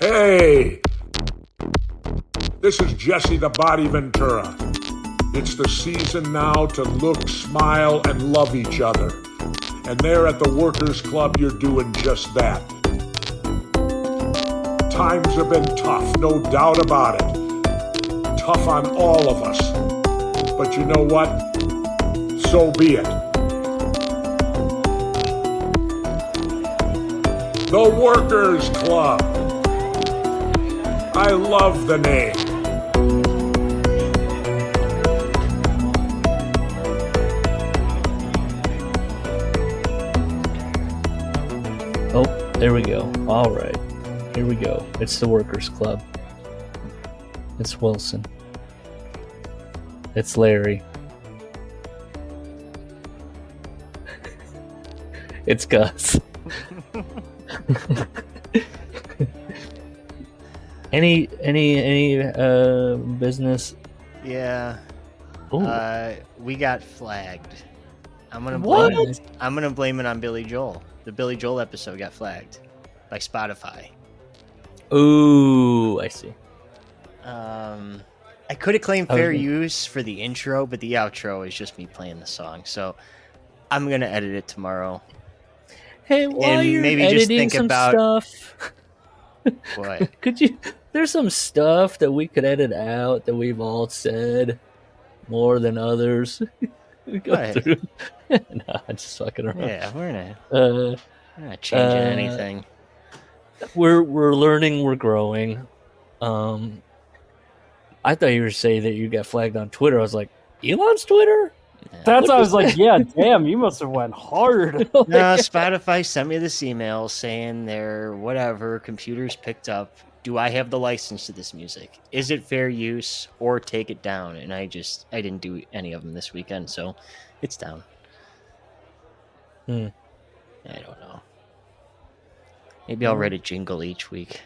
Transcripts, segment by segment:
Hey! This is Jesse the Body Ventura. It's the season now to look, smile, and love each other. And there at the Workers Club, you're doing just that. Times have been tough, no doubt about it. Tough on all of us. But you know what? So be it. The Workers Club. I love the name. Oh, there we go. All right. Here we go. It's the Workers Club. It's Wilson. It's Larry. It's Gus. Any business? Yeah. We got flagged. I'm gonna blame it on Billy Joel. The Billy Joel episode got flagged by Spotify. Ooh, I see. I could have claimed fair use for the intro, but the outro is just me playing the song. So I'm gonna edit it tomorrow. Hey, while And you're maybe editing just think some about- stuff, What? could you? There's some stuff that we could edit out that we've all said more than others. Go What? through. No, I'm just fucking around. Yeah, we're not changing anything. We're learning, we're growing. I thought you were saying that you got flagged on Twitter. I was like, Elon's Twitter? That's why I was like, yeah, damn, you must have went hard. No, Spotify sent me this email saying their whatever computers picked up. Do I have the license to this music? Is it fair use or take it down? And I didn't do any of them this weekend, so it's down. I don't know. Maybe I'll write a jingle each week.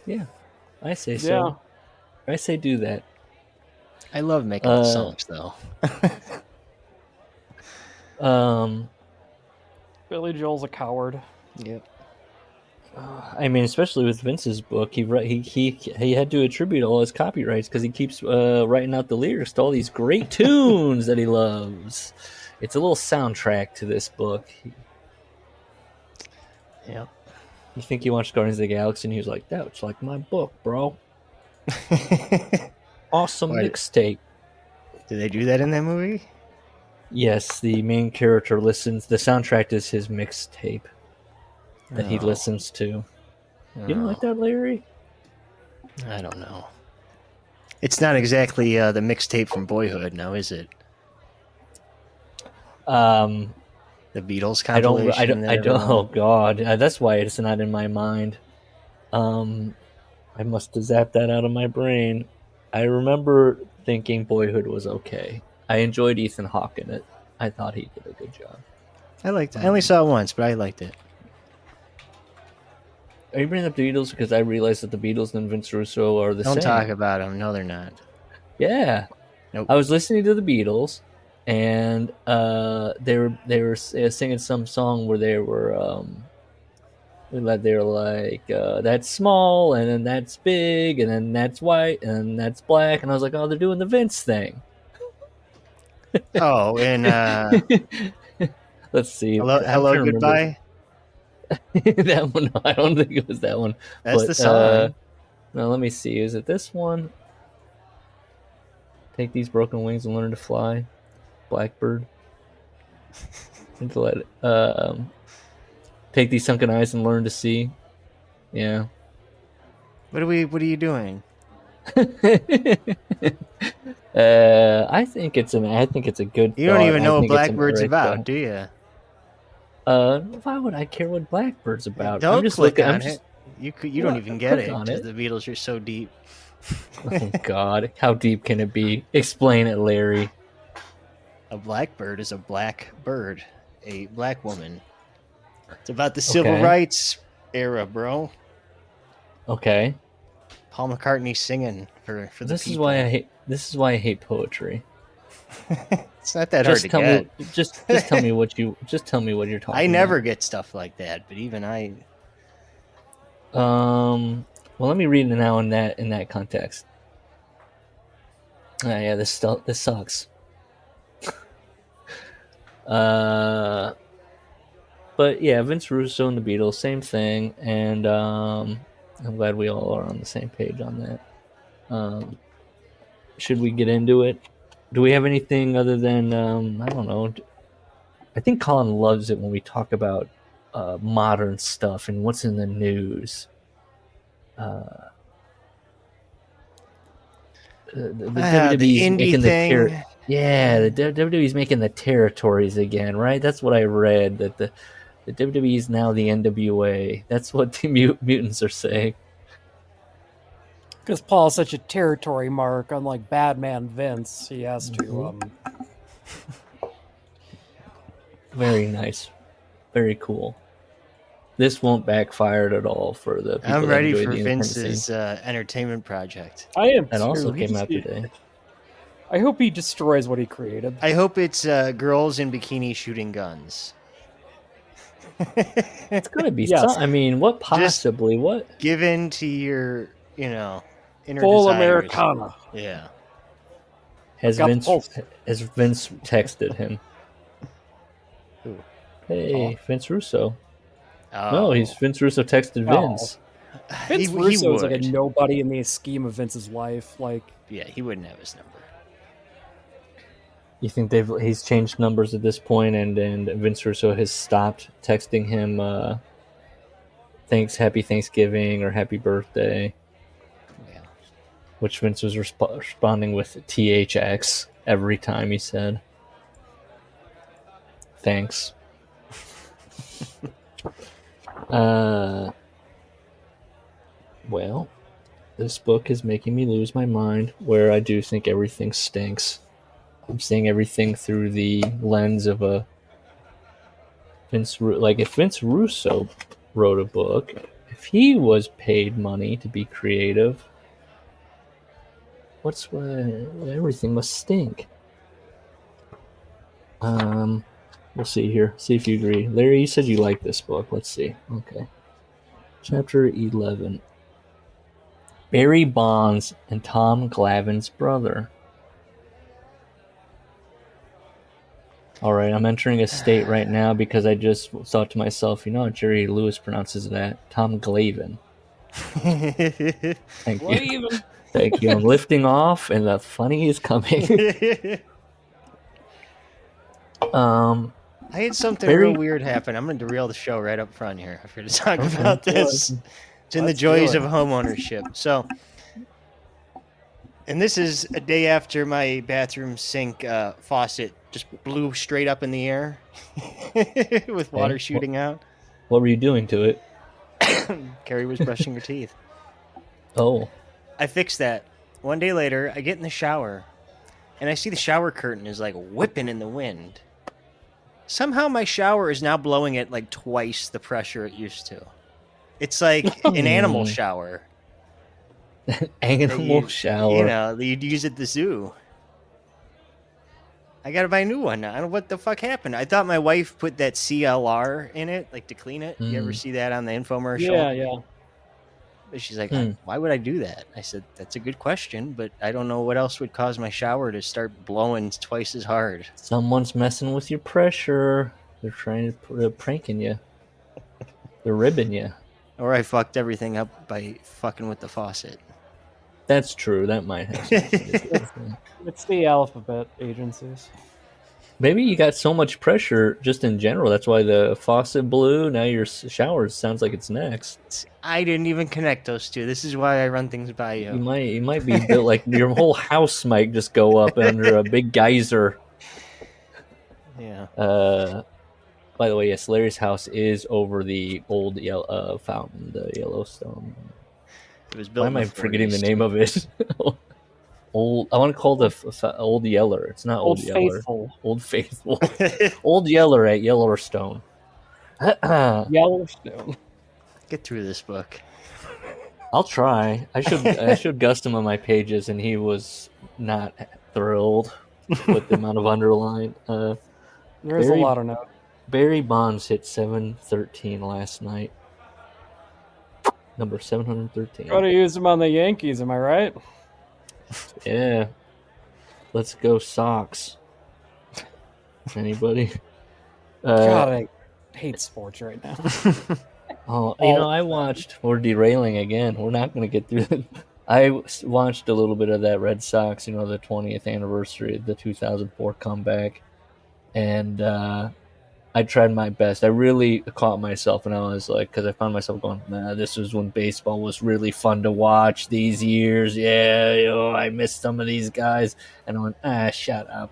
Yeah, I say so. Yeah. I say do that. I love making the songs, though. Billy Joel's a coward. Yep. I mean, especially with Vince's book, he had to attribute all his copyrights because he keeps writing out the lyrics to all these great tunes that he loves. It's a little soundtrack to this book. Yep. You think he watched Guardians of the Galaxy and he was like, "That's like my book, bro." Awesome mixtape. Did they do that in that movie? Yes, the main character listens. The soundtrack is his mixtape that he listens to. You don't like that, Larry? I don't know. It's not exactly the mixtape from Boyhood, now is it? The Beatles compilation. I don't. Oh God, that's why it's not in my mind. I must have zapped that out of my brain. I remember thinking Boyhood was okay. I enjoyed Ethan Hawke in it. I thought he did a good job. I liked it. I only saw it once, but I liked it. Are you bringing up the Beatles because I realized that the Beatles and Vince Russo are the same? Don't talk about them. No, they're not. Yeah. Nope. I was listening to the Beatles, and they were singing some song where they were like that's small, and then that's big, and then that's white, and that's black, and I was like, oh, they're doing the Vince thing. Oh, and let's see. hello, goodbye. That one? No, I don't think it was that one. That's the song. No, let me see. Is it this one? Take these broken wings and learn to fly. Blackbird. Take these sunken eyes and learn to see. Yeah. What are you doing? I think it's a good. You don't even know what Blackbird's about, do you? Why would I care what Blackbird's about? Don't I'm just click looking, on it. You don't even get it because the Beatles are so deep. Oh God, how deep can it be? Explain it, Larry. A blackbird is a black bird, a black woman. It's about the civil rights era, bro. Okay. Paul McCartney singing for the This people. This is why I hate poetry. It's not that hard to get. Just tell me what you're talking about. I never get stuff like that, but even I. Well, let me read it now in that context. Yeah, this sucks. But yeah, Vince Russo and the Beatles, same thing, and I'm glad we all are on the same page on that. Should we get into it? Do we have anything other than I don't know? I think Colin loves it when we talk about modern stuff and what's in the news. The WWE's the indie making thing. the WWE's making the territories again, right? That's what I read. That the WWE is now the NWA. That's what the mutants are saying. Because Paul's such a territory mark, unlike Badman Vince, he has to. Very nice, very cool. This won't backfire at all for the people. I'm ready that enjoy for the Vince's entertainment project. I am that too. also came out today. I hope he destroys what he created. I hope it's girls in bikinis shooting guns. It's gonna be. Yes. I mean, what possibly? What? Give in to your, inner Full desires. Americana. Yeah. Has Got the Vince pulse. texted him? Who? Hey, Vince Russo. Oh. No, Vince Russo texted No. Vince. Vince He Russo is like a would. nobody in the scheme of Vince's life. Like, Yeah, he wouldn't have his number. You think he's changed numbers at this point, and Vince Russo has stopped texting him Happy Thanksgiving or Happy Birthday, Yeah. which Vince was responding with THX every time he said thanks. Well, this book is making me lose my mind, where I do think everything stinks. I'm seeing everything through the lens of a if Vince Russo wrote a book, if he was paid money to be creative, everything must stink. We'll see here. See if you agree. Larry, you said you like this book. Let's see. Okay. Chapter 11. Barry Bonds and Tom Glavine's brother. All right, I'm entering a state right now because I just thought to myself, how Jerry Lewis pronounces that? Tom Glavine. Thank you. Thank you. I'm lifting off, and the funny is coming. I had something real weird happen. I'm going to derail the show right up front here. I'm here to talk about this. It's in the joys of homeownership. So, and this is a day after my bathroom sink faucet just blew straight up in the air with water shooting out. What were you doing to it? Carrie was brushing her teeth. Oh. I fixed that. One day later, I get in the shower, and I see the shower curtain is like whipping in the wind. Somehow my shower is now blowing at like twice the pressure it used to. It's like an animal shower. Animal shower. That you'd use at the zoo. I gotta buy a new one now. I don't know what the fuck happened. I thought my wife put that CLR in it, like to clean it. You ever see that on the infomercial? Yeah. But she's like, why would I do that? I said, that's a good question, but I don't know what else would cause my shower to start blowing twice as hard. Someone's messing with your pressure. They're trying to pranking you. They're ribbing you. Or I fucked everything up by fucking with the faucet. That's true. That might have something to do with it. It's the alphabet agencies. Maybe you got so much pressure just in general. That's why the faucet blew. Now your shower sounds like it's next. I didn't even connect those two. This is why I run things by you. You might be built like your whole house might just go up under a big geyser. Yeah. By the way, yes, Larry's house is over the old fountain, the Yellowstone. It was built. Why am I forgetting the name of it? Old. I want to call the Old Yeller. It's not Old Yeller. Faithful. Old Faithful. Old Yeller at Yellowstone. Yellowstone. Get through this book. I'll try. I should Gustum on my pages, and he was not thrilled with the amount of underline. There's a lot of notes. Barry Bonds hit 713 last night. Number 713. Gotta use him on the Yankees, am I right? Yeah. Let's go Sox. Anybody? God, I hate sports right now. I watched. We're derailing again. We're not going to get through it. I watched a little bit of that Red Sox, the 20th anniversary of the 2004 comeback. And I tried my best. I really caught myself, and I was like, because I found myself going, nah, this was when baseball was really fun to watch these years. Yeah, I missed some of these guys. And I went, shut up.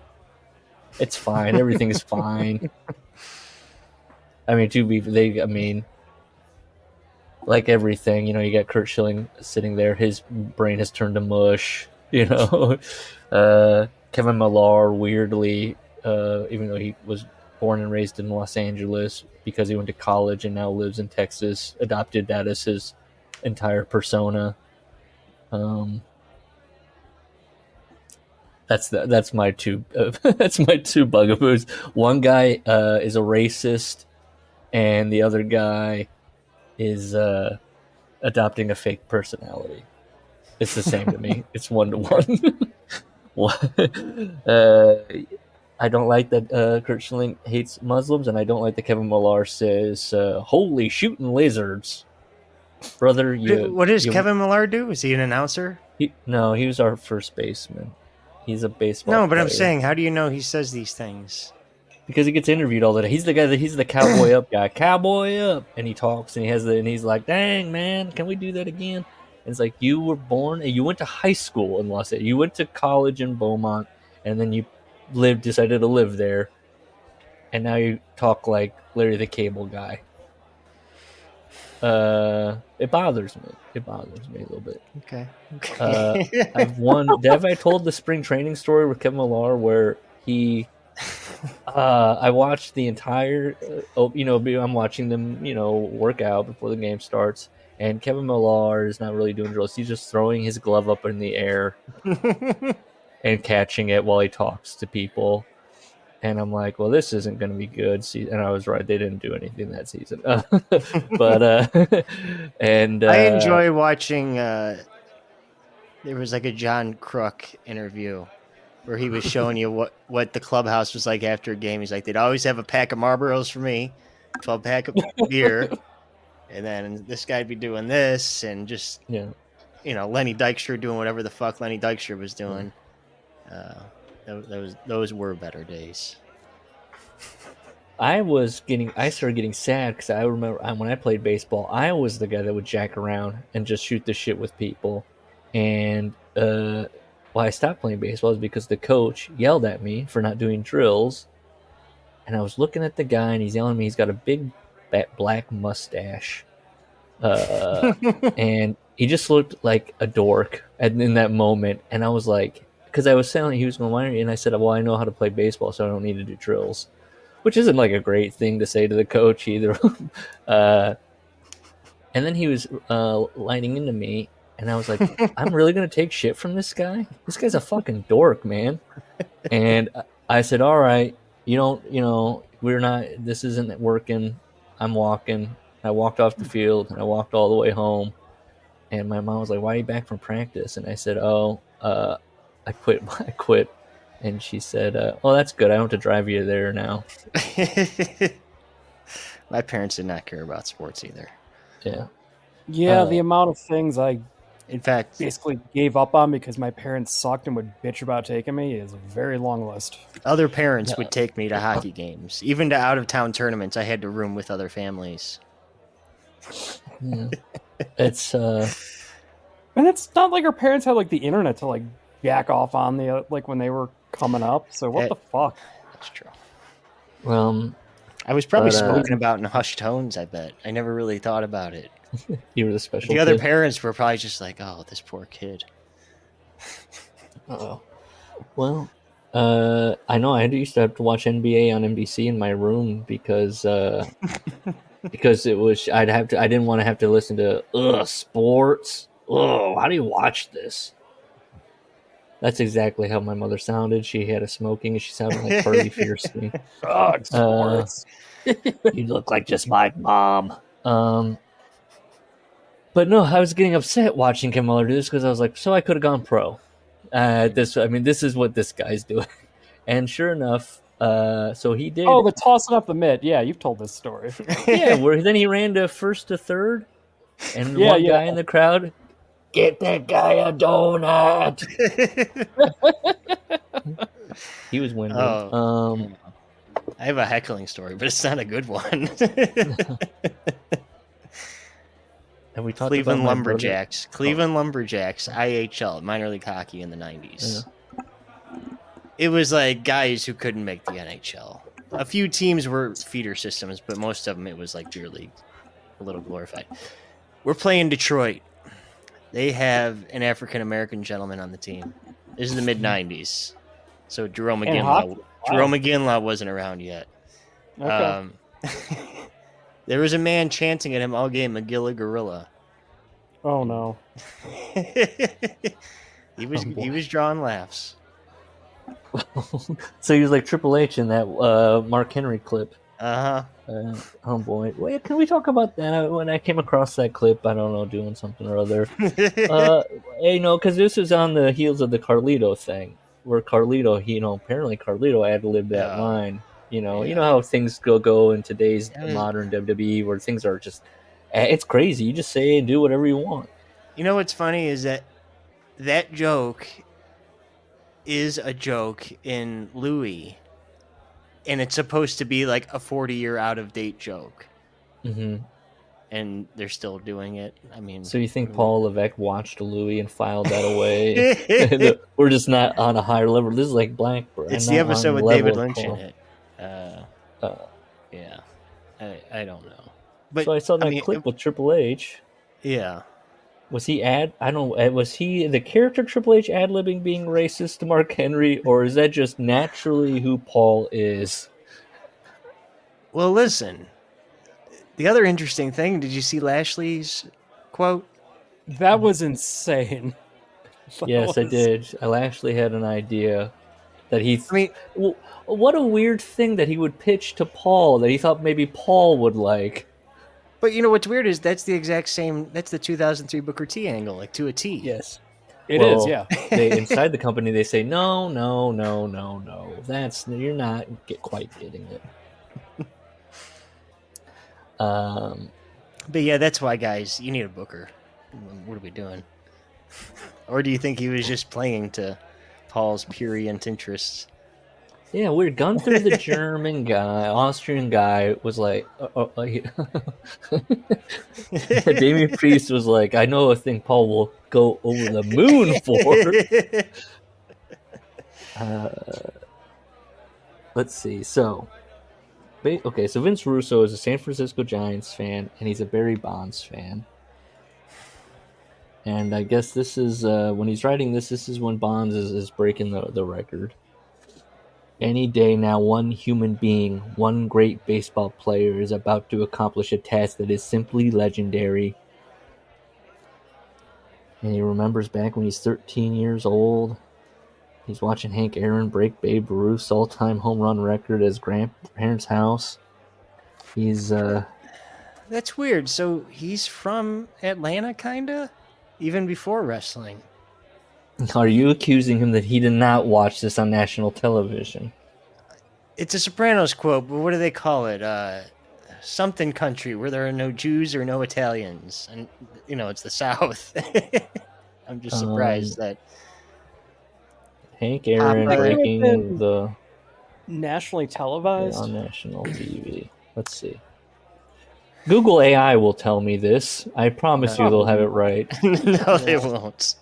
It's fine. Everything's fine. I mean, like everything, you got Kurt Schilling sitting there. His brain has turned to mush, Kevin Millar, weirdly, even though he was born and raised in Los Angeles, because he went to college and now lives in Texas, adopted that as his entire persona. That's my two that's my two bugaboos. One guy is a racist, and the other guy is adopting a fake personality. It's the same to me. It's 1-to-1. I don't like that Kurt Schilling hates Muslims, and I don't like that Kevin Millar says, "Holy shooting lizards, brother!" What does Kevin Millar do? Is he an announcer? No, he was our first baseman. He's a baseball. No, but player. I'm saying, how do you know he says these things? Because he gets interviewed all the time. He's the cowboy up guy. Cowboy up, and he talks, and he's like, "Dang man, can we do that again?" And it's like, you were born, and you went to high school in Los Angeles. You went to college in Beaumont, and then you decided to live there, and now you talk like Larry the Cable Guy. It bothers me. It bothers me a little bit. Okay. Have I told the spring training story with Kevin Millar where he? I watched the entire. I'm watching them, work out before the game starts, and Kevin Millar is not really doing drills. He's just throwing his glove up in the air and catching it while he talks to people. And I'm like, well, this isn't going to be good. And I was right; they didn't do anything that season. But I enjoy watching. There was like a John Crook interview where he was showing you what the clubhouse was like after a game. He's like, they'd always have a pack of Marlboros for me, 12-pack of beer, and then this guy'd be doing this, and just Lenny Dykstra doing whatever the fuck Lenny Dykstra was doing. Those were better days. I started getting sad because I remember when I played baseball, I was the guy that would jack around and just shoot the shit with people. And why I stopped playing baseball is because the coach yelled at me for not doing drills. And I was looking at the guy, and he's yelling at me. He's got a big black mustache. And he just looked like a dork in that moment. And I was like, because I was saying he was going to line me, and I said, well, I know how to play baseball, so I don't need to do drills. Which isn't like a great thing to say to the coach either. And then he was lining into me, and I was like, I'm really going to take shit from this guy? This guy's a fucking dork, man. And I said, all right, this isn't working. I'm walking. I walked off the field, and I walked all the way home. And my mom was like, why are you back from practice? And I said, I quit. And she said, oh, that's good. I don't have to drive you there now. My parents did not care about sports either. Yeah. Yeah, the amount of things I, in fact, basically gave up on because my parents sucked and would bitch about taking me is a very long list. Other parents would take me to hockey games. Even to out-of-town tournaments, I had to room with other families. Yeah. It's... And it's not like our parents had like the internet to like jack off on the like when they were coming up. So what the fuck? That's true. Well, I was probably spoken about in hushed tones, I bet. I never really thought about it. You were the special The other kid. parents were probably just like, oh, this poor kid. Uh-oh. Well, I know I used to have to watch NBA on NBC in my room because it was I didn't want to have to listen to sports. Oh, how do you watch this? That's exactly how my mother sounded. She had a smoking, and she sounded like Carly Fierstein. God, sports. You look like just my mom. But no, I was getting upset watching Ken Muller do this because I was like, so I could have gone pro. This is what this guy's doing. And sure enough, so he did. Oh, the tossing up the mitt. Yeah, you've told this story. Yeah, where then he ran to first to third, and Yeah, one yeah. guy in the crowd, get that guy a donut. He was winning. Oh. I have a heckling story, but it's not a good one. Have we talked Cleveland about Lumberjacks. Cleveland Lumberjacks, IHL, minor league hockey in the 90s. Yeah. It was like guys who couldn't make the NHL. A few teams were feeder systems, but most of them it was like beer league, a little glorified. We're playing Detroit. They have an African American gentleman on the team. This is the mid 90s, so Jerome McGinley wasn't around yet. Okay. There was a man chanting at him all game, "McGilla Gorilla." Oh no. He was drawing laughs. So he was like Triple H in that Mark Henry clip. Oh boy, wait, can we talk about that? When I came across that clip, I don't know, doing something or other. Because this was on the heels of the Carlito thing, where Carlito, apparently Carlito ad-libbed that line. You know how things go in today's modern WWE, where things are just, it's crazy. You just say and do whatever you want. You know what's funny is that joke is a joke in Louis, and it's supposed to be like a 40-year out-of-date joke. Mm-hmm. And they're still doing it. I mean, so you think Paul Levesque watched Louis and filed that away? We're just not on a higher level. This is like Blackburn. It's the episode with David Lynch in it. Yeah, I don't know. But so I saw that clip with Triple H. Yeah. Was he was he the character Triple H ad-libbing being racist to Mark Henry, or is that just naturally who Paul is? Well, listen. The other interesting thing, did you see Lashley's quote? That was insane. Yes, I did. Lashley had an idea that what a weird thing that he would pitch to Paul that he thought maybe Paul would like. But you know what's weird is that's the exact same. That's the 2003 Booker T angle, like to a T. Yes, it is. Yeah. Inside the company, they say no. You're not quite getting it. But yeah, that's why, guys, you need a Booker. What are we doing? Or do you think he was just playing to Paul's prurient interests? Yeah, weird. Gunther, the German guy, Austrian guy, was like, Damien Priest was like, I know a thing Paul will go over the moon for. Let's see. So Vince Russo is a San Francisco Giants fan, and he's a Barry Bonds fan. And I guess this is, when he's writing this is when Bonds is breaking the record. Any day now, one human being, one great baseball player is about to accomplish a task that is simply legendary. And he remembers back when he's 13 years old. He's watching Hank Aaron break Babe Ruth's all-time home run record at his grandparents' house. He's, That's weird. So he's from Atlanta, kinda? Even before wrestling. Are you accusing him that he did not watch this on national television? It's a Sopranos quote, but what do they call it? Something country where there are no Jews or no Italians. And, it's the South. I'm just surprised that... Hank Aaron breaking the... Nationally televised? On national TV. Let's see. Google AI will tell me this. I promise you they'll have it right. No, they won't.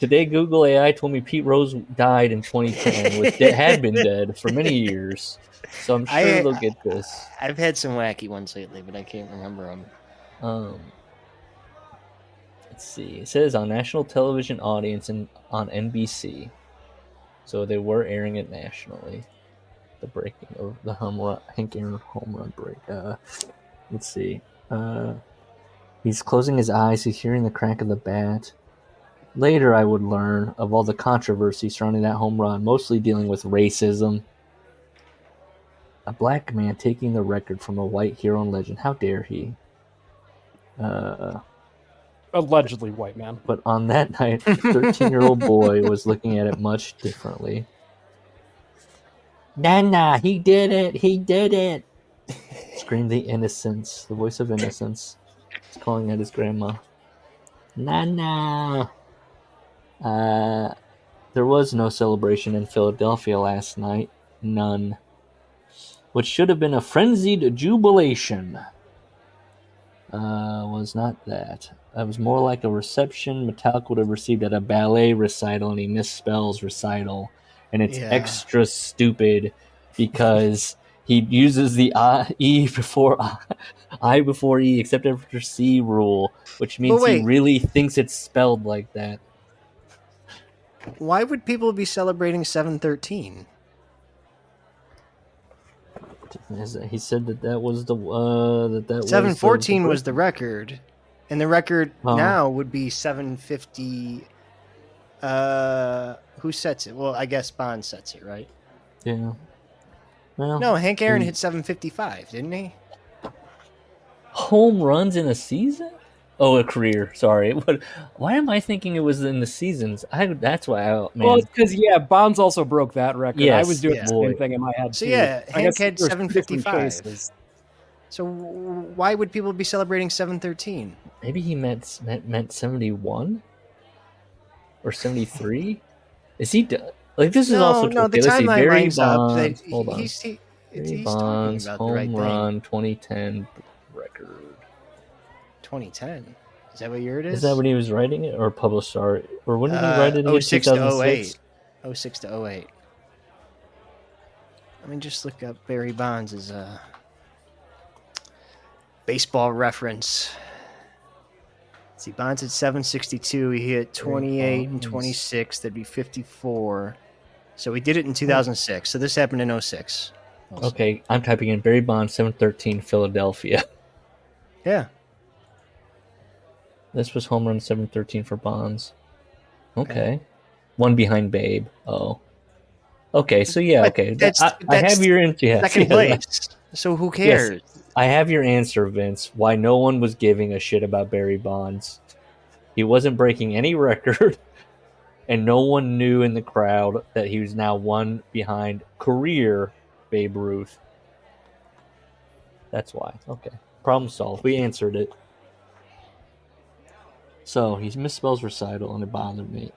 Today, Google AI told me Pete Rose died in 2010, which had been dead for many years. So I'm sure they'll get this. I've had some wacky ones lately, but I can't remember them. Let's see. It says on national television audience on NBC. So they were airing it nationally. The breaking of the Hank Aaron home run break. Let's see. He's closing his eyes. He's hearing the crack of the bat. Later, I would learn of all the controversy surrounding that home run, mostly dealing with racism. A black man taking the record from a white hero and legend. How dare he? Allegedly white man. But on that night, the 13-year-old boy was looking at it much differently. Nana, he did it! He did it! Screamed the innocence, the voice of innocence. He's calling at his grandma. Nana! There was no celebration in Philadelphia last night. None. What should have been a frenzied jubilation was not that. It was more like a reception Metallica would have received at a ballet recital, and he misspells recital. And it's extra stupid because he uses the I before E, except after C rule, which means he really thinks it's spelled like that. Why would people be celebrating 713? He said that was the that 714 was the record, and the record now would be 750. Who sets it? Well, I guess Bond sets it, right? Yeah. Well, no, Hank Aaron hit 755, didn't he? Home runs in a season? Oh, a career. Sorry. Why am I thinking it was in the seasons? That's why. Well, it's because Bonds also broke that record. Yes, I was doing the same thing in my head. So too. Hank had 755. So why would people be celebrating 713? Maybe he meant 71 or 73. Is he like this? Is also no. The timeline Barry lines Bonds, up. Hold on. He's Bonds talking about home the right run thing. 2010 record. 2010. Is that what year it is? Is that when he was writing it or published? Or when did he write it? 06 to 08. 06 to 08. Let me just look up Barry Bonds' baseball reference. See, Bonds at 762. He hit 28 and 26. That'd be 54. So he did it in 2006. So this happened in 06. Okay, I'm typing in Barry Bonds 713 Philadelphia. Yeah. This was home run 713 for Bonds. Okay. One behind Babe. Oh. Okay, so yeah, okay. I have your answer. Second place. So who cares? Yes, I have your answer, Vince. Why no one was giving a shit about Barry Bonds. He wasn't breaking any record, and no one knew in the crowd that he was now one behind career Babe Ruth. That's why. Okay. Problem solved. We answered it. So he misspells recital, and it bothered me.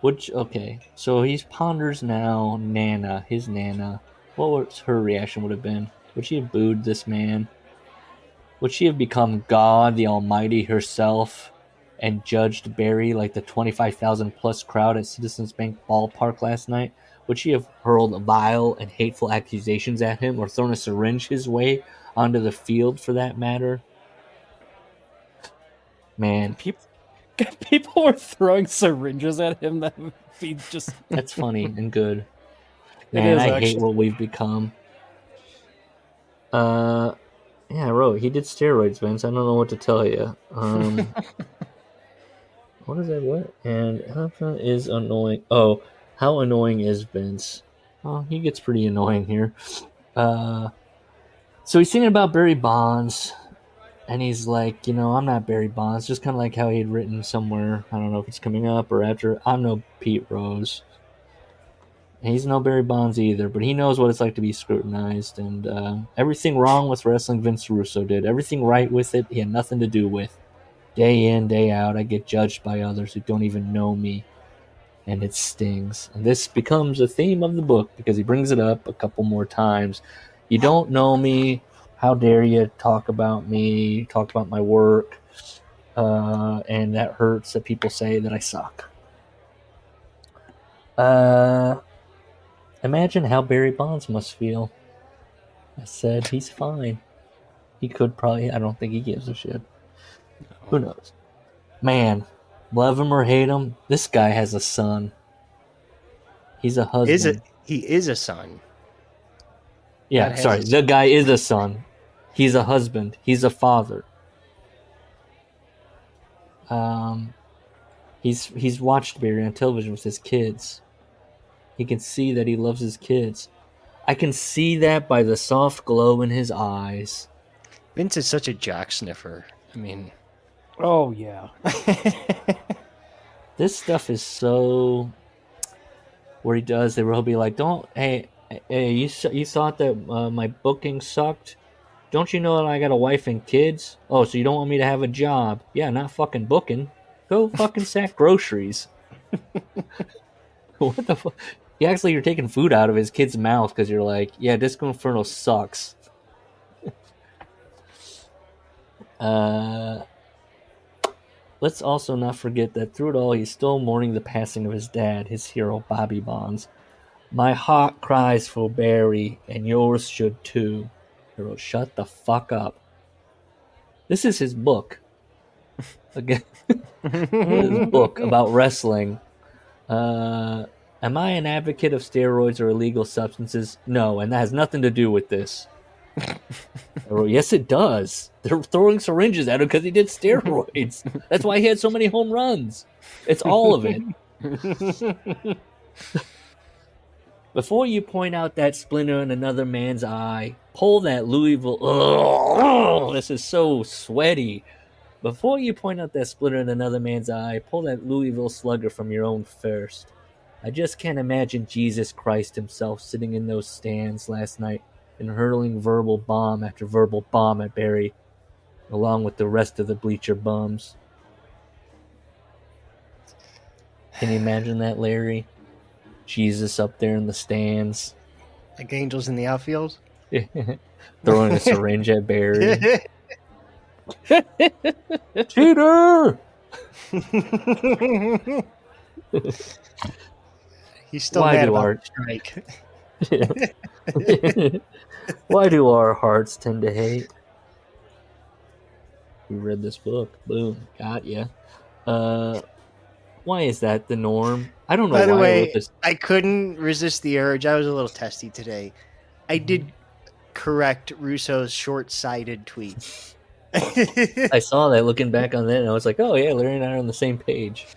Okay. So he ponders now Nana, his Nana. What was her reaction would have been? Would she have booed this man? Would she have become God, the Almighty herself, and judged Barry like the 25,000 plus crowd at Citizens Bank Ballpark last night? Would she have hurled vile and hateful accusations at him or thrown a syringe his way onto the field for that matter? Man. People were throwing syringes at him. That would be just... That's funny and good. Man, I hate what we've become. Yeah, I wrote, he did steroids, Vince. I don't know what to tell you. What is that? What? And how is annoying? Oh, how annoying is Vince? Oh, he gets pretty annoying here. So he's thinking about Barry Bonds, and he's like, I'm not Barry Bonds. Just kind of like how he had written somewhere. I don't know if it's coming up or after. I'm no Pete Rose. He's no Barry Bonds either, but he knows what it's like to be scrutinized. And everything wrong with wrestling Vince Russo did. Everything right with it, he had nothing to do with. Day in, day out, I get judged by others who don't even know me. And it stings. And this becomes a theme of the book because he brings it up a couple more times. You don't know me. How dare you talk about me, talk about my work. And that hurts that people say that I suck. Imagine how Barry Bonds must feel. I said, he's fine. He could probably, I don't think he gives a shit. Who knows? Man, love him or hate him, this guy has a son. He's a husband. He is a son. Yeah, sorry. The guy is a son. He's a husband. He's a father. He's watched Barry on television with his kids. He can see that he loves his kids. I can see that by the soft glow in his eyes. Vince is such a jock sniffer. I mean, Oh yeah. This stuff is so. Where he does, he'll be like, "Don't, hey, you thought that my booking sucked? Don't you know that I got a wife and kids? Oh, so you don't want me to have a job? Yeah, not fucking booking. Go fucking sack groceries." What the fuck? He acts like you're taking food out of his kid's mouth because you're like, "Yeah, Disco Inferno sucks." Let's also not forget that through it all, he's still mourning the passing of his dad, his hero, Bobby Bonds. "My heart cries for Barry, and yours should too." He wrote, "Shut the fuck up." This is his book. Again, his book about wrestling. Am I an advocate of steroids or illegal substances? No, and that has nothing to do with this. I wrote, yes, it does. They're throwing syringes at him because he did steroids. That's why he had so many home runs. It's all of it. Before you point out that splinter in another man's eye, pull that Louisville. Oh, this is so sweaty. Before you point out that splinter in another man's eye, pull that Louisville slugger from your own first. I just can't imagine Jesus Christ himself sitting in those stands last night and hurling verbal bomb after verbal bomb at Barry, along with the rest of the bleacher bums. Can you imagine that, Larry? Jesus up there in the stands. like angels in the outfield. Throwing a syringe at Barry. Cheater! He's still Why mad do about our- the strike. Why do our hearts tend to hate? We read this book. Boom. Got ya. Why is that the norm? I don't know By the why I way, wrote this. I couldn't resist the urge. I was a little testy today. I did correct Russo's short-sighted tweet. I saw that looking back on that, and I was like, oh, yeah, Larry and I are on the same page.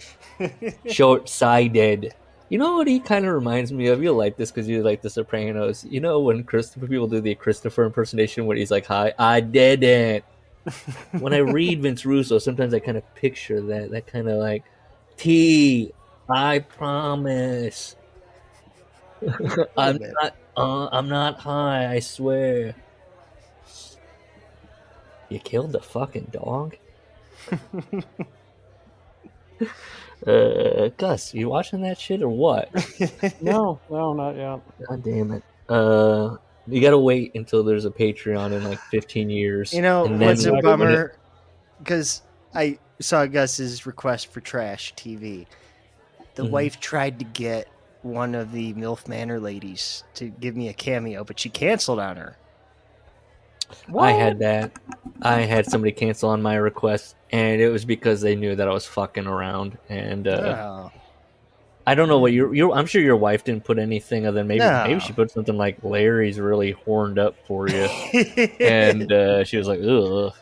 Short-sighted. You know what he kind of reminds me of? You'll like this because you like The Sopranos. You know when Christopher people do the Christopher impersonation where he's like, hi, I didn't. When I read Vince Russo, sometimes I kind of picture that kind of like, I promise. I'm not high, I swear. You killed the fucking dog? Gus, you watching that shit or what? No, not yet. God damn it. You gotta wait until there's a Patreon in like 15 years. You know, and what's a we'll- bummer? Because I saw Gus's request for trash TV. The wife tried to get one of the MILF Manor ladies to give me a cameo, but she canceled on her. I had that. I had somebody cancel on my request, and it was because they knew that I was fucking around. And Oh. I don't know what I'm sure your wife didn't put anything other than maybe she put something like Larry's really horned up for you, and she was like, ugh.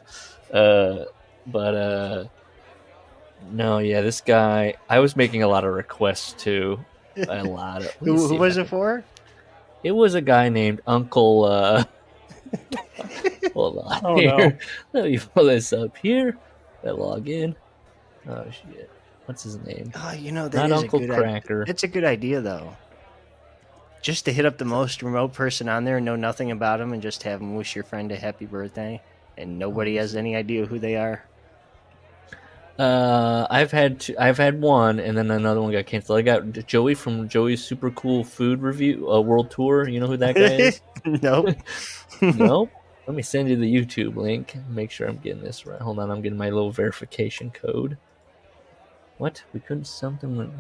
No, yeah, this guy. I was making a lot of requests too. A lot of. Who was it for? It was a guy named Uncle. Hold on. Oh, here. no. Let me pull this up here. I log in. Oh shit. What's his name? Oh, you know, Not that is Uncle a good Cracker. It's a good idea, though. Just to hit up the most remote person on there and know nothing about him and just have him wish your friend a happy birthday and nobody has any idea who they are. I've had one, and then another one got canceled. I got Joey from Joey's Super Cool Food Review World Tour. You know who that guy is? Nope. No. Let me send you the YouTube link. Make sure I'm getting this right. Hold on, I'm getting my little verification code. What? We couldn't something.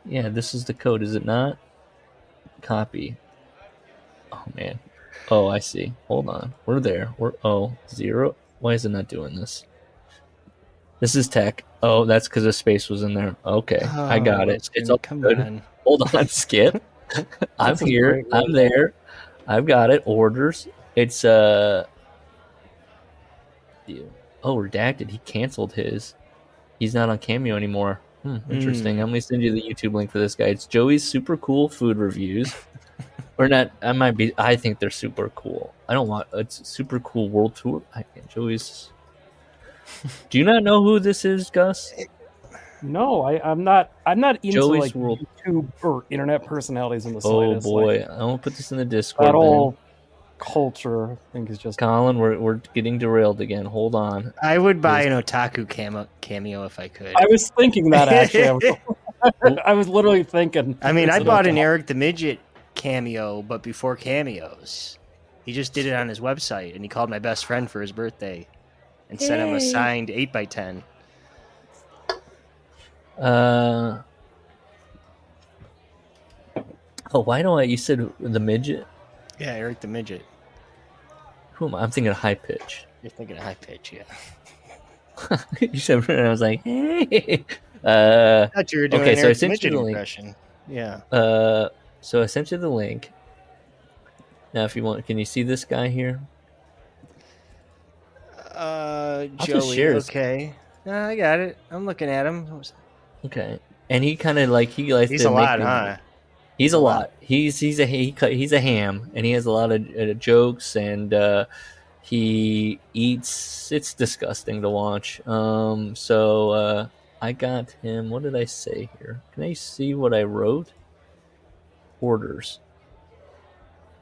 Yeah, this is the code, is it not? Copy. Oh man. Oh, I see. Hold on. We're there. We're 0. Why is it not doing this? This is tech. Oh, that's because the space was in there. Okay, I got it. It's all good. On. Hold on, Skip. I'm here. I'm there. I've got it. Orders. It's Oh, redacted. He canceled his. He's not on Cameo anymore. Interesting. I'm gonna send you the YouTube link for this guy. It's Joey's Super Cool Food Reviews. Or not. I might be. I think they're super cool. I don't want. It's super cool world tour. Joey's. Do you not know who this is, Gus? No, I'm not. I'm not into Joey's like World. YouTube or internet personalities in the Oh slightest. boy, Like, I won't put this in the Discord. that Then. whole culture, I think, is just. Colin, we're getting derailed again. Hold on. I would buy an otaku cameo if I could. I was thinking that actually. I was literally thinking. I mean, I it's bought an okay. Eric the Midget cameo, but before cameos. He just did it on his website, and he called my best friend for his birthday and sent him a signed 8x10. Oh, why don't I? You said the midget. Yeah, Eric the Midget. Who am I? I'm thinking of high pitch. You're thinking high pitch, yeah. You said, and I was like, hey. I thought you were doing okay, an so I Eric the sent you Midget the link. impression. Yeah. So I sent you the link. Now, if you want, can you see this guy here? Joey. Okay. I got it. I'm looking at him. Okay, and he kind of like he likes. He's to a make lot, me- huh? He's a lot. He's a ham, and he has a lot of jokes, and he eats. It's disgusting to watch. So I got him. What did I say here? Can I see what I wrote? Orders,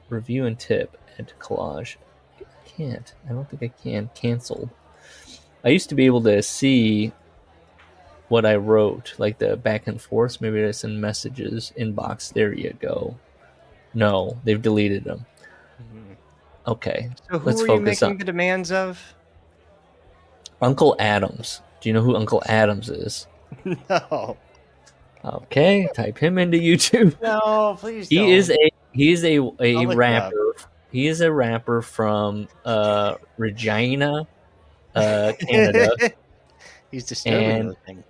review and tip, add to collage. I can't. I don't think I can. Canceled. I used to be able to see what I wrote, like the back and forth. Maybe I send messages inbox. There you go. No, they've deleted them. Okay, So who let's were you focus making on the demands of? Uncle Adams. Do you know who Uncle Adams is? No. Okay, type him into YouTube. No, please don't. He is a I'll look it rapper. He is a rapper from Regina, Canada. He's disturbing looking.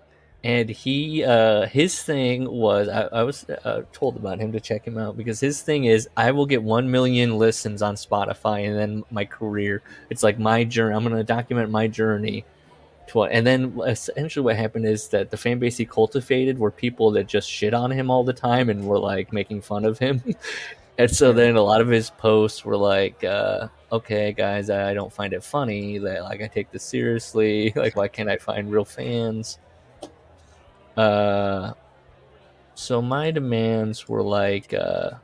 And he, his thing was, I was told about him to check him out because his thing is, I will get 1 million listens on Spotify, and then my career. It's like my journey. I'm going to document my journey. And then essentially what happened is that the fan base he cultivated were people that just shit on him all the time and were like making fun of him. And so then a lot of his posts were like, okay, guys, I don't find it funny. That like I take this seriously. Like, why can't I find real fans? So my demands were like, I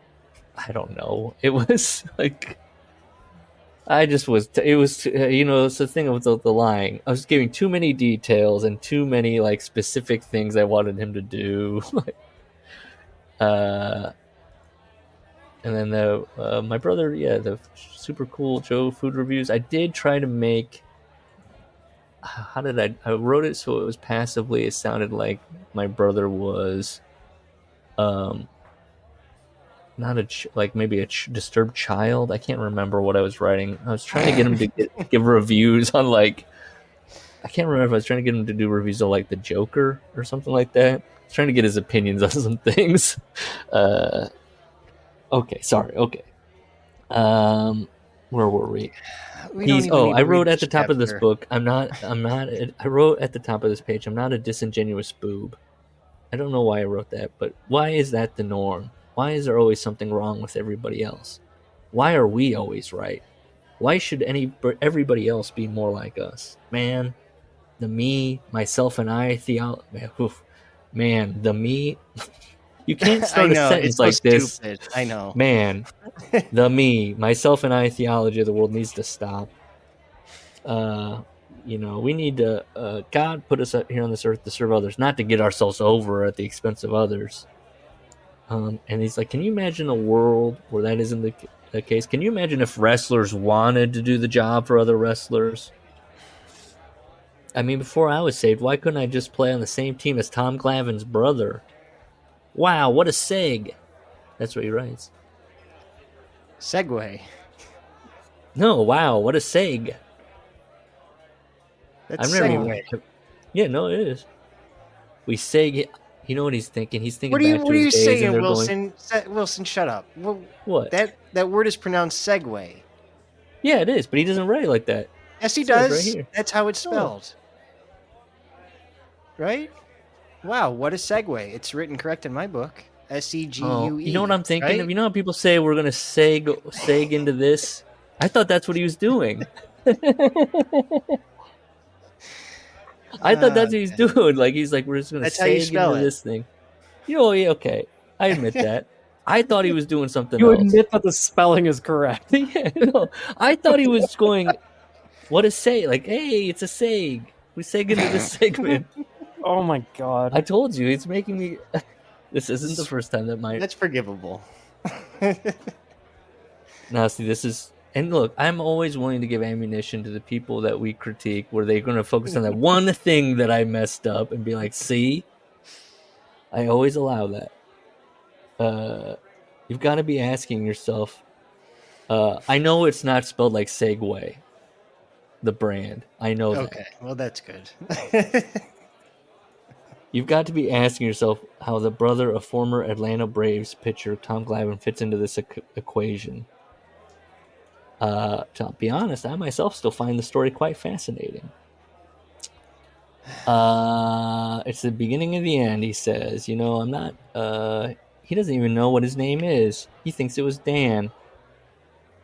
don't know. It was like, I just was, it was, it's the thing with the lying. I was giving too many details and too many like specific things I wanted him to do. And then my brother, the super cool Joe food reviews. I did try to make, I wrote it so it was passively, it sounded like my brother was, not like maybe a disturbed child. I can't remember what I was writing. I was trying to get him to give reviews on like, I can't remember if I was trying to get him to do reviews of like the Joker or something like that. I was trying to get his opinions on some things. Okay, sorry. Okay. Where were we? I wrote at the top of this book. I wrote at the top of this page, I'm not a disingenuous boob. I don't know why I wrote that, but why is that the norm? Why is there always something wrong with everybody else? Why are we always right? Why should everybody else be more like us? Man, the me, myself, and I theology. Man, the me. You can't start a sentence like this. I know. Man, the me, myself, and I theology of the world needs to stop. We need to. God put us up here on this earth to serve others, not to get ourselves over at the expense of others. And he's like, can you imagine a world where that isn't the case? Can you imagine if wrestlers wanted to do the job for other wrestlers? I mean, before I was saved, why couldn't I just play on the same team as Tom Glavine's brother? Wow, what a seg. That's what he writes. Segway. No, wow, what a seg. That's Segway. Yeah, no, it is. We seg. You know what he's thinking? He's thinking. What are you saying, Wilson? Wilson, shut up. What? That word is pronounced Segway. Yeah, it is, but he doesn't write it like that. Yes, he does. Right here. That's how it's spelled. Right? Wow, what a segue. It's written correct in my book. SEGUE. you know what I'm thinking right? of? You know how people say we're gonna seg into this? I thought that's what he was doing. I thought that's what he's doing. Like he's like, we're just gonna That's how you seg spell into it. this thing. You know, yeah, okay. I admit that. I thought he was doing something You else. admit that the spelling is correct. Yeah, no. I thought he was going, what a seg? Like, hey, it's a seg. We seg into this segment. Oh my god. I told you, it's making me. This isn't the first time that my. That's forgivable. Now, see, this is. And look, I'm always willing to give ammunition to the people that we critique, where they're going to focus on that one thing that I messed up and be like, see? I always allow that. You've got to be asking yourself. I know it's not spelled like Segway, the brand. I know that. Okay, well, that's good. You've got to be asking yourself how the brother of former Atlanta Braves pitcher Tom Glavine fits into this equation. To be honest, I myself still find the story quite fascinating. It's the beginning of the end, he says. You know, I'm not... he doesn't even know what his name is. He thinks it was Dan.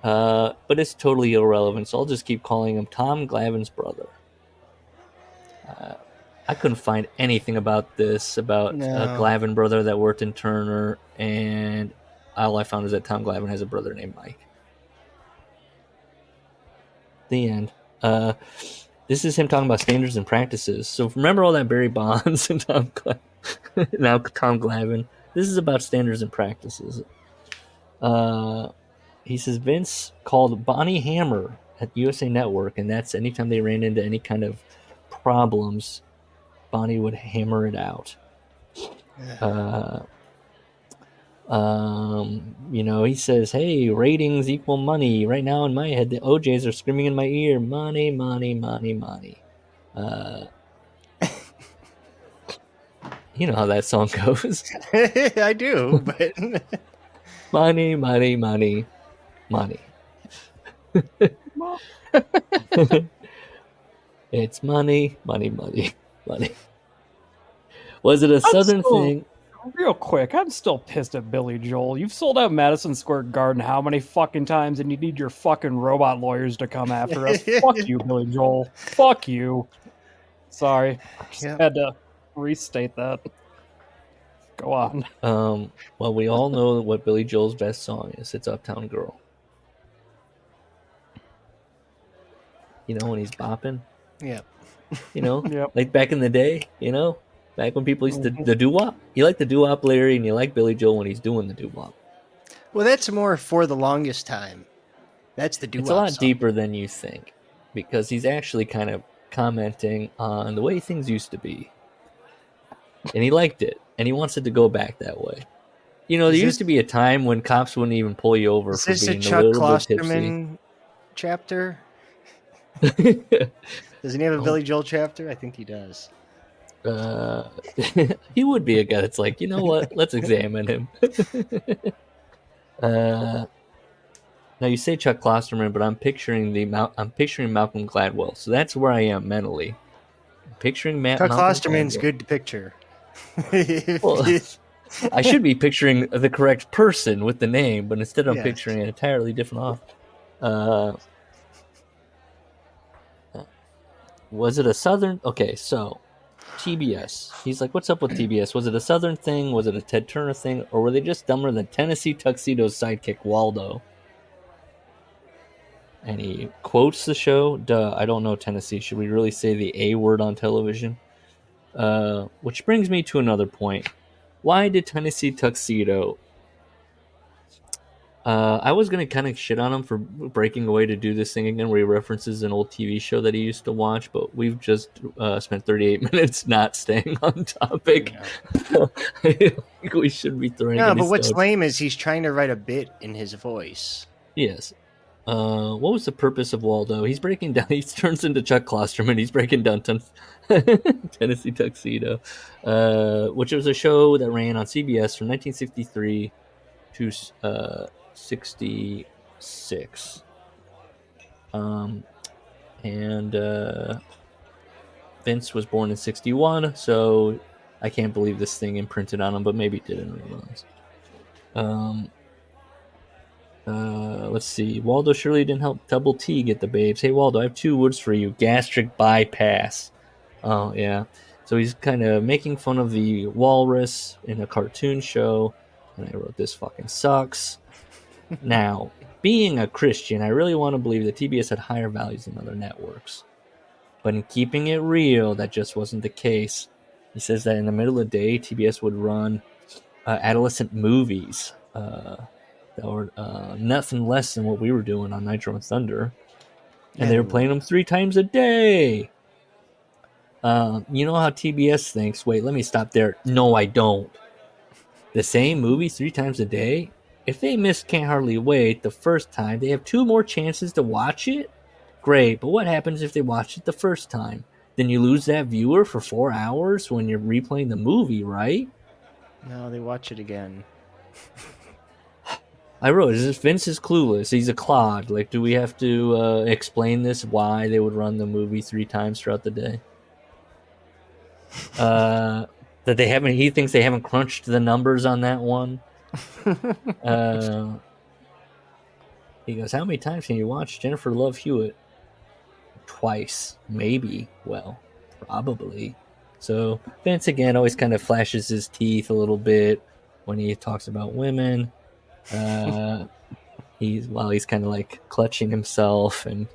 But it's totally irrelevant, so I'll just keep calling him Tom Glavine's brother. I couldn't find anything about this, about a Glavine brother that worked in Turner, and all I found is that Tom Glavine has a brother named Mike. The end. This is him talking about standards and practices. So remember all that Barry Bonds and now Tom Glavine. This is about standards and practices. He says Vince called Bonnie Hammer at USA Network, and that's anytime they ran into any kind of problems, Bonnie would hammer it out. You know, he says, hey, ratings equal money. Right now in my head, the OJs are screaming in my ear, money, money, money, money. You know how that song goes. I do, but... Money, money, money, money. It's money, money, money, money. Was it a Southern thing? Real quick, I'm still pissed at Billy Joel. You've sold out Madison Square Garden how many fucking times, and you need your fucking robot lawyers to come after us? Fuck you, Billy Joel. Fuck you. Sorry. Just had to restate that. Go on. Well, we all know what Billy Joel's best song is. It's Uptown Girl. You know, when he's bopping? Yeah. You know? Yep. Like back in the day, you know? Back when people used to the doo-wop. You like the doo-wop, Larry, and you like Billy Joel when he's doing the doo-wop. Well, that's more For the Longest Time. That's the doo-wop It's a lot song. deeper than you think, because he's actually kind of commenting on the way things used to be. And he liked it, and he wants it to go back that way. You know, there used to be a time when cops wouldn't even pull you over for being a little bit tipsy. Klosterman chapter? Doesn't he have a Billy Joel chapter? I think he does. He would be a guy that's like, you know what? Let's examine him. Now you say Chuck Klosterman, but I'm picturing Malcolm Gladwell, so that's where I am mentally. I'm picturing Chuck Malcolm Klosterman's Gladwell. good to picture. Well, I should be picturing the correct person with the name, but instead I'm picturing an entirely different off. Was it a Southern? Okay, so TBS. He's like, what's up with TBS? Was it a Southern thing? Was it a Ted Turner thing? Or were they just dumber than Tennessee Tuxedo's sidekick, Waldo? And he quotes the show. Duh, I don't know Tennessee. Should we really say the A word on television? Which brings me to another point. Why did Tennessee Tuxedo... I was going to kind of shit on him for breaking away to do this thing again where he references an old TV show that he used to watch, but we've just spent 38 minutes not staying on topic. Yeah. I think we should be throwing No, but what's lame is he's trying to write a bit in his voice. Yes. What was the purpose of Waldo? He's breaking down... He turns into Chuck Klosterman. He's breaking down Tennessee Tuxedo, which was a show that ran on CBS from 1963 to... 66. Vince was born in 61, so I can't believe this thing imprinted on him, but maybe it did in reruns. Let's see. Waldo surely didn't help Double T get the babes. Hey, Waldo, I have 2 words for you. Gastric bypass. Oh, yeah. So he's kind of making fun of the walrus in a cartoon show. And I wrote, this fucking sucks. Now, being a Christian, I really want to believe that TBS had higher values than other networks. But in keeping it real, that just wasn't the case. He says that in the middle of the day, TBS would run adolescent movies that were nothing less than what we were doing on Nitro and Thunder. And they were playing them 3 times a day. You know how TBS thinks, wait, let me stop there. No, I don't. The same movie 3 times a day? If they miss Can't Hardly Wait the first time, they have 2 more chances to watch it? Great, but what happens if they watch it the first time? Then you lose that viewer for 4 hours when you're replaying the movie, right? No, they watch it again. I wrote, Vince is clueless. He's a clod. Like, do we have to explain this, why they would run the movie 3 times throughout the day? That they haven't. He thinks they haven't crunched the numbers on that one. He goes, how many times can you watch Jennifer Love Hewitt? Twice, maybe. Well, probably. So Vince again always kind of flashes his teeth a little bit when he talks about women. He's kind of like clutching himself, and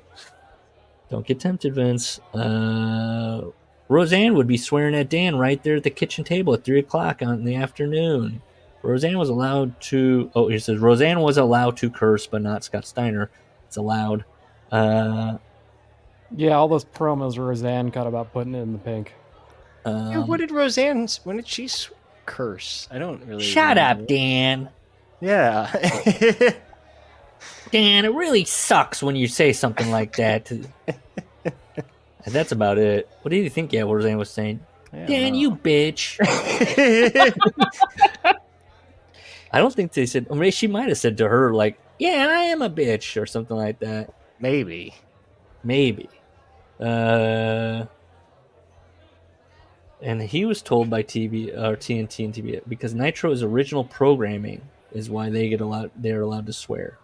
don't get tempted, Vince. Roseanne would be swearing at Dan right there at the kitchen table at 3:00 in the afternoon. Roseanne was allowed to. Oh, he says Roseanne was allowed to curse, but not Scott Steiner. It's allowed. Yeah, all those promos Roseanne cut about putting it in the pink. What did Roseanne? When did she curse? I don't really. Shut remember. up, Dan. Yeah. Dan, it really sucks when you say something like that. And that's about it. What do you think? Yeah, Roseanne was saying. Dan, you bitch. I don't think they said. I mean, she might have said to her like, "Yeah, I am a bitch" or something like that. Maybe. And he was told by TNT and TBS because Nitro's original programming is why they're allowed to swear.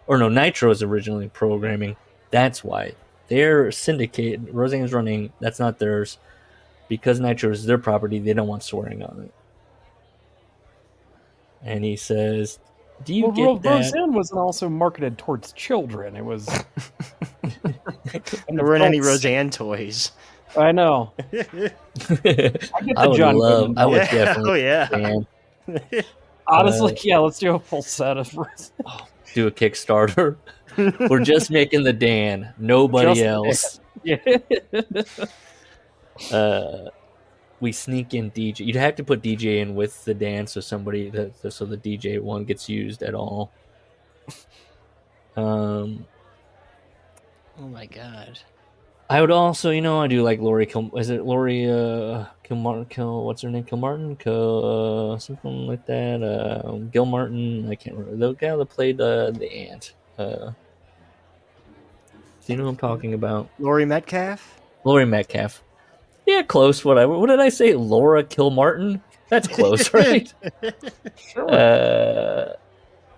Or no, Nitro's originally programming. That's why their syndicate Roseanne's running. That's not theirs because Nitro is their property. They don't want swearing on it. And he says, "Do you get that?" Roseanne wasn't also marketed towards children. It was. There weren't any Roseanne toys. I know. I would definitely. Oh yeah. Dan. Honestly, yeah. Let's do a full set of. Do a Kickstarter. We're just making the Dan, nobody else. Yeah. We sneak in DJ. You'd have to put DJ in with the Dan, so so the DJ one gets used at all. Oh my god. I would also, I do like Lori. Is it Lori Kilmartin? What's her name? Kilmartin? Something like that. Gil Martin. I can't remember. The guy that played the ant. Do you know who I'm talking about? Laurie Metcalf? Lori Metcalf. Yeah, close. What did I say? Laura Kilmartin? That's close, right? Sure.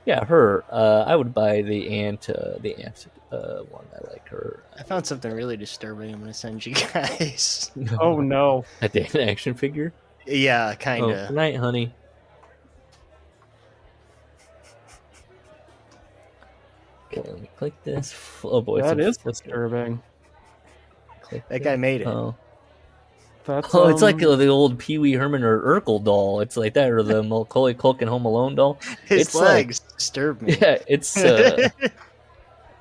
Yeah, her. I would buy the ant one. I like her. I found something really disturbing. I'm going to send you guys. Oh no. A Dan action figure? Yeah, kind Oh, of. good night, honey. Okay, let me click this. Oh boy, That is disturbing. That guy made it. Oh, That's, it's like the old Pee Wee Herman or Urkel doll. It's like that, or the Macaulay Culkin Home Alone doll. His it's legs disturb me. Yeah, it's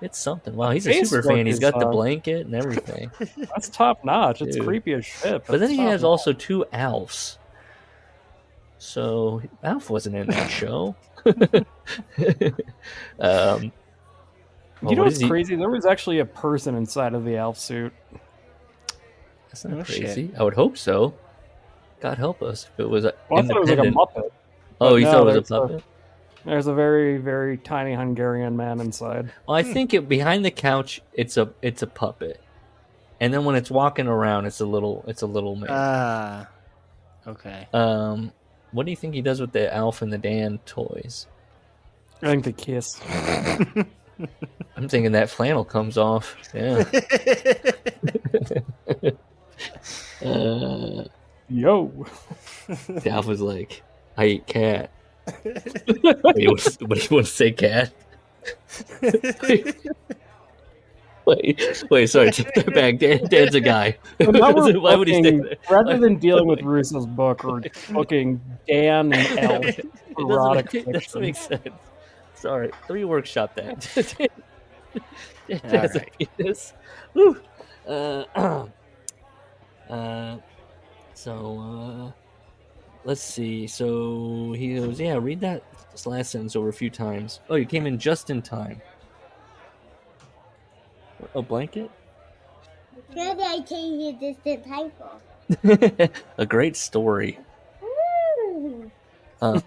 it's something. Wow, he's a Face super work fan. He's is, got the blanket and everything. That's top notch. It's Dude. creepy as shit. But then he it's has top-notch. also 2 Alfs. So Alf wasn't in that show. You know what's crazy? There was actually a person inside of the Alf suit. That's not Oh, crazy. shit. I would hope so. God help us if it was a Well, I thought it was like a independent. Muppet. Oh, you no, thought it was a there's a- puppet? There's a very, very tiny Hungarian man inside. Well, I think behind the couch, it's a puppet, and then when it's walking around, it's a little man. Okay. What do you think he does with the Alf and the Dan toys? I think they kiss. I'm thinking that flannel comes off. Yeah. Yo. The Alf was like, I eat cat. What do you want to say, cat? Wait, sorry, take that back. Dan's a guy. So now we're Why would he say booking, that? rather than dealing with Russo's book, or booking Dan and Elf It erotic doesn't fiction. make sense. Sorry, let me workshop that. All Dan's a right. penis. Woo. Let's see. So he goes, yeah, read that last sentence over a few times. Oh, you came in just in time. A blanket? Maybe I changed it distant typo. A great story. Woo! No.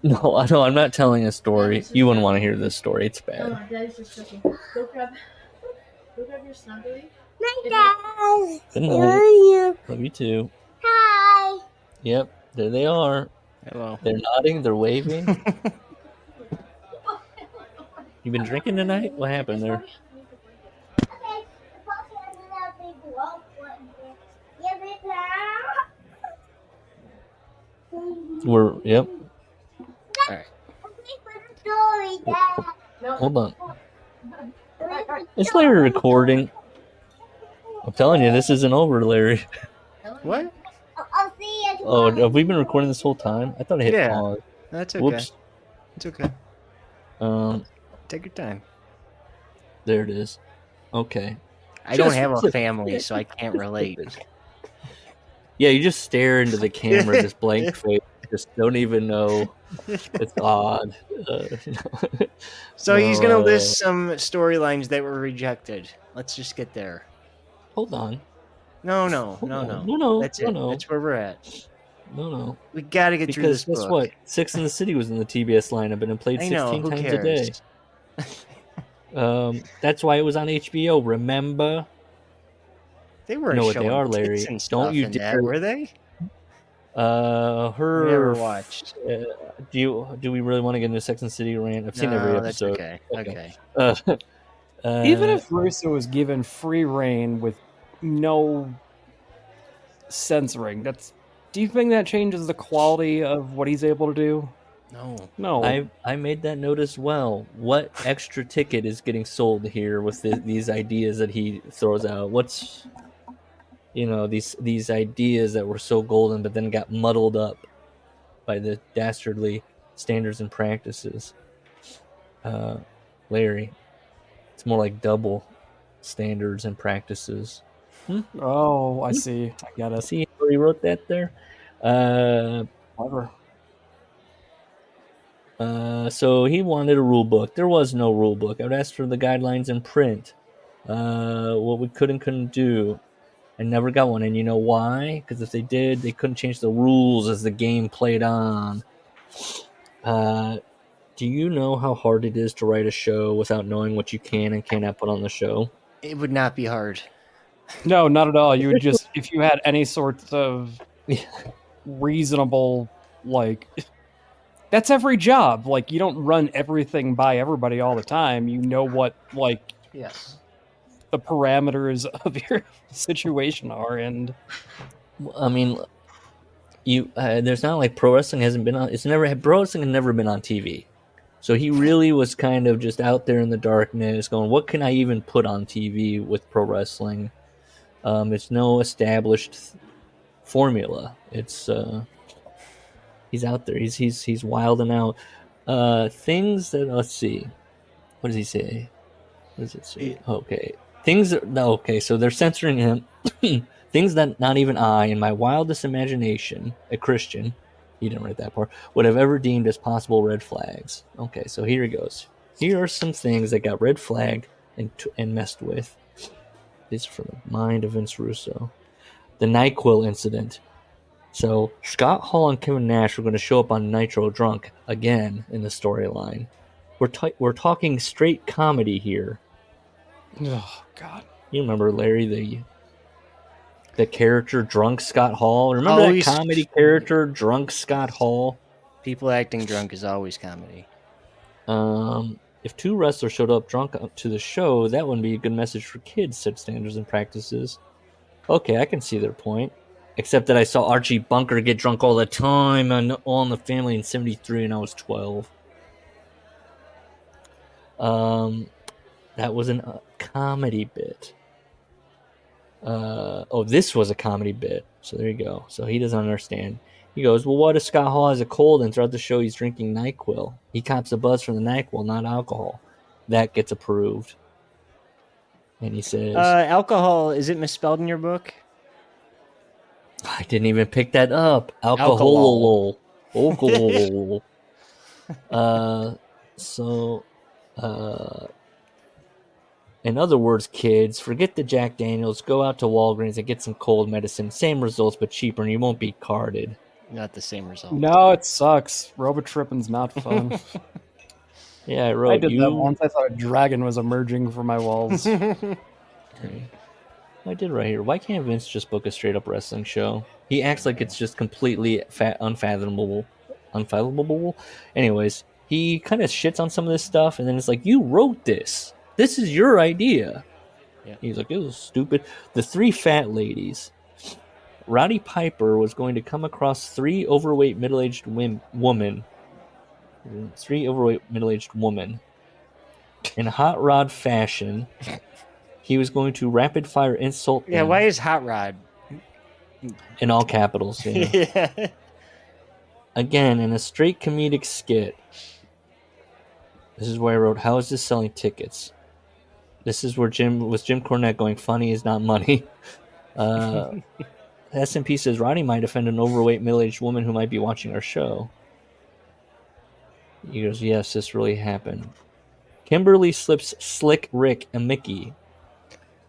No, I know. I'm not telling a story. You wouldn't want to hear this story. It's No, bad. Daddy's just joking. Go grab your snuggly. My dad. Good Love night. you. Love you too. Hi. Yep, there they are. Hello. They're nodding. They're waving. You been drinking tonight? What happened there? Okay. Yep. All right. Story, Dad. Hold on. Is Larry recording? I'm telling you, this isn't over, Larry. What? I'll see you Oh, tomorrow. have we been recording this whole time? I thought I hit Yeah. pause. That's okay. Whoops. It's okay. Take your time. There it is. Okay. I don't Just- have a family, so I can't relate. Yeah, you just stare into the camera, this blank face. Just don't even know. It's odd. So he's gonna list some storylines that were rejected. Let's just get there. Hold on. No. No. That's it. No. That's where we're at. No. We gotta get through Because this guess book. what? Six in the City was in the TBS lineup and it played I 16 know. Who times cares? a day. That's why it was on HBO. Remember? They weren't You know what they showing are, Larry. tits and Don't stuff you in dare- that, were they? Her. Never watched. Do we really want to get into Sex and the City rant? I've seen No, every that's episode. okay. Even if Russo was given free reign with no censoring, do you think that changes the quality of what he's able to do? No. I made that note as well. What extra ticket is getting sold here with these ideas that he throws out? What's these ideas that were so golden but then got muddled up by the dastardly standards and practices? Larry, it's more like double standards and practices. Oh, I see. I get it. See how he wrote that there? Clever. So he wanted a rule book. There was no rule book. I would ask for the guidelines in print. What we could and couldn't do. I never got one. And you know why? Because if they did, they couldn't change the rules as the game played on. Do you know how hard it is to write a show without knowing what you can and cannot put on the show? It would not be hard. No, not at all. You would just, if you had any sort of reasonable, that's every job. You don't run everything by everybody all the time. You know what, Yes. the parameters of your situation are, and I mean, there's not like pro wrestling hasn't been on. Pro wrestling has never been on TV. So he really was kind of just out there in the darkness going, what can I even put on TV with pro wrestling? It's no established formula. It's he's out there. He's wilding out. Things that, let's see. What does he say? What does it say? Okay. Okay, so they're censoring him. Things that not even I, in my wildest imagination, a Christian, he didn't write that part, would have ever deemed as possible red flags. Okay, so here he goes. Here are some things that got red flagged and messed with. These are from the mind of Vince Russo. The NyQuil incident. So Scott Hall and Kevin Nash were going to show up on Nitro drunk again in the storyline. We're talking straight comedy here. oh god, You remember Larry, the character Drunk Scott Hall. Remember that comedy character Drunk Scott Hall? People acting drunk is always comedy. If two wrestlers showed up drunk to the show, that wouldn't be a good message for kids, said Standards and Practices. Okay, I can see their point. Except that I saw Archie Bunker get drunk all the time on All in the Family in 73 and I was 12. That was a comedy bit. This was a comedy bit. So there you go. So he doesn't understand. He goes, well, what if Scott Hall has a cold and throughout the show he's drinking NyQuil? He cops a buzz from the NyQuil, not alcohol. That gets approved. And he says... alcohol, is it misspelled in your book? I didn't even pick that up. Alcohol. In other words, kids, forget the Jack Daniels. Go out to Walgreens and get some cold medicine. Same results, but cheaper, and you won't be carded. Not the same result. No, it sucks. Robotripping's not fun. Yeah, I did that once. I thought a dragon was emerging from my walls. I did right here. Why can't Vince just book a straight-up wrestling show? He acts like it's just completely unfathomable. Anyways, he kind of shits on some of this stuff, and then it's like, you wrote this. This is your idea. Yeah. He's like, it was stupid. The three fat ladies. Roddy Piper was going to come across three overweight middle-aged women. Three overweight middle-aged women. In hot rod fashion. He was going to rapid-fire insult them. Yeah, why is Hot Rod? In all capitals, yeah. Yeah. Again, in a straight comedic skit. This is where I wrote, how is this selling tickets? This is where Jim Cornette going, funny is not money. SMP says, Roddy might offend an overweight middle-aged woman who might be watching our show. He goes, yes, this really happened. Kimberly slips Slick Rick a Mickey.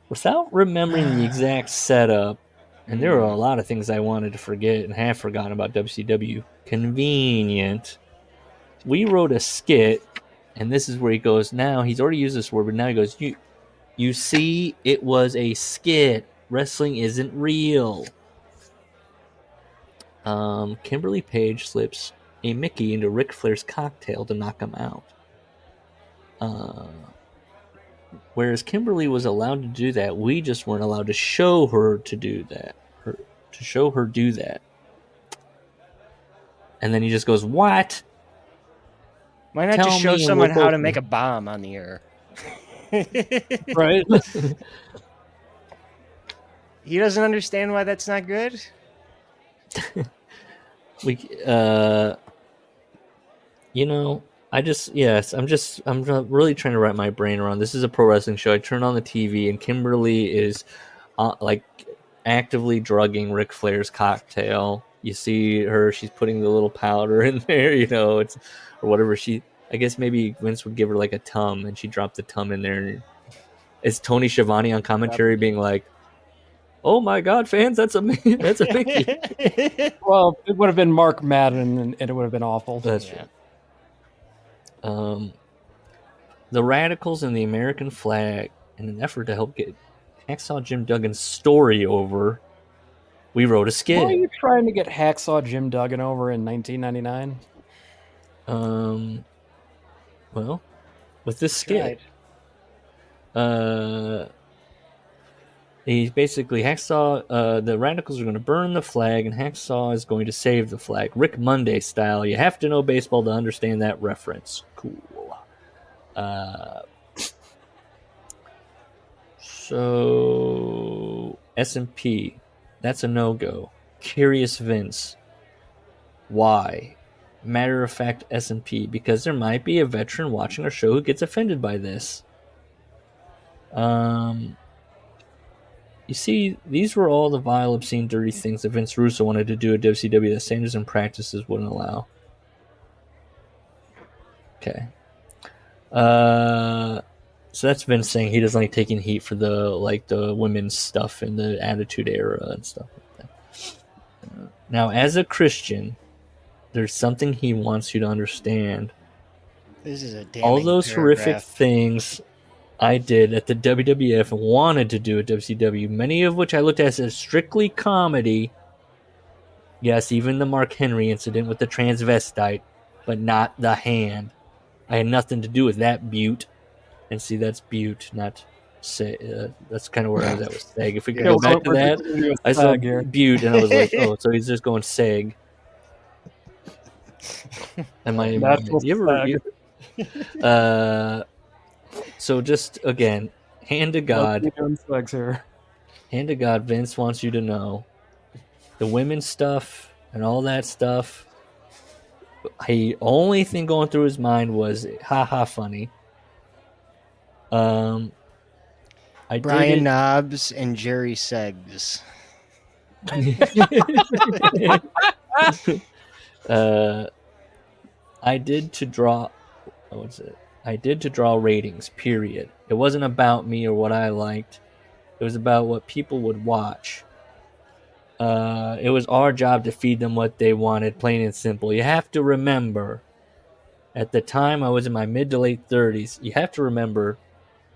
Without remembering the exact setup, and there were a lot of things I wanted to forget and have forgotten about WCW. Convenient. We wrote a skit, and this is where he goes, now, he's already used this word, but now he goes, you see, it was a skit. Wrestling isn't real. Kimberly Page slips a Mickey into Ric Flair's cocktail to knock him out. Whereas Kimberly was allowed to do that, we just weren't allowed to show her to do that. To show her do that. And then he just goes, what? Why not just show someone how to make a bomb on the air? Right? He doesn't understand why that's not good? I'm really trying to wrap my brain around. This is a pro wrestling show. I turn on the TV and Kimberly is actively drugging Ric Flair's cocktail. You see her; she's putting the little powder in there, or whatever. I guess maybe Vince would give her like a tum, and she dropped the tum in there. It's Tony Schiavone on commentary being like, "Oh my God, fans, that's a Mickey." Well, it would have been Mark Madden, and it would have been awful. That's true. The Radicals and the American flag, in an effort to help get Hacksaw Jim Duggan's story over, we wrote a skit. Why are you trying to get Hacksaw Jim Duggan over in 1999? Well, with this skit, he's basically Hacksaw. The Radicals are going to burn the flag, and Hacksaw is going to save the flag, Rick Monday style. You have to know baseball to understand that reference. Cool. So S&P, that's a no-go. Curious Vince, why? Matter of fact, S&P, because there might be a veteran watching our show who gets offended by this. You see, these were all the vile, obscene, dirty things that Vince Russo wanted to do at WCW that Standards and Practices wouldn't allow. Okay. So that's Vince saying he doesn't like taking heat for the women's stuff in the Attitude Era and stuff like that. Now, as a Christian, there's something he wants you to understand. This is a damning all those paragraph. horrific things I did at the WWF and wanted to do at WCW, many of which I looked at as strictly comedy. Yes, even the Mark Henry incident with the transvestite, but not the hand. I had nothing to do with that butte. And see, that's butte, not say. That's kind of where I was at with seg. If we could Yeah, go back to that, I saw here. butte and I was like, oh, so he's just going seg. Am I? Natural So just again, hand to God. Segs here. Hand to God, Vince wants you to know the women's stuff and all that stuff. The only thing going through his mind was haha funny. I Brian did Knobs and Jerry Seggs. I did to draw. What's it? I did to draw ratings. Period. It wasn't about me or what I liked. It was about what people would watch. It was our job to feed them what they wanted, plain and simple. You have to remember, at the time I was in my mid to late 30s. You have to remember,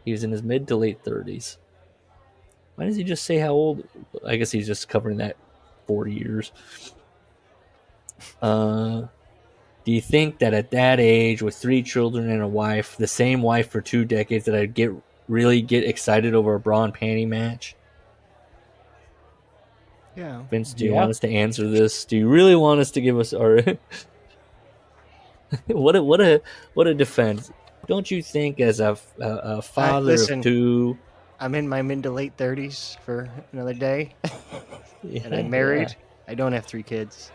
he was in his mid to late 30s. Why does he just say how old? I guess he's just covering that 40 years. Do you think that at that age, with 3 children and a wife, the same wife for 2 decades, that I'd really get excited over a bra and panty match? Yeah. Vince, do you want us to answer this? Do you really want us to give us our what a defense? Don't you think, as a father listen, of 2? I'm in my mid to late 30s for another day, Yeah, and I'm married. I don't have 3 kids.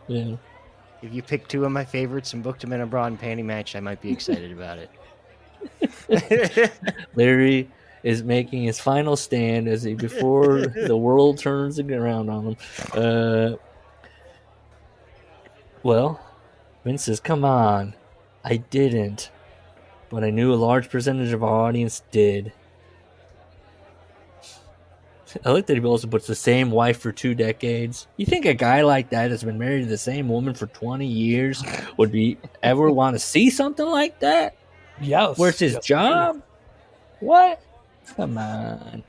Yeah. If you picked 2 of my favorites and booked them in a bra and panty match, I might be excited about it. Larry is making his final stand before the world turns around on him. Well, Vince says, "Come on, I didn't, but I knew a large percentage of our audience did." I like that he also puts the same wife for 2 decades. You think a guy like that that's been married to the same woman for 20 years would ever want to see something like that? Yes. Where's his job? What? Come on.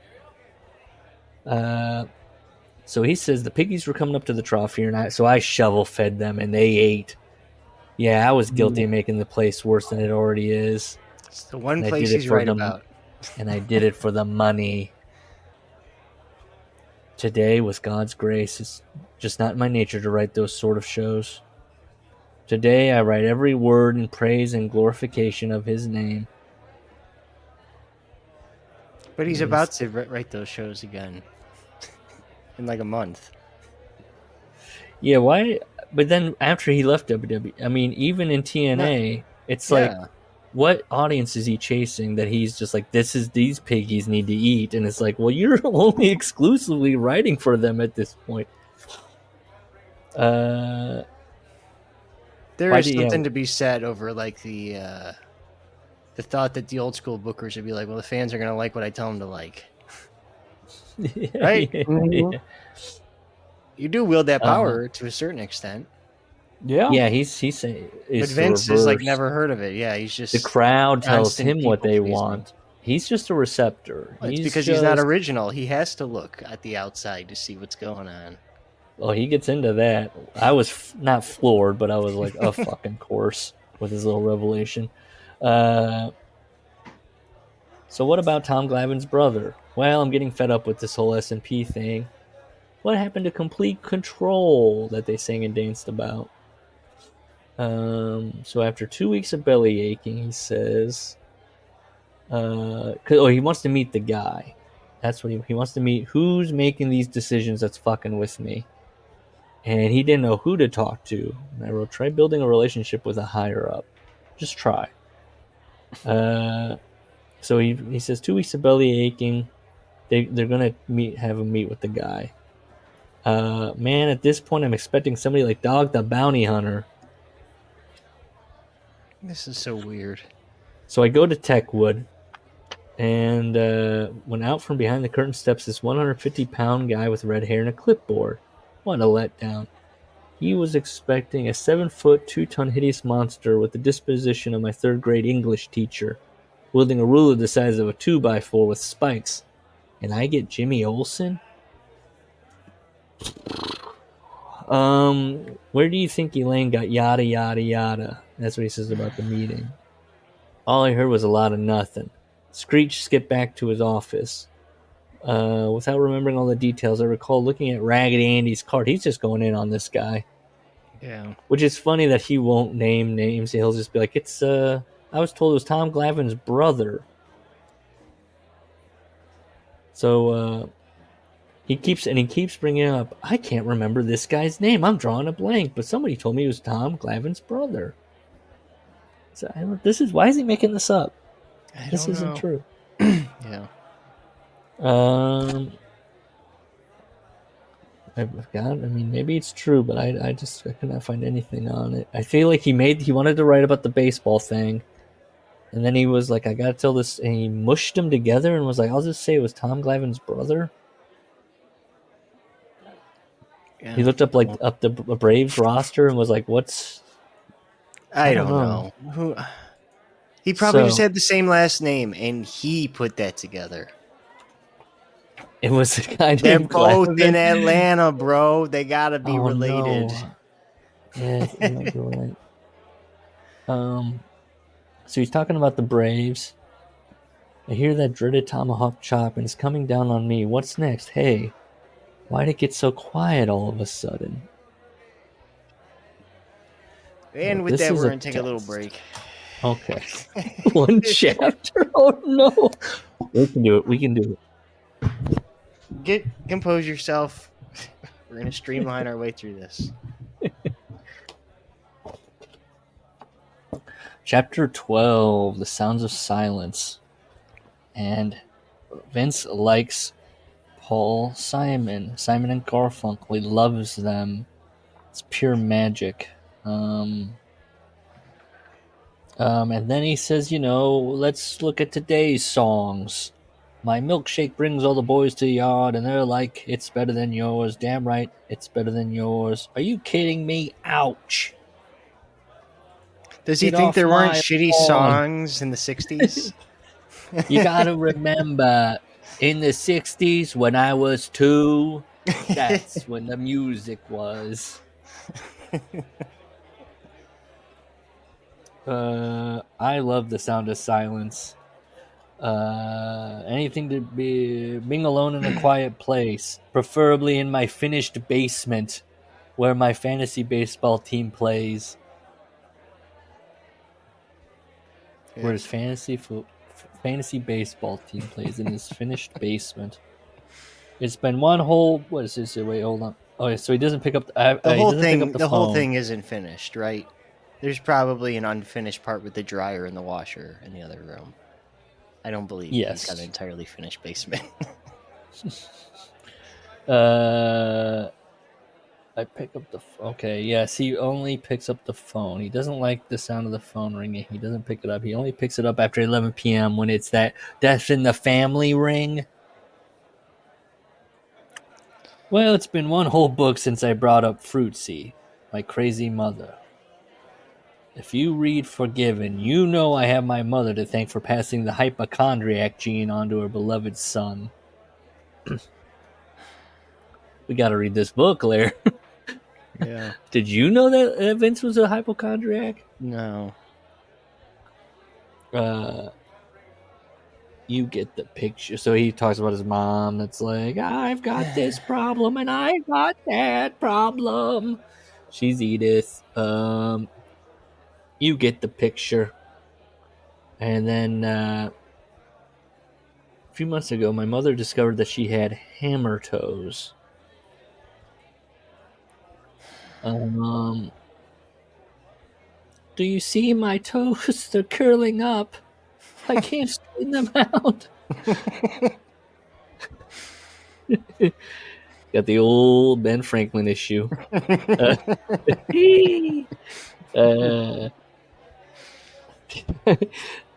So he says the piggies were coming up to the trough here, so I shovel fed them and they ate. Yeah, I was guilty of making the place worse than it already is. It's the one And I place did it he's for right them. about. And I did it for the money. Today, with God's grace, it's just not in my nature to write those sort of shows. Today, I write every word in praise and glorification of His name. But he's about to write those shows again in like a month. Yeah, why? But then after he left WWE, I mean, even in TNA, it's like, what audience is he chasing that he's just like, these piggies need to eat? And it's like, well, you're only exclusively writing for them at this point. There is something to be said over like the thought that the old school bookers would be like, well, the fans are going to like what I tell them to like. Right? Yeah. You do wield that power to a certain extent. Yeah. Yeah, he's saying. But Vince has like never heard of it. Yeah, he's just the crowd tells constant him what they people-pleasing. want. He's just a receptor. Well, it's because he's not original. He has to look at the outside to see what's going on. Well, he gets into that. I was not floored, but I was like, "Oh, fucking course," with his little revelation. So what about Tom Glavine's brother? Well, I'm getting fed up with this whole S&P thing. What happened to complete control that they sang and danced about? So after 2 weeks of belly aching, he says, he wants to meet the guy. That's what he wants to meet. Who's making these decisions that's fucking with me? And he didn't know who to talk to. And I wrote, try building a relationship with a higher up. Just try. So he says 2 weeks of belly aching. They're gonna have him meet with the guy. Man, at this point, I'm expecting somebody like Dog the Bounty Hunter. This is so weird. So I go to Techwood, and when out from behind the curtain steps this 150-pound guy with red hair and a clipboard. What a letdown. He was expecting a 7-foot, 2-ton hideous monster with the disposition of my 3rd grade English teacher. wielding a ruler the size of a 2x4 with spikes. And I get Jimmy Olsen? Where do you think Elaine got yada yada yada? That's what he says about the meeting. All I heard was a lot of nothing. Screech skipped back to his office. Without remembering all the details, I recall looking at Raggedy Andy's card. He's just going in on this guy. Yeah. Which is funny that he won't name names. He'll just be like, it's, I was told it was Tom Glavine's brother. So, he keeps bringing up, I can't remember this guy's name. I'm drawing a blank, but somebody told me it was Tom Glavine's brother. So, why is he making this up? This isn't true. Yeah. I forgot. I mean, maybe it's true, but I could not find anything on it. I feel like he wanted to write about the baseball thing, and then he was like, I gotta tell this, and he mushed them together and was like, I'll just say it was Tom Glavine's brother. Yeah. He looked up the Braves roster and was like, what's... I don't know. Who? He probably just had the same last name, and he put that together. It was a guy They're named both Glavine. in Atlanta, bro. They gotta be related. No. Yeah, you might be right. So he's talking about the Braves. I hear that dreaded tomahawk chop, and it's coming down on me. What's next? Hey, why'd it get so quiet all of a sudden? And with that, we're gonna take a little break. Okay. One chapter? Oh no. We can do it. Compose yourself. We're gonna streamline our way through this. Chapter 12, The Sounds of Silence. And Vince likes Simon and Garfunkel. He loves them. It's pure magic. And then he says, let's look at today's songs. My milkshake brings all the boys to the yard, and they're like, it's better than yours. Damn right, it's better than yours. Are you kidding me? Ouch. Does he think there weren't shitty songs in the 60s? You gotta remember, in the 60s, when I was 2, that's when the music was. I love The Sound of Silence. Anything to being alone in a quiet place, preferably in my finished basement, where my fantasy baseball team plays. Yeah. Where his fantasy baseball team plays in his finished basement. It's been one whole. What is this? Wait, hold on. Oh, yeah, so he doesn't pick up the whole thing. The whole thing isn't finished, right? There's probably an unfinished part with the dryer and the washer in the other room. I don't believe he's got an entirely finished basement. I pick up the... Okay, yes, he only picks up the phone. He doesn't like the sound of the phone ringing. He doesn't pick it up. He only picks it up after 11 p.m. when it's that Death in the Family ring. Well, it's been one whole book since I brought up Fruitsy, my crazy mother. If you read Forgiven, you know I have my mother to thank for passing the hypochondriac gene onto her beloved son. We gotta read this book, Claire. Yeah. Did you know that Vince was a hypochondriac? No. You get the picture. So he talks about his mom that's like, I've got this problem and I've got that problem. She's Edith. You get the picture. And then a few months ago, my mother discovered that she had hammer toes. Do you see my toes? They're curling up. I can't straighten them out. Got the old Ben Franklin issue.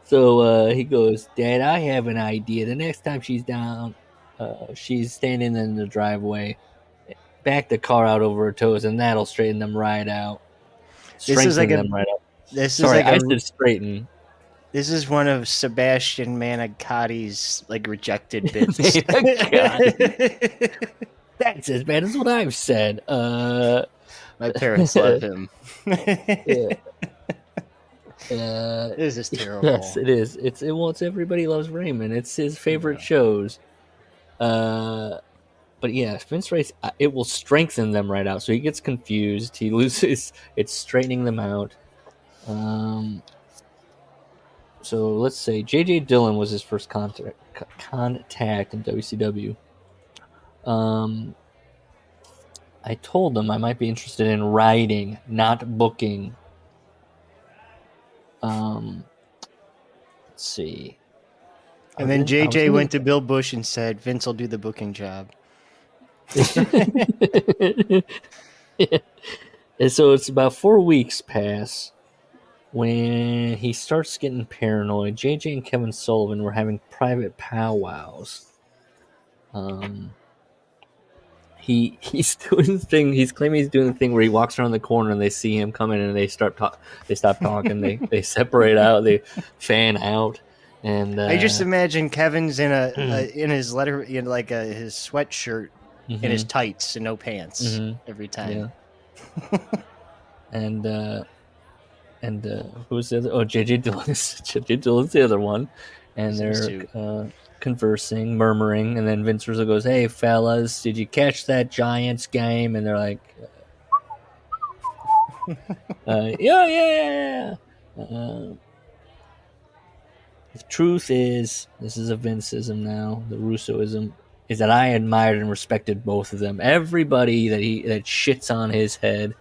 So he goes, Dad, I have an idea. The next time she's down, she's standing in the driveway, back the car out over her toes, and that'll straighten them right out. Straighten them right out. This Sorry, is like I said straighten. This is one of Sebastian Manicotti's rejected bits. That's as bad as what I've said. My parents love him. Yeah. This is terrible. Yes, it is. It's Everybody Loves Raymond. It's his favorite shows. But yeah, Vince Rice, it will strengthen them right out. So he gets confused. He loses. It's straightening them out. So let's say J.J. Dillon was his first contact in WCW. I told him I might be interested in writing, not booking. Let's see. And then JJ went to Bill Bush and said, Vince will do the booking job. And so it's about 4 weeks pass when he starts getting paranoid. JJ and Kevin Sullivan were having private powwows. He's doing the thing. He's claiming he's doing the thing where he walks around the corner and they see him coming and they stop talking. They separate out. They fan out. And I just imagine Kevin's in in his letter, his sweatshirt and his tights and no pants every time. Yeah. and who's the other? Oh, JJ Dillon. JJ Dillon's the other one, and they're conversing, murmuring, and then Vince Russo goes, "Hey, fellas, did you catch that Giants game?" And they're like, "Yeah." The truth is, this is a Vinceism now. The Russoism is that I admired and respected both of them. Everybody that shits on his head,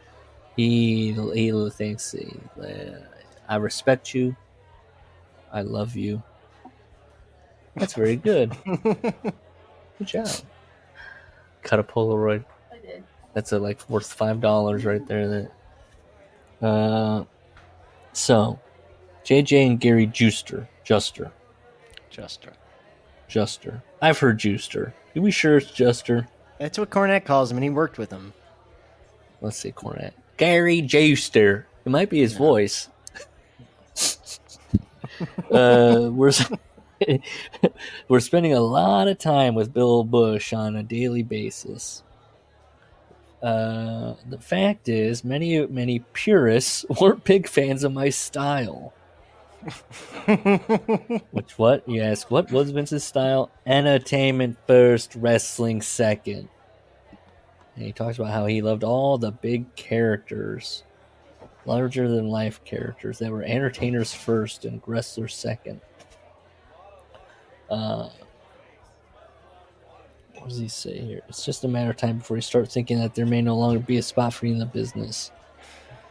he thinks, I respect you. I love you. That's very good. Good job. Cut a Polaroid. I did. That's worth $5 right there. So, JJ and Gary Juster. I've heard Juster. Are we sure it's Juster? That's what Cornette calls him, and he worked with him. Let's see, Cornette. Gary Juster. It might be his voice. We're spending a lot of time with Bill Bush on a daily basis. The fact is, many purists weren't big fans of my style. What? You ask, what was Vince's style? Entertainment first, wrestling second. And he talks about how he loved all the big characters, larger than life characters that were entertainers first and wrestlers second. What does he say here? It's just a matter of time before you start thinking that there may no longer be a spot for you in the business.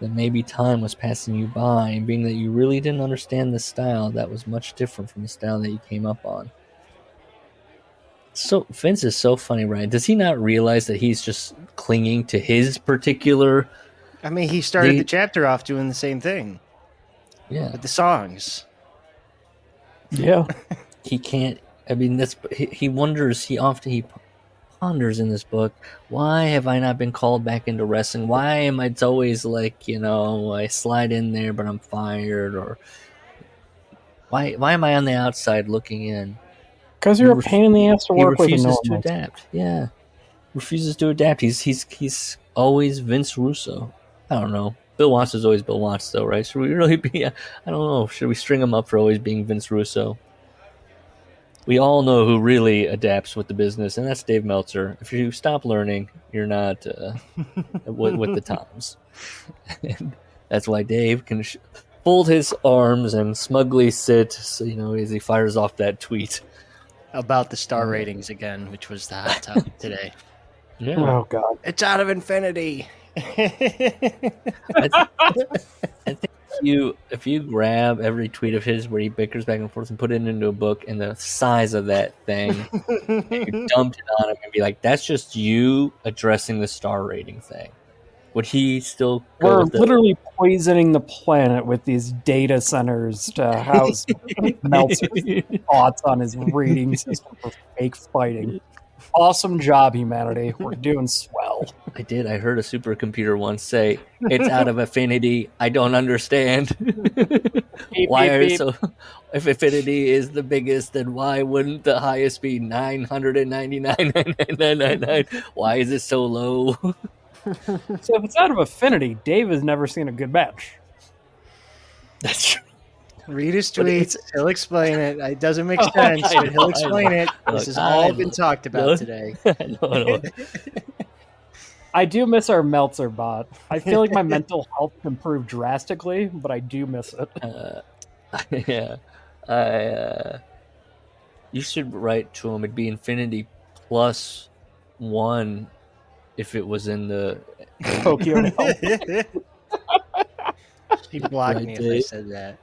That maybe time was passing you by, and being that you really didn't understand the style that was much different from the style that you came up on. So Vince is so funny, right? Does he not realize that he's just clinging to his particular? I mean, he started the chapter off doing the same thing. Yeah, with the songs. Yeah, he can't. I mean, he wonders. He ponders in this book, why have I not been called back into wrestling? Why am I? It's always I slide in there, but I'm fired, or why am I on the outside looking in? Because you're a pain in the ass to work with. He refuses to adapt. Yeah, refuses to adapt. He's always Vince Russo. I don't know. Bill Watts is always Bill Watts, though, right? Should we really be? I don't know. Should we string him up for always being Vince Russo? We all know who really adapts with the business, and that's Dave Meltzer. If you stop learning, you're not with the times. And that's why Dave can fold his arms and smugly sit, as he fires off that tweet. About the star ratings again, which was the hot topic today. Yeah. Oh, God. It's out of infinity. I think if you grab every tweet of his where he bickers back and forth and put it into a book and the size of that thing, and you dumped it on him and be like, that's just you addressing the star rating thing. Would he still go We're with literally poisoning the planet with these data centers to house Meltzer's thoughts on his rating system for fake fighting. Awesome job, humanity. We're doing swell. I did. I heard a supercomputer once say, it's out of affinity. I don't understand. beep, Why beep, are beep. so? If infinity is the biggest, then why wouldn't the highest be 999,999,999? Why is it so low? So if it's out of affinity, Dave has never seen a good match. That's true. Read his But tweets. it's- He'll explain it. It doesn't make Oh, sense, I but he'll know, I explain know. it. This Look, has I all know. been talked about today. No. I do miss our Meltzer bot. I feel like my mental health improved drastically, but I do miss it. Yeah, you should write to him. It'd be infinity plus 1 if it was in the Tokyo Dome. He blocked Right, me if I Dave. said that.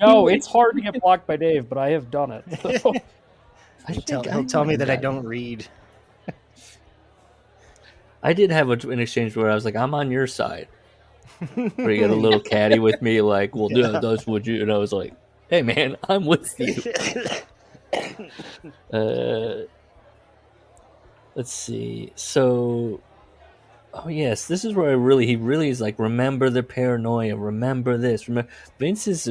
No, it's hard to get blocked by Dave, but I have done it. So. He'll tell me that I don't read. I did have an exchange where I was like, "I'm on your side." Where you got a little caddy with me, like, "Well, yeah, that's what you." And I was like, "Hey, man, I'm with you." Let's see. So, oh yes, this is where he really is like, remember the paranoia, remember this. Remember, Vince is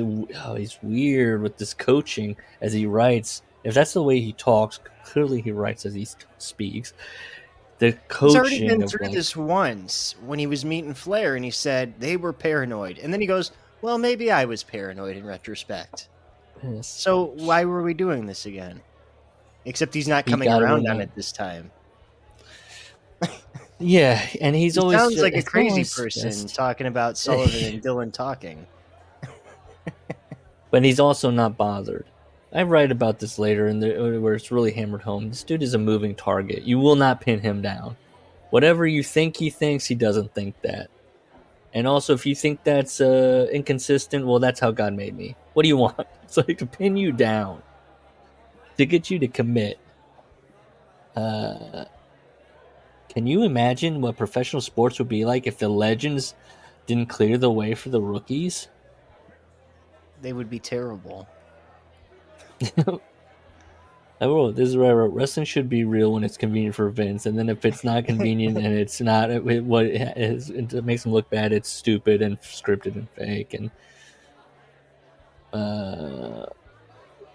he's weird with this coaching as he writes. If that's the way he talks, clearly he writes as he speaks. The He's already coaching been of through like, this once when he was meeting Flair and he said they were paranoid. And then he goes, well, maybe I was paranoid in retrospect. yes. So why were we doing this again? Except he's not He coming gotta around on remember. it this time. Yeah, and he's He always sounds like a it's crazy always person just- talking about Sullivan and Dylan talking. but he's also not bothered. I write about this later, where it's really hammered home. This dude is a moving target. You will not pin him down. Whatever you think he thinks, he doesn't think that. And also, if you think that's inconsistent, well, that's how God made me. What do you want? It's like to pin you down, to get you to commit. Can you imagine what professional sports would be like if the legends didn't clear the way for the rookies? They would be terrible. I wrote, this is where I wrote, wrestling should be real when it's convenient for Vince, and then if it's not convenient and it's not what it is, it makes him look bad, it's stupid and scripted and fake. And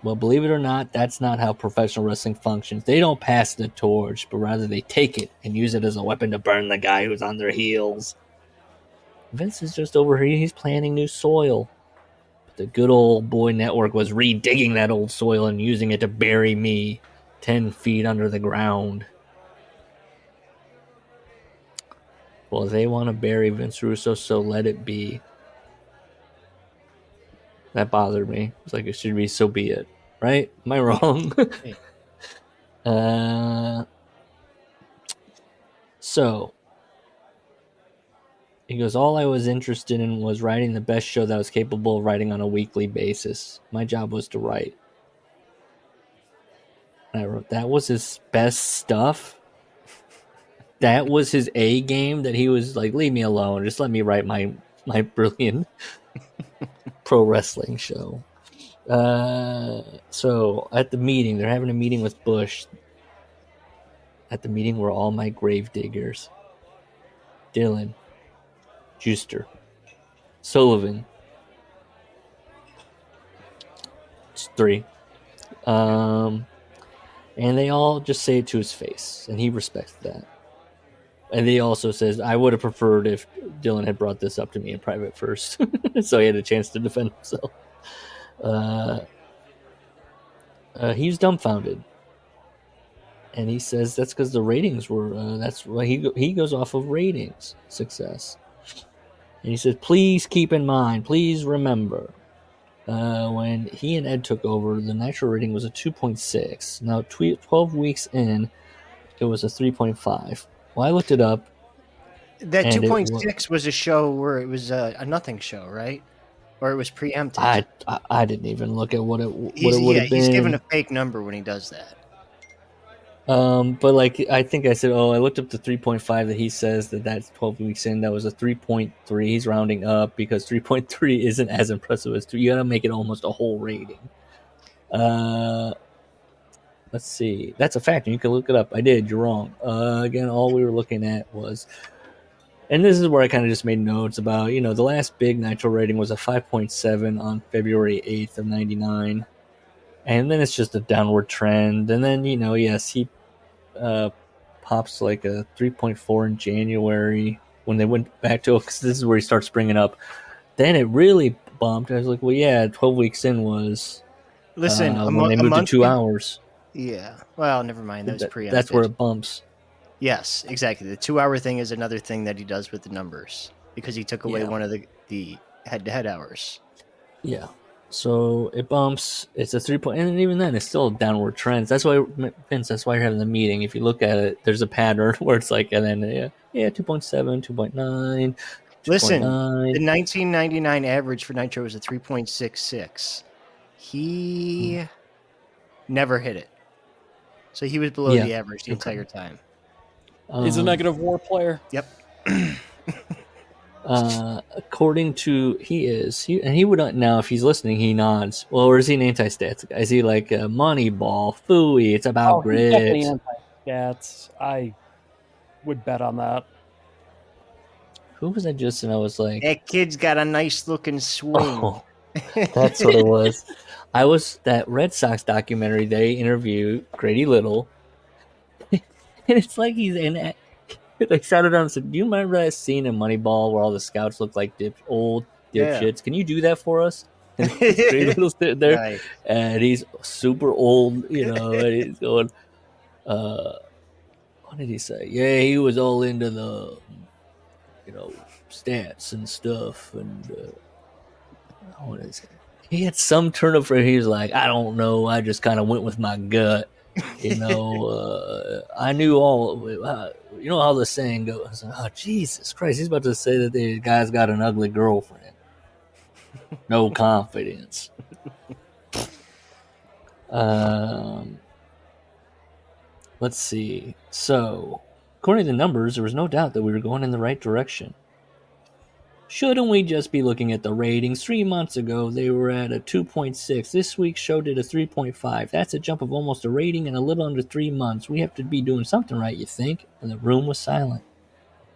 well, believe it or not, that's not how professional wrestling functions. They don't pass the torch, but rather they take it and use it as a weapon to burn the guy who's on their heels. Vince is just over here, he's planting new soil. The good old boy network was redigging that old soil and using it to bury me 10 feet under the ground. Well, they want to bury Vince Russo, so let it be. That bothered me. It's like, it should be, so be it. Right? Am I wrong? So, he goes, all I was interested in was writing the best show that I was capable of writing on a weekly basis. My job was to write. And I wrote, that was his best stuff. That was his A game, that he was like, leave me alone. Just let me write my brilliant pro wrestling show. So at the meeting, they're having a meeting with Bush. At the meeting were all my grave diggers. Dylan, Juster, Sullivan. It's 3. And they all just say it to his face, and he respects that. And he also says, I would have preferred if Dylan had brought this up to me in private first, so he had a chance to defend himself. He's dumbfounded. And he says that's because the ratings were, that's why he goes off of ratings success. And he says, please keep in mind, please remember, when he and Ed took over, the natural rating was a 2.6. Now, 12 weeks in, it was a 3.5. Well, I looked it up. That And 2.6 was a show where it was a nothing show, right? Or it was preempted. I didn't even look at what it would He's have been. He's given a fake number when he does that. But like, I think I said, I looked up the 3.5 that he says that's 12 weeks in. That was a 3.3. He's rounding up because 3.3 isn't as impressive as 2. You got to make it almost a whole rating. Let's see. That's a fact. You can look it up. I did. You're wrong. Again, all we were looking at was And this is where I kind of just made notes about, the last big Nitro rating was a 5.7 on February 8th of 99. And then it's just a downward trend. And then, yes, he pops like a 3.4 in January when they went back to, because this is where he starts bringing up. Then it really bumped. I was like, well, yeah, 12 weeks in was Listen, when they moved to 2 hours. Yeah. Well, never mind. That was preempted. That's where it bumps. Yes, exactly. The 2 hour thing is another thing that he does with the numbers because he took away one of the head-to-head hours. Yeah. So it bumps. It's a 3 point, and even then, it's still a downward trend. That's why, Vince. That's why you're having the meeting. If you look at it, there's a pattern where it's like, and then 2.7, 2.9. Listen, the 1999 average for Nitro was a 3.66. He never hit it, so he was below the average the entire time. He's a negative war player. Yep. According to he would now, if he's listening, he nods. Well, or is he an anti-stats guy? Is he like Moneyball, Phooey? It's about grit. He's definitely anti-stats. I would bet on that. Who was I just? And I was like, that kid's got a nice looking swing. Oh, that's what it was. I was that Red Sox documentary. They interview Grady Little, and it's like he's in it. They sat down and said, "Do you remember that scene in Moneyball where all the scouts look like old dipshits? Can you do that for us?" And Grady Little's sitting there, right. And he's super old, and he's going, "What did he say? Yeah, he was all into the, stats and stuff, and what is it? He had some turn up where he was like, I don't know, I just kind of went with my gut, I knew all, how the saying goes. I was like, oh, Jesus Christ, he's about to say that the guy's got an ugly girlfriend. No confidence. Let's see. So, according to the numbers, there was no doubt that we were going in the right direction. Shouldn't we just be looking at the ratings? 3 months ago, they were at a 2.6. This week's show did a 3.5. That's a jump of almost a rating in a little under 3 months. We have to be doing something right, you think? And the room was silent.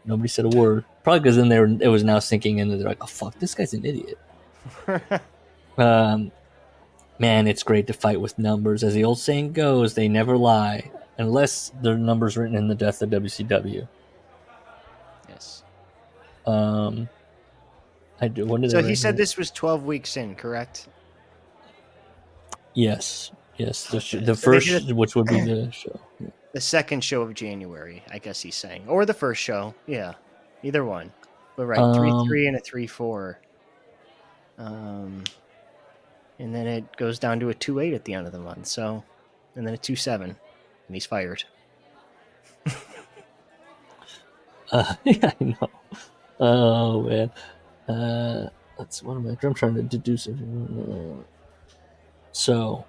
Nobody said a word. Probably because then it was now sinking in. They're like, oh, fuck, this guy's an idiot. Man, it's great to fight with numbers. As the old saying goes, they never lie. Unless the numbers written in the death of WCW. Yes. So he said this was 12 weeks in, correct? Yes. The first, which would be the show. Yeah. The second show of January, I guess he's saying. Or the first show. Yeah. Either one. But right, 3-3 and a 3-4. And then it goes down to a 2-8 at the end of the month. So, and then a 2-7. And he's fired. Yeah, I know. Oh, man. That's what I'm trying to deduce. So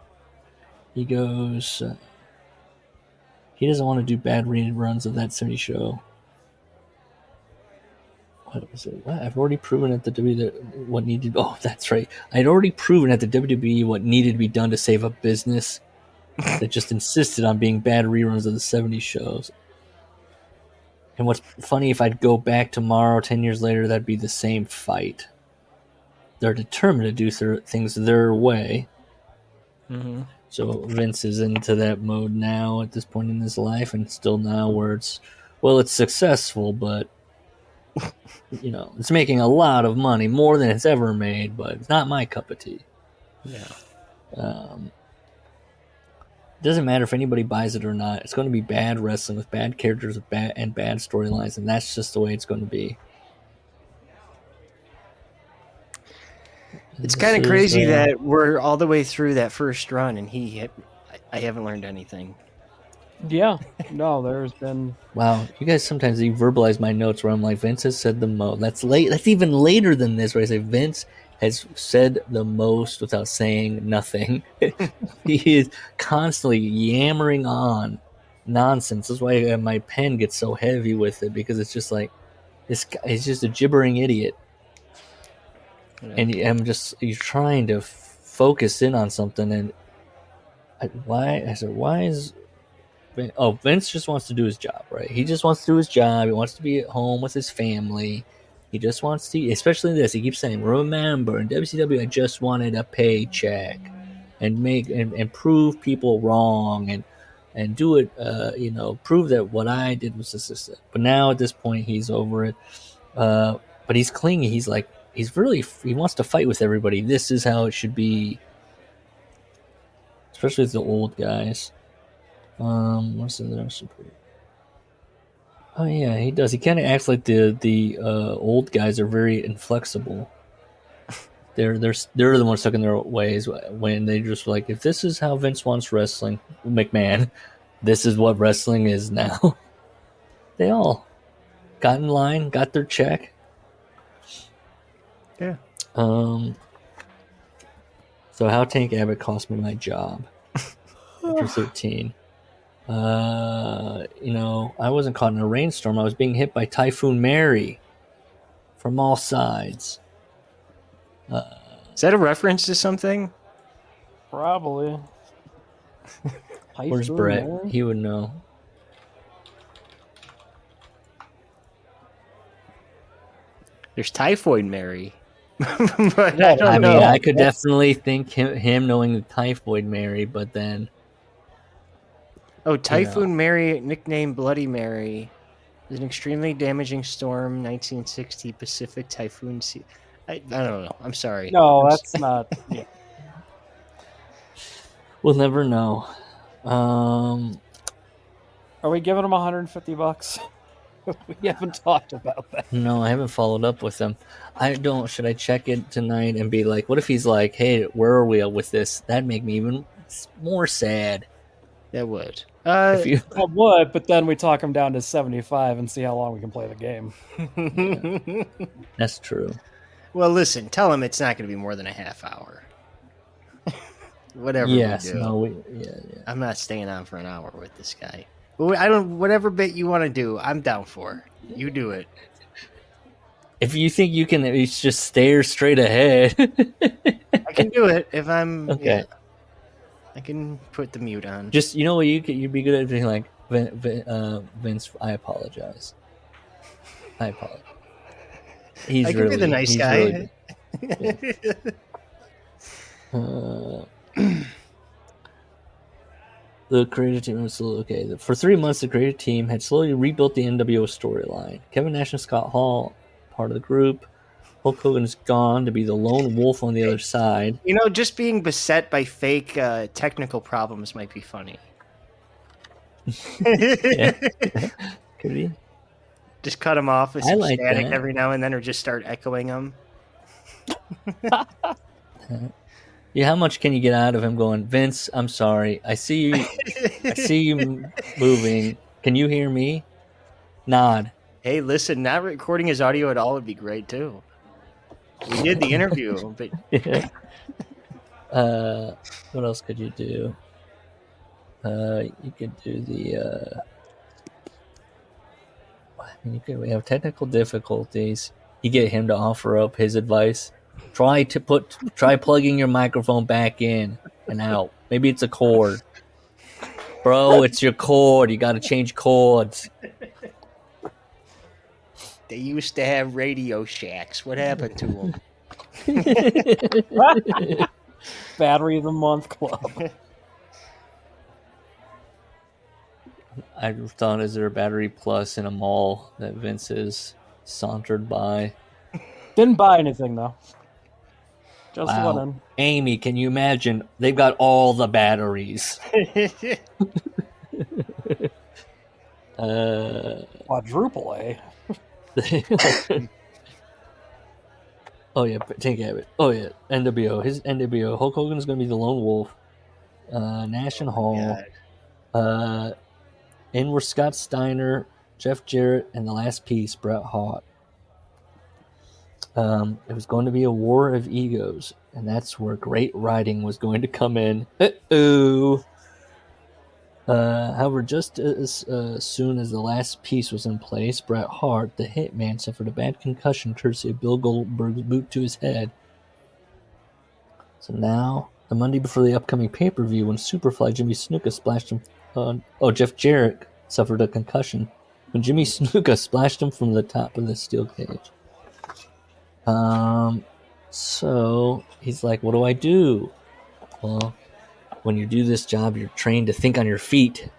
he goes. He doesn't want to do bad reruns of that 70 show. What was it? What? I've already proven at the WWE what needed. Oh, that's right. I'd already proven at the WWE what needed to be done to save a business that just insisted on being bad reruns of the 70 shows. And what's funny, if I'd go back tomorrow, 10 years later, that'd be the same fight. They're determined to do things their way. Mm-hmm. So Vince is into that mode now at this point in his life, and still now where it's successful, but, it's making a lot of money, more than it's ever made, but it's not my cup of tea. Yeah. Doesn't matter if anybody buys it or not. It's going to be bad wrestling with bad characters and bad storylines, and that's just the way it's going to be. It's kind of crazy that we're all the way through that first run, and I haven't learned anything. Yeah, no, there's been. Wow, you guys sometimes you verbalize my notes where I'm like, Vince has said the most. That's late. That's even later than this, where I say Vince has said the most without saying nothing. He is constantly yammering on nonsense. That's why my pen gets so heavy with it, because it's just like this guy is just a gibbering idiot. Yeah. And you're trying to focus in on something, and why is Vince just wants to do his job, right? He just wants to do his job. He wants to be at home with his family. He just wants to, especially this. He keeps saying, "Remember, in WCW, I just wanted a paycheck, and make and prove people wrong, and do it. Prove that what I did was a success." But now at this point, he's over it. But he's clingy. He's like, he wants to fight with everybody. This is how it should be, especially with the old guys. What's in there? Oh yeah, he does. He kind of acts like the old guys are very inflexible. They're the ones stuck in their ways when they just like, if this is how Vince wants wrestling, McMahon, this is what wrestling is now. They all got in line, got their check. Yeah. So how Tank Abbott cost me my job after 13. I wasn't caught in a rainstorm. I was being hit by Typhoon Mary from all sides. Is that a reference to something? Probably. Where's Typhoon Brett? Mary? He would know. There's Typhoid Mary. But I don't I know. mean, I could definitely think him knowing the Typhoid Mary, but then Oh, Typhoon Mary, nicknamed Bloody Mary, is an extremely damaging storm, 1960 Pacific typhoon. I don't know. I'm sorry. No, that's not. Yeah. we'll never know. Are we giving him $150? We haven't talked about that. No, I haven't followed up with him. Should I check it tonight and be like, what if he's like, hey, where are we with this? That'd make me even more sad. That would. If you, I would, but then we talk him down to 75 and see how long we can play the game. that's true. Well, listen. Tell him it's not going to be more than a half hour. Whatever. Yes. We do. No. I'm not staying on for an hour with this guy. I don't. Whatever bit you want to do, I'm down for. You do it. If you think you can, it's just stare straight ahead. I can do it if I'm. Okay. Yeah, I can put the mute on. Just what you'd be good at being like, Vince. I apologize. I apologize. He's I can really, be the nice he's guy. Really, the creative team was slowly, okay. For 3 months, the creative team had slowly rebuilt the NWO storyline. Kevin Nash and Scott Hall, part of the group. Hulk Hogan is gone to be the lone wolf on the other side. Just being beset by fake technical problems might be funny. Yeah. Could be. Just cut them off with I some like static that. every now and then, or just start echoing them. Yeah, how much can you get out of him going, Vince, I'm sorry. I see you moving. Can you hear me? Nod. Hey, listen, not recording his audio at all would be great too. We did the interview, but What else could you do? You could do the we have technical difficulties. You get him to offer up his advice. Try plugging your microphone back in and out. Maybe it's a cord. Bro, it's your cord. You got to change cords. they used to have Radio Shacks. What happened to them? Battery of the Month Club. I thought, is there a Battery Plus in a mall that Vince is sauntered by? Didn't buy anything, though. Just Wow. went in. Amy, can you imagine? They've got all the batteries. Quadruple A. Oh yeah, Tank Abbott. Oh yeah, NWO. His NWO. Hulk Hogan's gonna be the lone wolf. Nash and Hall. In were Scott Steiner, Jeff Jarrett, and the last piece, Bret Hart. It was going to be a war of egos, and that's where great writing was going to come in. However, just as soon as the last piece was in place, Bret Hart, the Hitman, suffered a bad concussion courtesy of Bill Goldberg's boot to his head. So now, the Monday before the upcoming pay-per-view, when Superfly Jimmy Snuka splashed him Jeff Jarrett suffered a concussion when Jimmy Snuka splashed him from the top of the steel cage. So he's like, what do I do? Well, when you do this job, you're trained to think on your feet.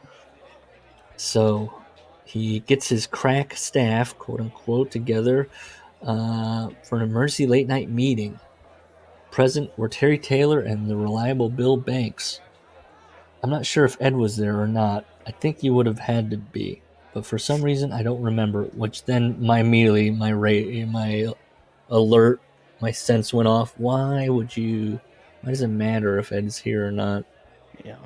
So he gets his crack staff, quote unquote, together for an emergency late night meeting. Present were Terry Taylor and the reliable Bill Banks. I'm not sure if Ed was there or not. I think he would have had to be, but for some reason I don't remember. Which then my alert, my sense went off. Why does it matter if Ed's here or not? Yeah.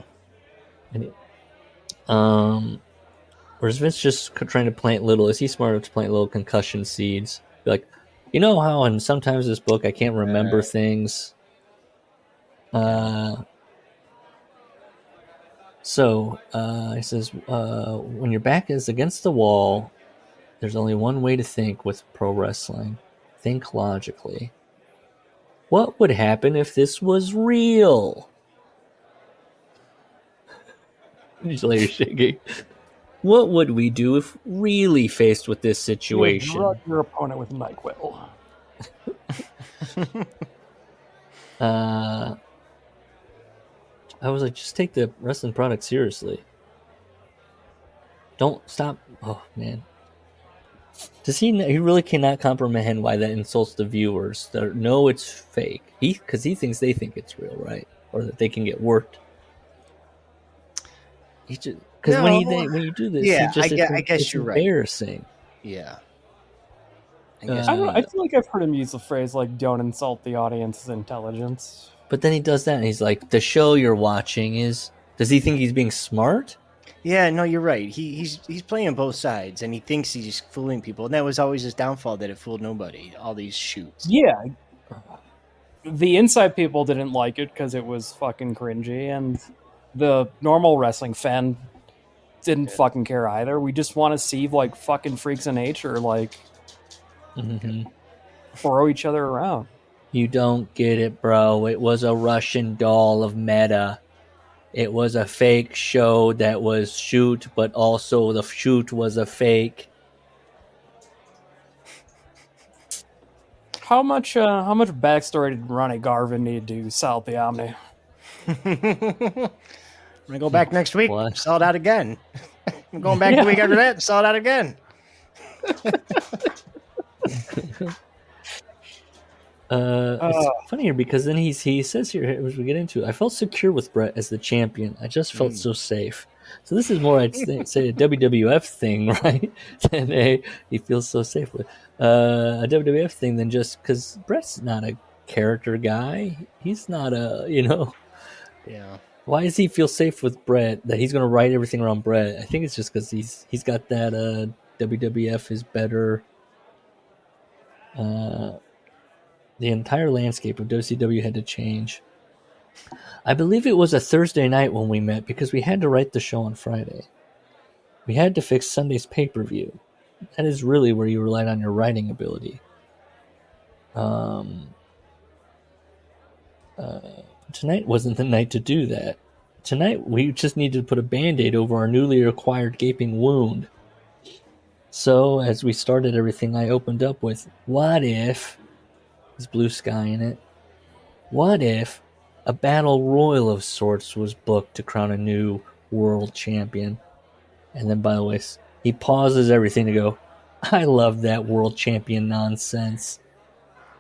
Or is Vince just trying to plant little? Is he smart enough to plant little concussion seeds? Be like, you know how in sometimes this book I can't remember things. So he says, when your back is against the wall, there's only one way to think with pro wrestling. Think logically. What would happen if this was real? Just later shaking. What would we do if really faced with this situation? You drug your opponent with NyQuil. I was like, just take the wrestling product seriously. Don't stop. Oh, man. Does he really cannot comprehend why that insults the viewers? That know it's fake. Because he thinks they think it's real, right? Or that they can get worked. Because when you do this, I guess it's you're right. embarrassing. Yeah. I feel like I've heard him use the phrase like "don't insult the audience's intelligence." But then he does that, and he's like, "The show you're watching is." Does he think he's being smart? Yeah, no, you're right. He's playing both sides, and he thinks he's fooling people, and that was always his downfall, that it fooled nobody. All these shoots. Yeah, the inside people didn't like it because it was fucking cringy, and the normal wrestling fan didn't fucking care either. We just want to see like fucking freaks of nature like throw each other around. You don't get it, bro. It was a Russian doll of meta. It was a fake show that was shoot, but also the shoot was a fake. How much backstory did Ronnie Garvin need to sell the Omni? I'm gonna go back next week. What? Sell it out again. I'm going back the week after that. Sell it out again. It's funny here because then he says here as we get into it, I felt secure with Brett as the champion. I just felt so safe. So this is more, I'd say, a WWF thing, right? Than he feels so safe with a WWF thing than just because Brett's not a character guy. He's not Yeah. Why does he feel safe with Brett? That he's going to write everything around Brett? I think it's just because he's got that WWF is better. The entire landscape of WCW had to change. I believe it was a Thursday night when we met because we had to write the show on Friday. We had to fix Sunday's pay-per-view. That is really where you relied on your writing ability. Tonight wasn't the night to do that. Tonight we just needed to put a Band-Aid over our newly acquired gaping wound. So as we started everything, I opened up with, what if... There's blue sky in it. What if a battle royal of sorts was booked to crown a new world champion? And then, by the way, he pauses everything to go, I love that world champion nonsense.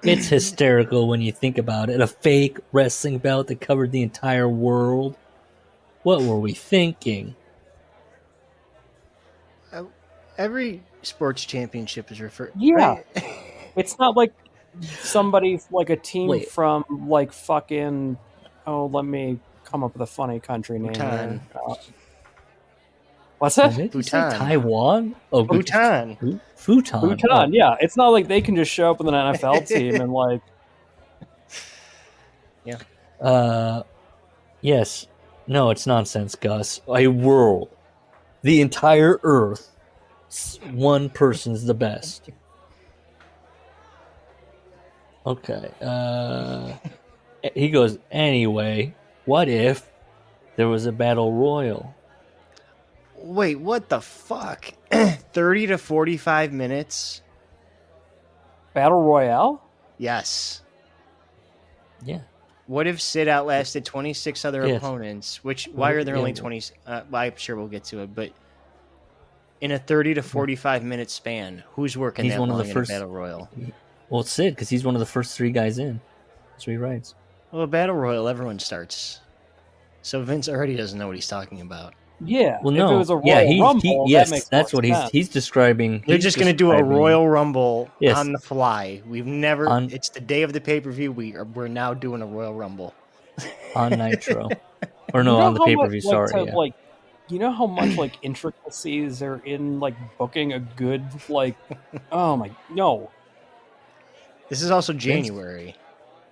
It's hysterical when you think about it. A fake wrestling belt that covered the entire world. What were we thinking? Every sports championship is referred. Yeah. Right? It's not like somebody like a team Wait. from like fucking let me come up with a funny country name. Bhutan. What's that? Did you say Bhutan. Taiwan? Oh, Bhutan. Futon. Bhutan, yeah. It's not like they can just show up with an NFL team and like Yes. No, it's nonsense, Gus. A world. The entire Earth. One person's the best. Okay. He goes, anyway, what if there was a battle royal? Wait, what the fuck? 30 to 45 minutes? Battle Royale? Yes. Yeah. What if Sid outlasted 26 other Yes. opponents? Why are there only 20? Well, I'm sure we'll get to it, but in a 30 to 45 minute span, who's working He's that one of long the in a first. battle royal? Well, it's Sid, because he's one of the first 3 guys in. That's what he writes. Well, a battle royal, everyone starts. So Vince already doesn't know what he's talking about. Yeah. Well, if no. it was a Royal Rumble, yes, that makes that's more what sense. he's describing. They're he's just going to do a describing- Royal Rumble Yes. on the fly. We've never. On- It's the day of the pay per view. We're now doing a Royal Rumble. on Nitro. Or no, You know on the how pay per much, view. like, Sorry. to, Yeah. like, you know how much like intricacies are in like booking a good like. Oh my no. This is also January,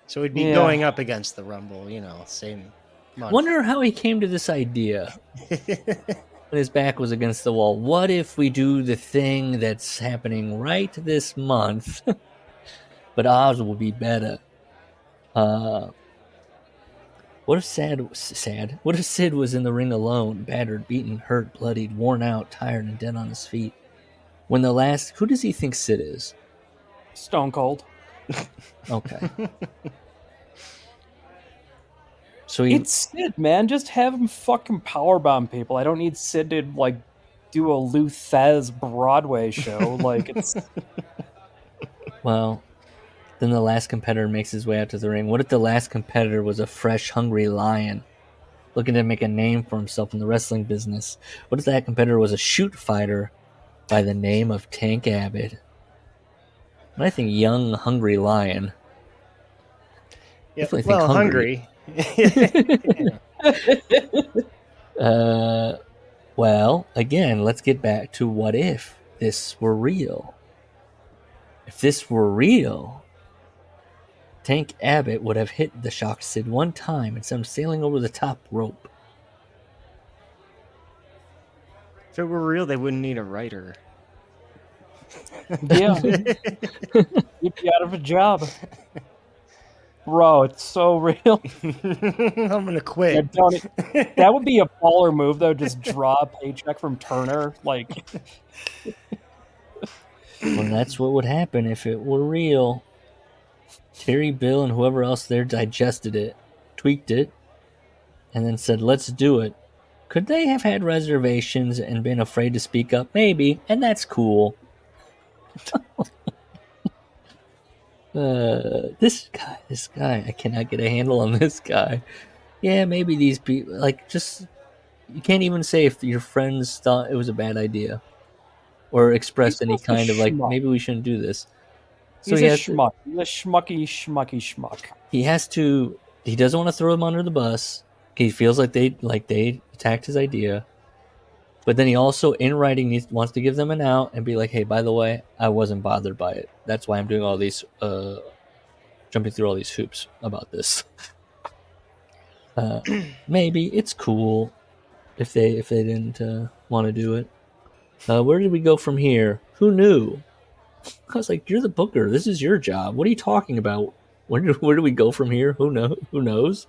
so it'd be Yeah. going up against the Rumble. Same month. Wonder how he came to this idea when his back was against the wall. What if we do the thing that's happening right this month, but ours will be better? What if sad? What if Sid was in the ring alone, battered, beaten, hurt, bloodied, worn out, tired, and dead on his feet? Who does he think Sid is? Stone Cold. Okay. So It's Sid, man. Just have him fucking powerbomb people. I don't need Sid to like do a Lou Thez Broadway show. Like it's well, then the last competitor makes his way out to the ring. What if the last competitor was a fresh, hungry lion looking to make a name for himself in the wrestling business? What if that competitor was a shoot fighter by the name of Tank Abbott? And I think young, hungry lion. Yeah, Definitely think well, hungry. Well, again, let's get back to what if this were real. If this were real, Tank Abbott would have hit the shocked Sid one time and sent him sailing over the top rope. If it were real, they wouldn't need a writer. yeah. You'd be out of a job. Bro, it's so real. I'm gonna Yeah, quit. that would be a baller move, though. Just draw a paycheck from Turner. Like, Well, that's what would happen if it were real. Terry, Bill, and whoever else there digested it, tweaked it, and then said, let's do it. Could they have had reservations and been afraid to speak up? Maybe, and that's cool. This guy, I cannot get a handle on this guy. Yeah, maybe these people, you can't even say if your friends thought it was a bad idea or expressed He's any just a kind of schmuck. maybe we shouldn't do this. So he's he a has schmuck. He's a schmuck. he doesn't want to throw them under the bus. He feels like they attacked his idea. But then he also, in writing, wants to give them an out and be like, hey, by the way, I wasn't bothered by it. That's why I'm doing all these, jumping through all these hoops about this. Maybe it's cool if they didn't want to do it. Where did we go from here? Who knew? I was like, you're the booker. This is your job. What are you talking about? Where do we go from here? Who knows?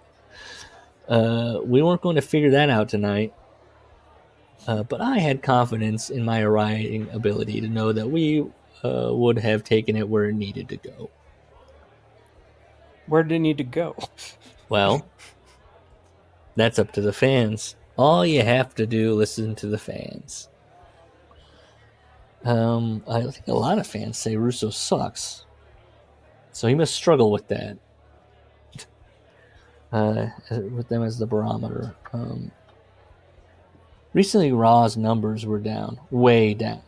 We weren't going to figure that out tonight. But I had confidence in my writing ability to know that we would have taken it where it needed to go. Where did it need to go? Well, that's up to the fans. All you have to do, listen to the fans. I think a lot of fans say Russo sucks. So he must struggle with that. With them as the barometer. Recently, Raw's numbers were down, way down.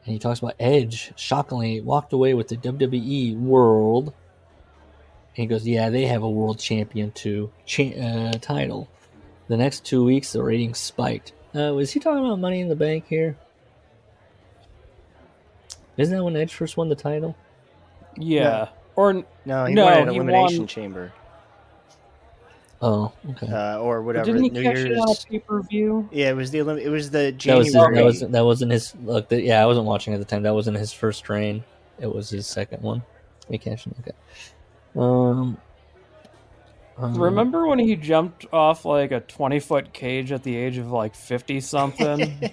And he talks about Edge shockingly walked away with the WWE World. And he goes, yeah, they have a World Champion too, title. The next 2 weeks, the ratings spiked. Was he talking about Money in the Bank here? Isn't that when Edge first won the title? Yeah. Or No, he No, won an he Elimination won- Chamber. Oh, okay. Or whatever. didn't he New catch it on a Year's. pay-per-view? Yeah, it was the That January. wasn't his. Look, yeah, I wasn't watching at the time. That wasn't his first reign. It was his second one. He cashed in. Okay. Remember when he jumped off like a 20-foot cage at the age of like 50 something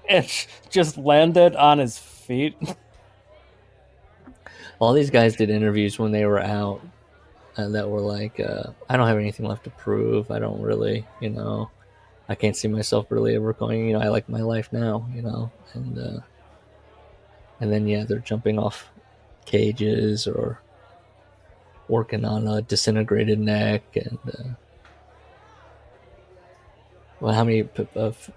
and just landed on his feet? All these guys did interviews when they were out that were like, I don't have anything left to prove. I don't really, I can't see myself really ever going, I like my life now, and then, yeah, they're jumping off cages or working on a disintegrated neck. And, well, how many,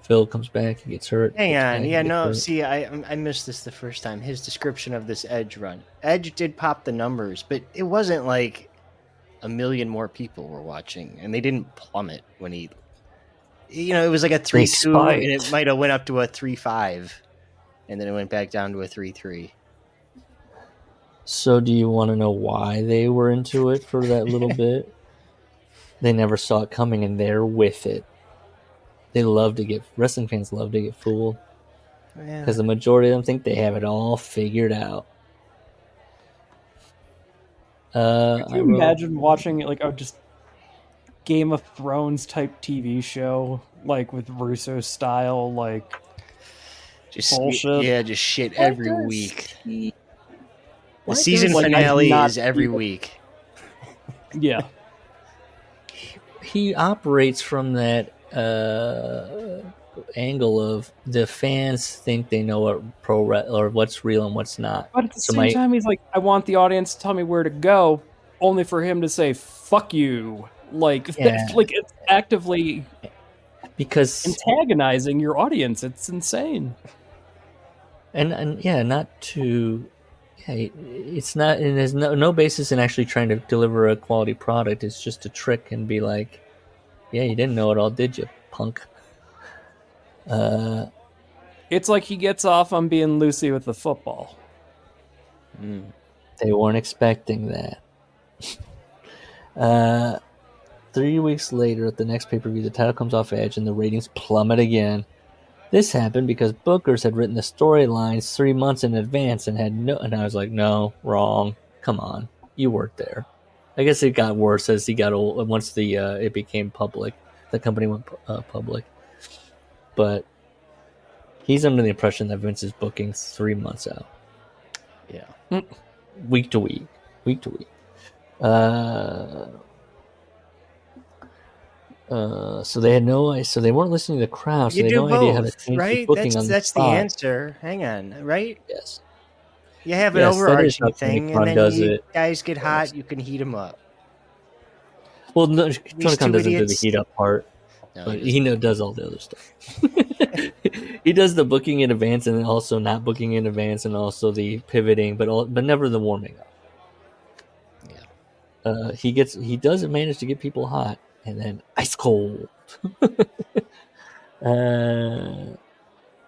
Phil comes back, he gets hurt. Hang on. Yeah, no, hurt. see, I missed this the first time. His description of this Edge run. Edge did pop the numbers, but it wasn't like a million more people were watching, and they didn't plummet when he, it was like a 3-2, and it might have went up to a 3-5, and then it went back down to a 3-3. So do you want to know why they were into it for that little bit? They never saw it coming, and they're with it. Wrestling fans love to get fooled. Because the majority of them think they have it all figured out. Could you imagine watching like just Game of Thrones type TV show, like with Russo style, like just bullshit? Yeah, just shit every week. The season finale is every week. Yeah. He operates from that angle of the fans think they know what or what's real and what's not. But at the same time, he's like, I want the audience to tell me where to go, only for him to say "fuck you." Like, like it's actively because antagonizing your audience. It's insane. And yeah, not to. It's not, and there's no basis in actually trying to deliver a quality product. It's just a trick and be like, yeah, you didn't know it all, did you, punk? It's like he gets off on being Lucy with the football. They weren't expecting that. 3 weeks later, at the next pay-per-view, the title comes off Edge and the ratings plummet again. This happened because bookers had written the storylines 3 months in advance and I was like, no, wrong. Come on, you weren't there. I guess it got worse as he got old. Once it became public, the company went public. But he's under the impression that Vince is booking 3 months out. Yeah, week to week. So they had so they weren't listening to the crowd. So you they do had no idea how to both, change right? the booking on That's the the spot. answer. Hang on, right? Yes. You have an overarching thing, and then does guys get hot. You can heat them up. Well, no, Tony Khan doesn't do the heat up part, No, but he does all the other stuff. He does the booking in advance, and then also not booking in advance, and also the pivoting, but never the warming up. Yeah. He does manage to get people hot, and then ice cold.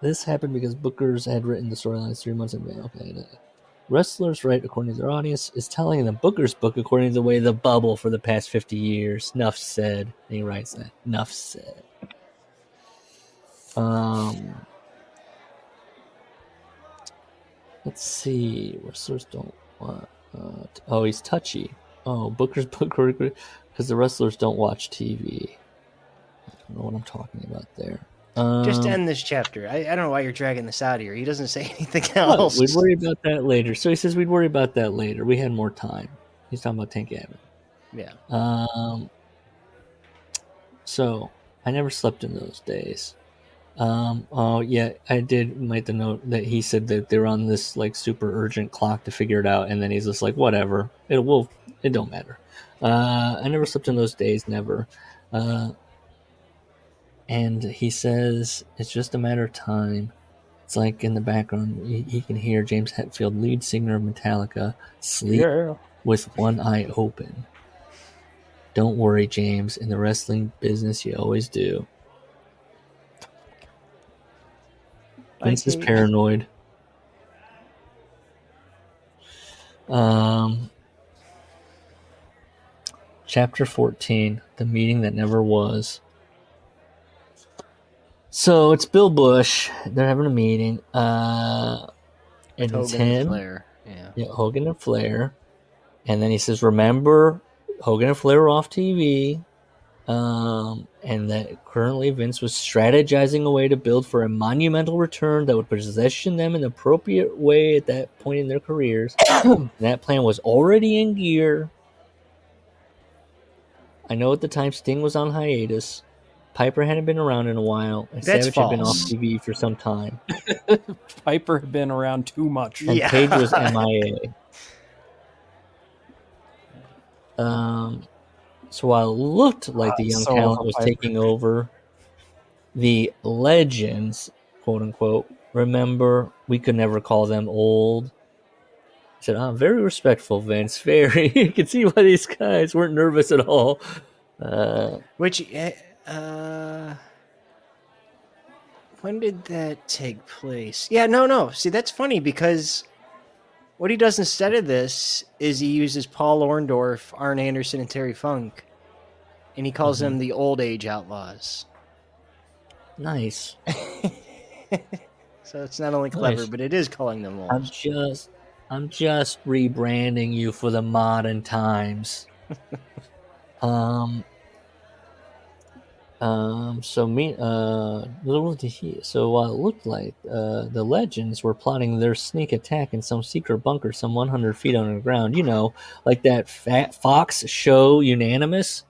This happened because bookers had written the storylines 3 months in advance. Okay. Wrestlers write according to their audience is telling the bookers book according to the way the bubble for the past 50 years. Nuff said. And he writes that. Nuff said. Let's see. Wrestlers don't want. He's touchy. Bookers book because the wrestlers don't watch TV. I don't know what I'm talking about there. Just to end this chapter. I don't know why you're dragging this out here. He doesn't say anything else. We'd worry about that later. So he says we'd worry about that later. We had more time. He's talking about Tank Abbott. Yeah. So I never slept in those days. Yeah, I did make the note that he said that they're on this like super urgent clock to figure it out, and then he's just like, whatever. It don't matter. I never slept in those days, never. And he says it's just a matter of time. It's like in the background, he can hear James Hetfield, lead singer of Metallica, sleep with one eye open. Don't worry, James. In the wrestling business, you always do. Vince is paranoid. Chapter 14, The Meeting That Never Was. So it's Bill Bush. They're having a meeting. And it's him. And Flair. Yeah, Hogan and Flair. And then he says, remember Hogan and Flair were off TV, and that currently Vince was strategizing a way to build for a monumental return that would position them in the appropriate way at that point in their careers. And that plan was already in gear. I know at the time Sting was on hiatus. Piper hadn't been around in a while, and That's Savage had been off false. TV for some time. Piper had been around too much. And Yeah. Page was MIA. So while it looked like the young So talent was Piper. taking over, the legends, quote unquote, remember, we could never call them old. I said, I'm very respectful, Vince. Very. You can see why these guys weren't nervous at all. Which, when did that take place? Yeah, no. See, that's funny because what he does instead of this is he uses Paul Orndorff, Arn Anderson, and Terry Funk, and he calls them the Old Age Outlaws. Nice. So it's not only clever, Nice. but it is calling them old. I'm just rebranding you for the modern times. So while it looked like the legends were plotting their sneak attack in some secret bunker some 100 feet underground, like that fat Fox show Unanimous.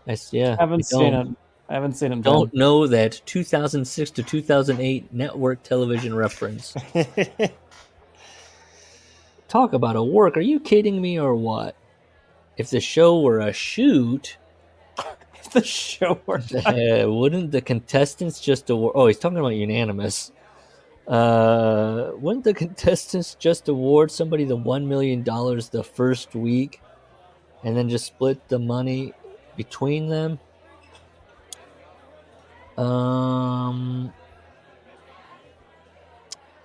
I haven't seen it. I haven't seen it. Don't know that 2006 to 2008 network television reference. Talk about a work. Are you kidding me or what? If the show were a shoot, The show. wouldn't the contestants just award? Oh, he's talking about Unanimous. Wouldn't the contestants just award somebody the $1 million the first week, and then just split the money between them?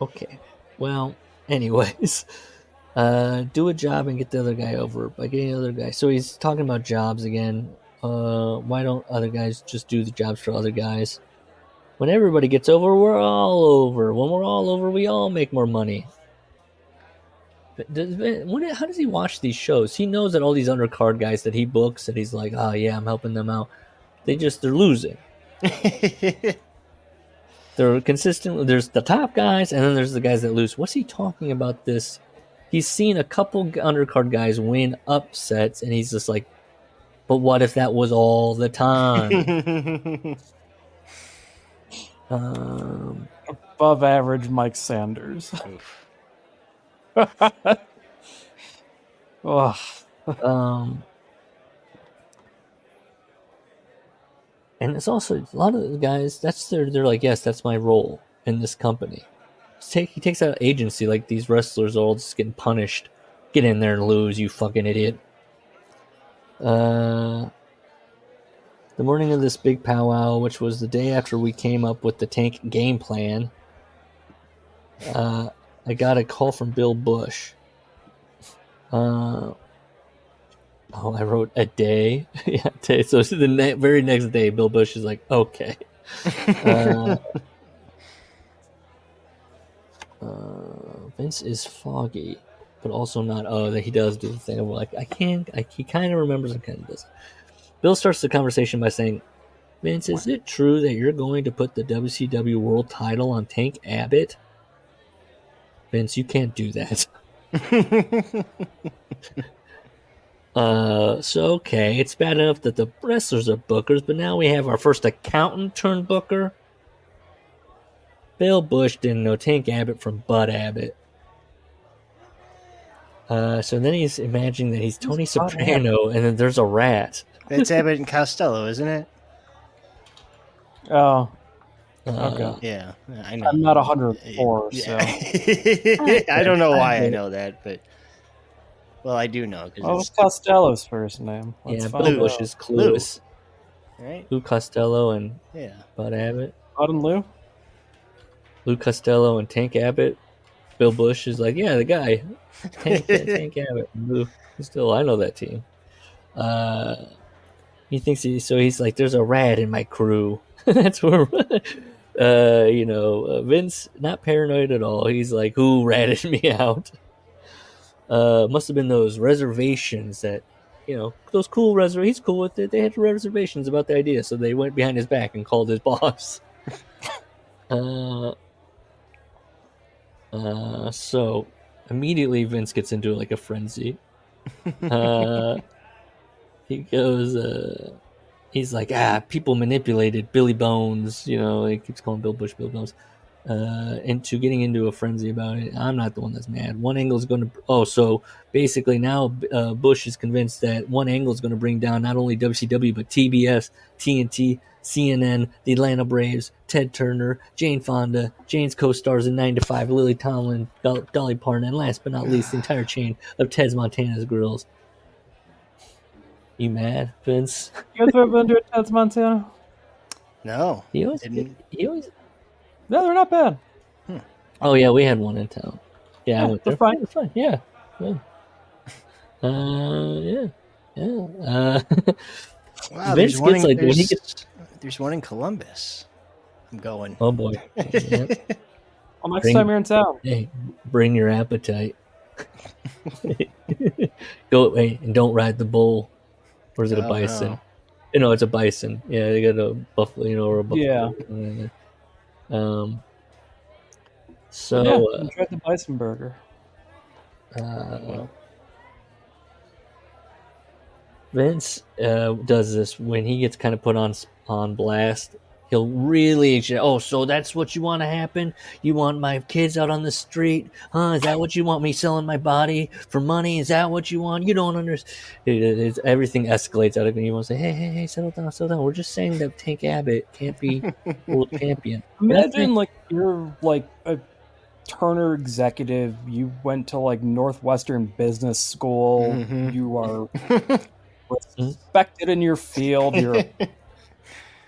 Okay. Well, anyways, do a job and get the other guy over by getting the other guy. So he's talking about jobs again. Why don't other guys just do the jobs for other guys? When everybody gets over, we're all over. When we're all over, we all make more money. But how does he watch these shows? He knows that all these undercard guys that he books, that he's like, oh yeah, I'm helping them out. They're losing. They're consistent. There's the top guys, and then there's the guys that lose. What's he talking about this? He's seen a couple undercard guys win upsets, and he's just like, but what if that was all the time? Above average Mike Sanders. Oh, And it's also a lot of the guys. They're like, yes, that's my role in this company. He takes out agency, like these wrestlers are all just getting punished. Get in there and lose, you fucking idiot. The morning of this big powwow, which was the day after we came up with the Tank game plan, I got a call from Bill Bush. I wrote a day. Yeah, day. So the very next day, Bill Bush is like, okay. Vince is foggy, but also not. Oh, that he does do the thing. I'm like, he kind of remembers and kind of doesn't. Bill starts the conversation by saying, Vince, is it true that you're going to put the WCW World Title on Tank Abbott? Vince, you can't do that. So okay, it's bad enough that the wrestlers are bookers, but now we have our first accountant turned booker. Bill Bush didn't know Tank Abbott from Bud Abbott. So then he's imagining that he's Tony Soprano, and then there's a rat. That's Abbott and Costello, isn't it? oh, okay. Yeah, I know. I'm not 104, so I don't know why I know that, but well, I do know what because was Costello's first name? Let's Yeah, find Bill out. Bush is clueless. right. Lou Costello and Yeah. Bud Abbott. Bud and Lou? Lou Costello and Tank Abbott. Bill Bush is like, yeah, the guy. Tank Abbott. Lou. Still, I know that team. He thinks he's like, there's a rat in my crew. That's where, Vince, not paranoid at all. He's like, who ratted me out? Must have been those reservations that, those cool reservations. He's cool with it. They had reservations about the idea, so they went behind his back and called his boss. So immediately Vince gets into like a frenzy. He goes, he's like, people manipulated Billy Bones, he keeps calling Bill Bush Bill Bones, into getting into a frenzy about it. I'm not the one that's mad. One Angle is going to, so basically now Bush is convinced that One Angle is going to bring down not only WCW, but TBS, TNT, CNN, the Atlanta Braves, Ted Turner, Jane Fonda, Jane's co-stars in 9 to 5, Lily Tomlin, Dolly Parton, and last but not least, the entire chain of Ted's Montana's Grills. You mad, Vince? You guys ever been to Ted's Montana? No. He always. No, they're not bad. Oh yeah, we had one in town. Yeah, I went there. They're fine. They're fine. Yeah. Yeah. Wow, Vince gets like when he gets. There's one in Columbus. I'm going. Oh boy. Yeah. Well, next time you're in town. Hey, bring your appetite. Go away and don't ride the bull. Or is it a bison? No, it's a bison. Yeah, they got a buffalo, or a buffalo. Yeah. So enjoy the bison burger. Vince does this when he gets kind of put on blast. He'll really, so that's what you want to happen? You want my kids out on the street? Huh? Is that what you want, me selling my body for money? Is that what you want? You don't understand. Everything escalates out of me. You want to say, hey, settle down. We're just saying that Tank Abbott can't be world champion. Imagine like you're like a Turner executive. You went to like Northwestern Business School. Mm-hmm. You are respected in your field. You're a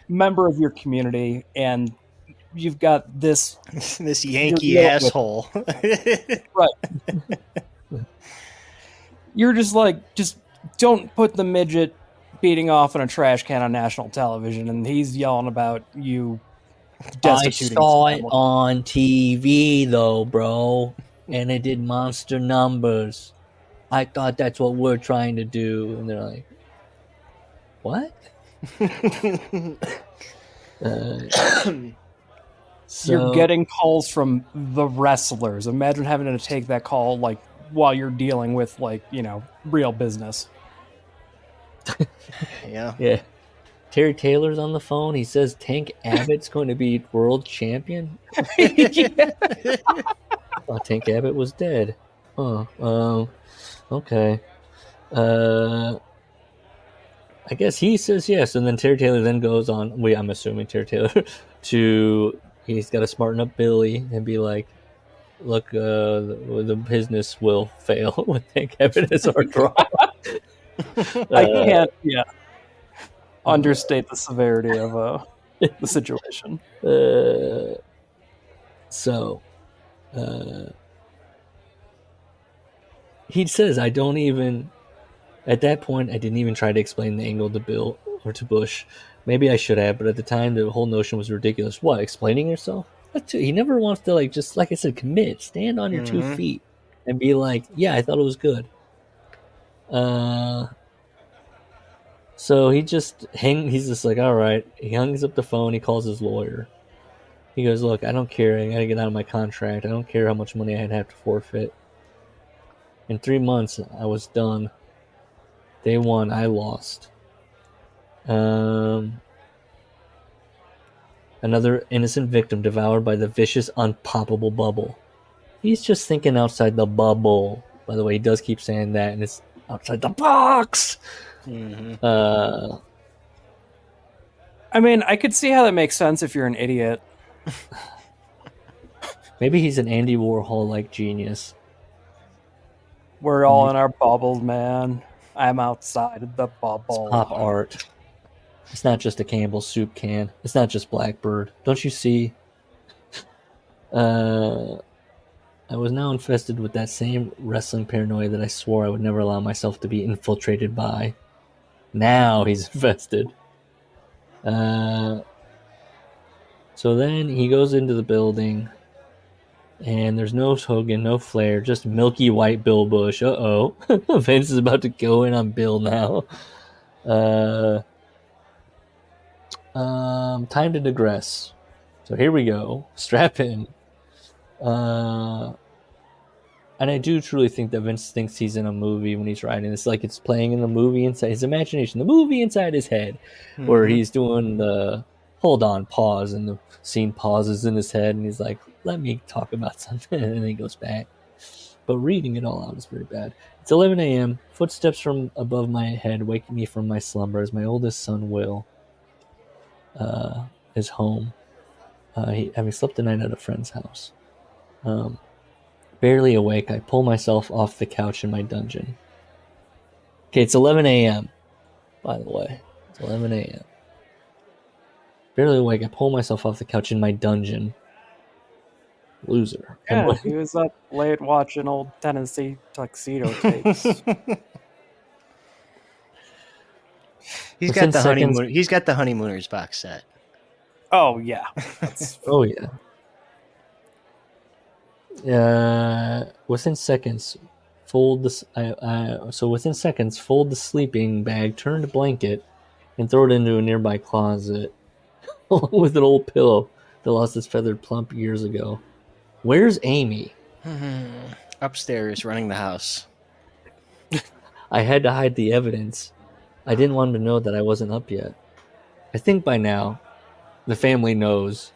member of your community, and you've got this Yankee asshole. Right. You're just don't put the midget beating off in a trash can on national television, and he's yelling about you destituting. I saw it on TV though, bro, and it did monster numbers. I thought that's what we're trying to do, and they're like, what? So, you're getting calls from the wrestlers. Imagine having to take that call like while you're dealing with real business. Yeah. Terry Taylor's on the phone. He says Tank Abbott's going to be world champion. Oh, Tank Abbott was dead. Oh, okay. I guess he says yes, and then Terry Taylor then goes on. I'm assuming Terry Taylor he's got to smarten up Billy and be like, "Look, the business will fail with Tank Abbott as our draw." I can't, understate the severity of the situation. He says, "I don't even." At that point, I didn't even try to explain the angle to Bill or to Bush. Maybe I should have, but at the time, the whole notion was ridiculous. What, explaining yourself? He never wants to, just like I said, commit. Stand on your 2 feet and be like, yeah, I thought it was good. So he's just like, all right. He hangs up the phone. He calls his lawyer. He goes, look, I don't care. I got to get out of my contract. I don't care how much money I'd have to forfeit. In 3 months, I was done. Day one, I lost. Another innocent victim devoured by the vicious, unpoppable bubble. He's just thinking outside the bubble. By the way, he does keep saying that, and it's outside the box. I mean, I could see how that makes sense if you're an idiot. Maybe he's an Andy Warhol-like genius. We're all in our bubbles, man. I'm outside of the bubble. It's pop art. It's not just a Campbell's soup can. It's not just Blackbird. Don't you see? I was now infested with that same wrestling paranoia that I swore I would never allow myself to be infiltrated by. Now he's infested. So then he goes into the building. And there's no Hogan, no Flair, just milky white Bill Bush. Uh-oh. Vince is about to go in on Bill now. Time to digress. So here we go. Strap in. And I do truly think that Vince thinks he's in a movie when he's writing. It's like it's playing in the movie inside his imagination, the movie inside his head, where he's doing the hold on, pause, and the scene pauses in his head, and he's like, let me talk about something, and then he goes back. But reading it all out is very bad. It's 11 a.m., footsteps from above my head waking me from my slumber as my oldest son, Will, is home, having slept the night at a friend's house. Barely awake, I pull myself off the couch in my dungeon. Okay, it's 11 a.m., by the way. It's 11 a.m. Barely awake, I pull myself off the couch in my dungeon. Loser. Yeah, he was up late watching old Tennessee tuxedo tapes. He's got the honeymoon. He's got the Honeymooners box set. Oh yeah. Oh yeah. Within seconds, fold the sleeping bag, turn the blanket, and throw it into a nearby closet, along with an old pillow that lost its feathered plump years ago. Where's Amy? Upstairs, running the house. I had to hide the evidence. I didn't want him to know that I wasn't up yet. I think by now, the family knows.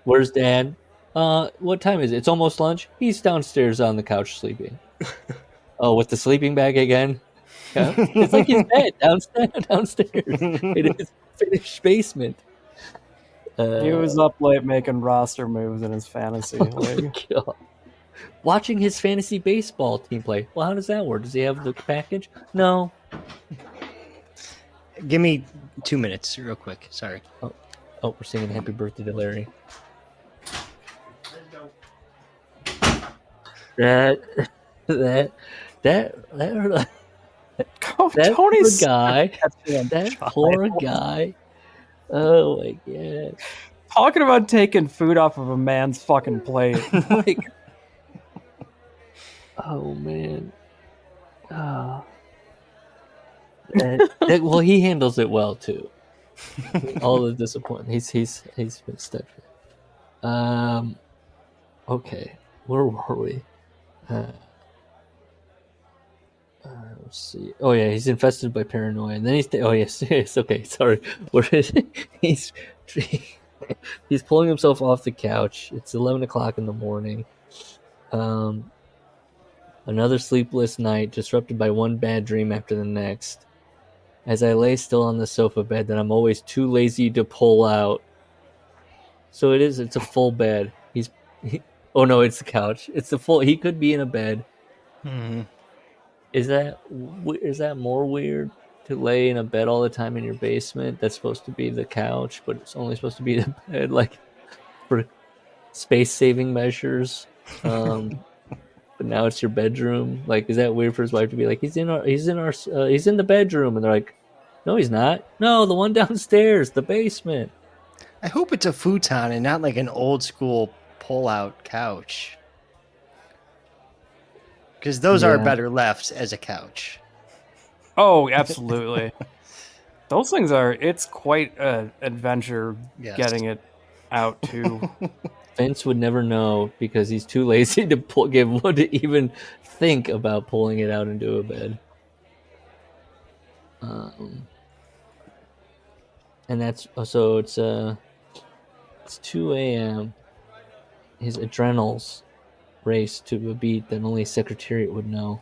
Where's Dad? What time is it? It's almost lunch. He's downstairs on the couch sleeping. Oh, with the sleeping bag again? Yeah. It's like his bed downstairs in his finished basement. He was up late making roster moves in his fantasy league. God. Watching his fantasy baseball team play. Well, how does that work? Does he have the package? No. Give me 2 minutes, real quick. Sorry. Oh, we're singing "Happy Birthday" to Larry. That poor guy. Oh my god! Talking about taking food off of a man's fucking plate. Like, oh man. Well, he handles it well too. All the disappointment. He's been steadfast. Okay, where were we? Let's see. Oh yeah, he's infested by paranoia, and then yes, okay. Sorry, he's pulling himself off the couch. It's 11 o'clock in the morning. Another sleepless night, disrupted by one bad dream after the next. As I lay still on the sofa bed that I'm always too lazy to pull out. So it's a full bed. Oh no, it's the couch. It's the full. He could be in a bed. Is that more weird to lay in a bed all the time in your basement? That's supposed to be the couch, but it's only supposed to be the bed, like for space saving measures. But now it's your bedroom. Like, is that weird for his wife to be like, he's in the bedroom, and they're like, no, he's not. No, the one downstairs, the basement. I hope it's a futon and not like an old school pull-out couch. Because those are better left as a couch. Oh, absolutely. Those things it's quite an adventure getting it out too. Vince would never know because he's too lazy to even think about pulling it out into a bed. And that's so it's 2 a.m. His adrenals race to a beat that only Secretariat would know.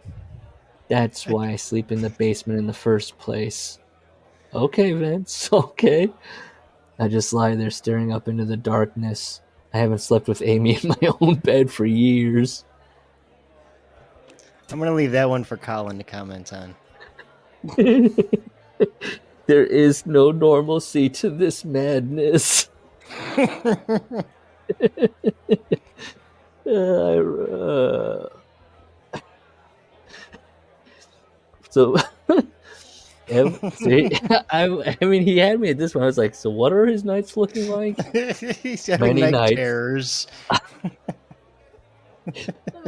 That's why I sleep in the basement in the first place. Okay, Vince. Okay. I just lie there staring up into the darkness. I haven't slept with Amy in my own bed for years. I'm going to leave that one for Colin to comment on. There is no normalcy to this madness. So, see, I mean, he had me at this one. I was like, so what are his nights looking like? He's having night terrors.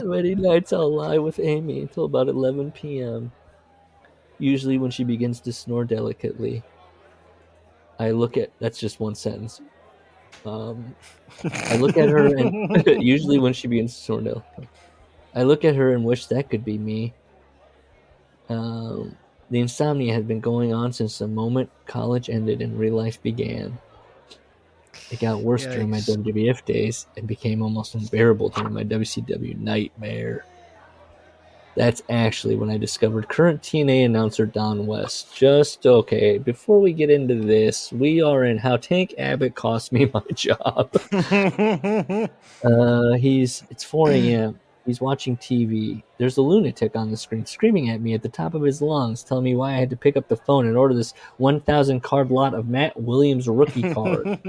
Many nights I'll lie with Amy until about 11 p.m. Usually when she begins to snore delicately. That's just one sentence. I look at her and usually when she begins to snore delicately. I look at her and wish that could be me. The insomnia had been going on since the moment college ended and real life began. It got worse during my Yikes. WWF days and became almost unbearable during my WCW nightmare. That's actually when I discovered current TNA announcer Don West. Okay, before we get into this, we are in How Tank Abbott Cost Me My Job. It's 4 a.m. He's watching TV. There's a lunatic on the screen screaming at me at the top of his lungs, telling me why I had to pick up the phone and order this 1,000 card lot of Matt Williams rookie card.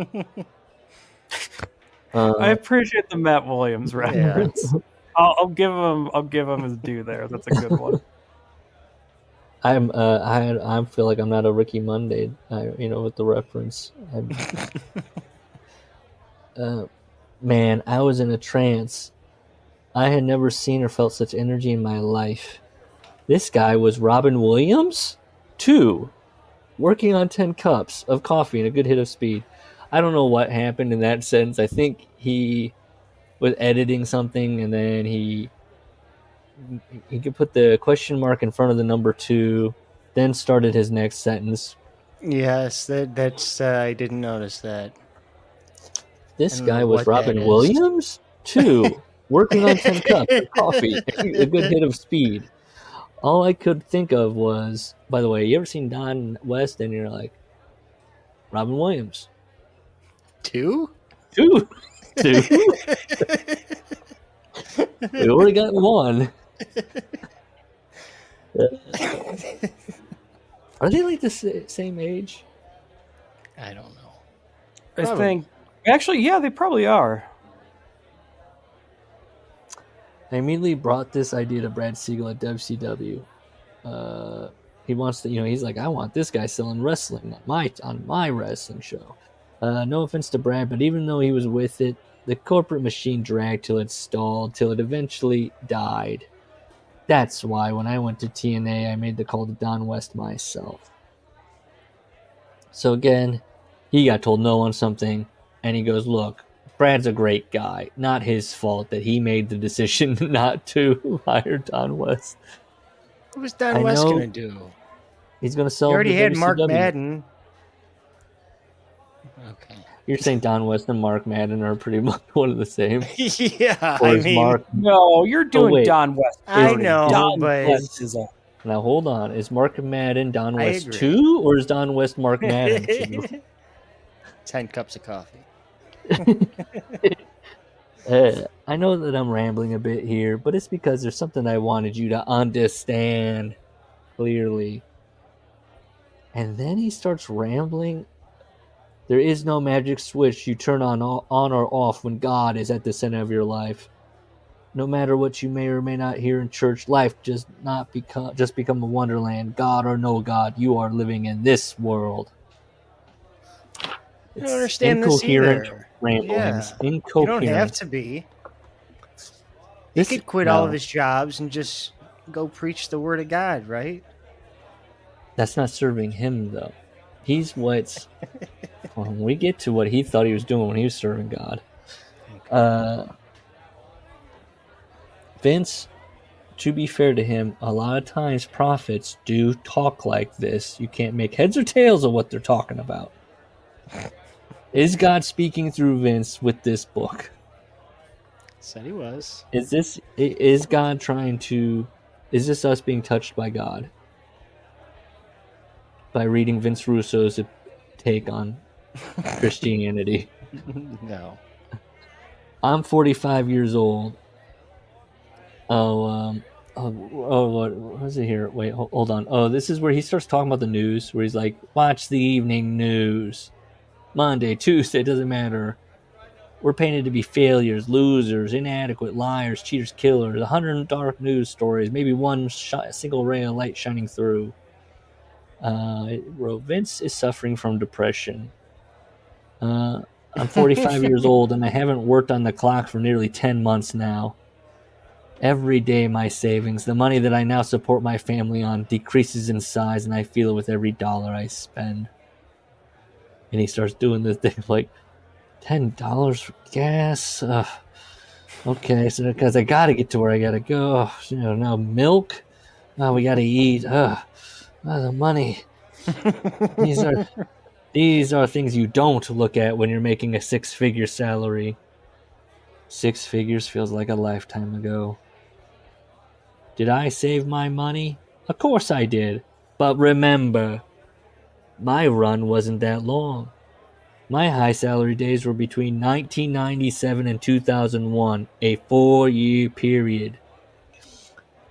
I appreciate the Matt Williams reference. I'll give him his due there. That's a good one. I feel like I'm not a Ricky Monday, with the reference. Man, I was in a trance. I had never seen or felt such energy in my life. This guy was Robin Williams? 2. Working on 10 cups of coffee and a good hit of speed. I don't know what happened in that sentence. I think he was editing something and then he could put the question mark in front of the number 2, then started his next sentence. Yes, that's I didn't notice that. This guy was Robin Williams? 2. Working on 10 cups of coffee, a good hit of speed. All I could think of was, by the way, you ever seen Don West and you're like, Robin Williams? 2? 2? We already got 1. Are they like the same age? I don't know. I think, actually, yeah, they probably are. I immediately brought this idea to Brad Siegel at WCW. He wants to, he's like, I want this guy selling wrestling on my wrestling show. No offense to Brad, but even though he was with it, the corporate machine dragged till it stalled, till it eventually died. That's why when I went to TNA, I made the call to Don West myself. So again, he got told no on something, and he goes, look, Brad's a great guy. Not his fault that he made the decision not to hire Don West. What was Don West going to do? He's going to sell. He already had WCW. Mark Madden. Okay. You're saying Don West and Mark Madden are pretty much one of the same. Yeah, I mean, no, you're doing Don West. I know, Don but West is a... Now hold on. Is Mark Madden Don West 2 or is Don West Mark Madden 2? 10 cups of coffee. I know that I'm rambling a bit here, but it's because there's something I wanted you to understand clearly. And then he starts rambling. There is no magic switch you turn on or off when God is at the center of your life. No matter what you may or may not hear in church, life does not become a wonderland. God or no God, you are living in this world. I don't understand this either. Ramblings. Yeah. Incoherent. You don't have to be. He could quit all of his jobs and just go preach the word of God, right? That's not serving him, though. He's what's... when we get to what he thought he was doing when he was serving God. Okay. Vince, to be fair to him, a lot of times prophets do talk like this. You can't make heads or tails of what they're talking about. Is God speaking through Vince with this book? Said he was. Is God trying to... Is this us being touched by God? By reading Vince Russo's take on Christianity. No. I'm 45 years old. What was it here? Wait, hold on. Oh, this is where he starts talking about the news, where he's like, watch the evening news. Monday, Tuesday, doesn't matter. We're painted to be failures, losers, inadequate, liars, cheaters, killers, 100 dark news stories, maybe one single ray of light shining through. It wrote, Vince is suffering from depression. I'm 45 years old and I haven't worked on the clock for nearly 10 months now. Every day my savings, the money that I now support my family on, decreases in size, and I feel it with every dollar I spend. And he starts doing this thing like, $10 for gas? Okay, so because I gotta get to where I gotta go. Now milk? Oh, we gotta eat. The money. These are things you don't look at when you're making a 6-figure salary. 6 figures feels like a lifetime ago. Did I save my money? Of course I did. But remember, my run wasn't that long. My high salary days were between 1997 and 2001, a 4-year period.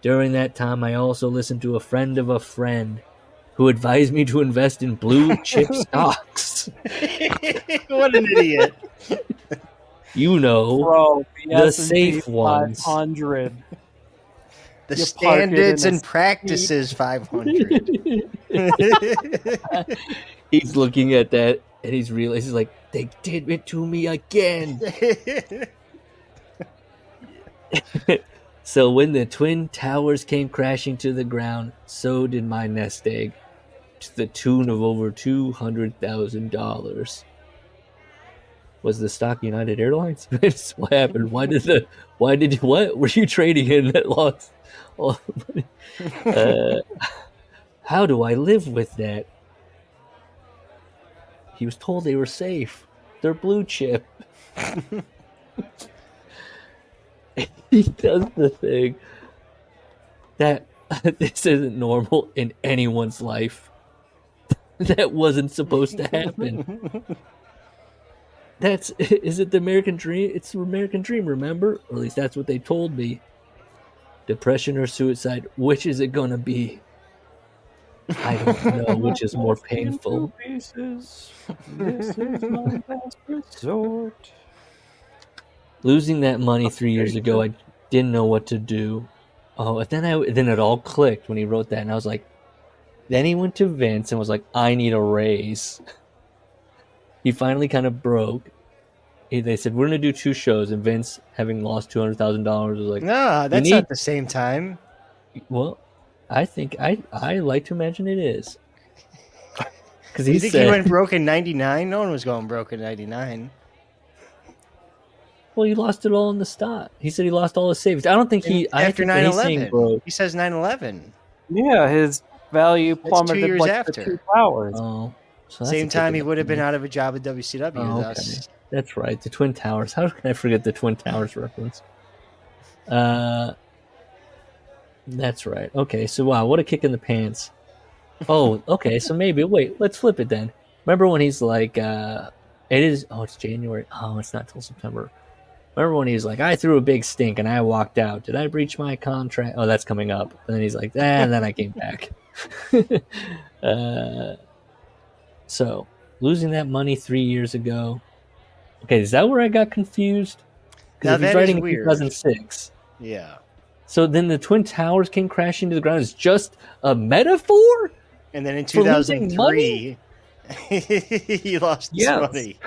During that time, I also listened to a friend of a friend who advised me to invest in blue chip stocks. What an idiot. Bro, the safe ones. 500. The You park it standards in a and practices 500. He's looking at that and he's realizing, like, they did it to me again. So when the Twin Towers came crashing to the ground, so did my nest egg, to the tune of over $200,000. Was the stock United Airlines? What happened? What were you trading in that lost all the money? How do I live with that? He was told they were safe. They're blue chip. He does the thing that this isn't normal in anyone's life. That wasn't supposed to happen. Is it the American dream? It's the American dream, remember? Or at least that's what they told me. Depression or suicide, which is it gonna be? I don't know which is more painful. This is my last resort. Losing that money 3 years ago, I didn't know what to do. Oh, and then it all clicked when he wrote that, and I was like, then he went to Vince and was like, I need a raise. He finally kind of broke. They said, we're going to do 2 shows, and Vince, having lost $200,000, was like, No, that's not the same time. Well, I think I like to imagine it is. Because You think he went broke in 99? No one was going broke in 99. Well, he lost it all in the stock. He said he lost all his savings. I don't think he... After I think he's saying 9/11. broke. He says 9/11. Yeah, his value That's 2 plummeted years like after. the 2 hours. Oh. So that's Same a time kick he in the would have been knee. out of a job at WCW. Oh, okay. Thus. That's right. The Twin Towers. How can I forget the Twin Towers reference? That's right. Okay, so wow, what a kick in the pants. Oh, okay, so wait, let's flip it then. Remember when he's like, it's January. Oh, it's not till September. Remember when he's like, I threw a big stink and I walked out. Did I breach my contract? Oh, that's coming up. And then he's like, and then I came back. So, losing that money 3 years ago. Okay, is that where I got confused? Now Because if he's that is writing in weird. 2006. Yeah. So then the Twin Towers came crashing to the ground is just a metaphor? And then in For losing 2003, he lost his Yes. money.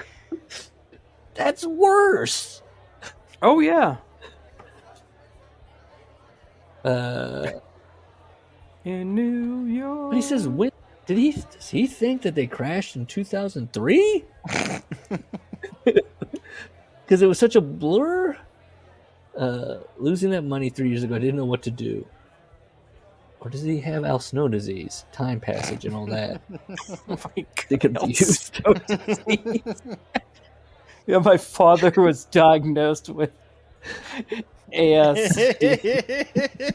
That's worse. Oh, yeah. In New York. But he says, when does he think that they crashed in 2003? Because it was such a blur. Losing that money 3 years ago, I didn't know what to do. Or does he have Al Snow disease, time passage, and all that? Oh my They confused. Yeah, my father was diagnosed with ASD.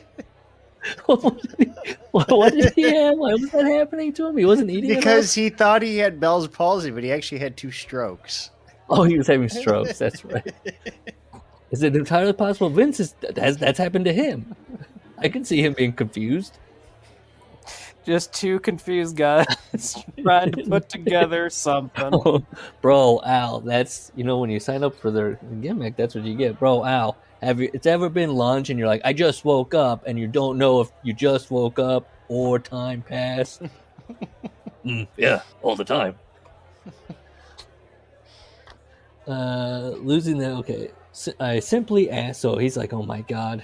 What did he have? Why was that happening to him? He wasn't eating Because enough? he thought he had Bell's palsy, but he actually had 2 strokes. Oh, he was having strokes. That's right. Is it entirely possible Vince that's happened to him? I can see him being confused. Just 2 confused guys trying to put together something. Oh, bro, Al, that's, when you sign up for their gimmick, that's what you get. Bro, Al, it's ever been lunch and you're like, I just woke up, and you don't know if you just woke up or time passed? Yeah, all the time. Losing that, okay. I simply asked. So he's like, "Oh my God."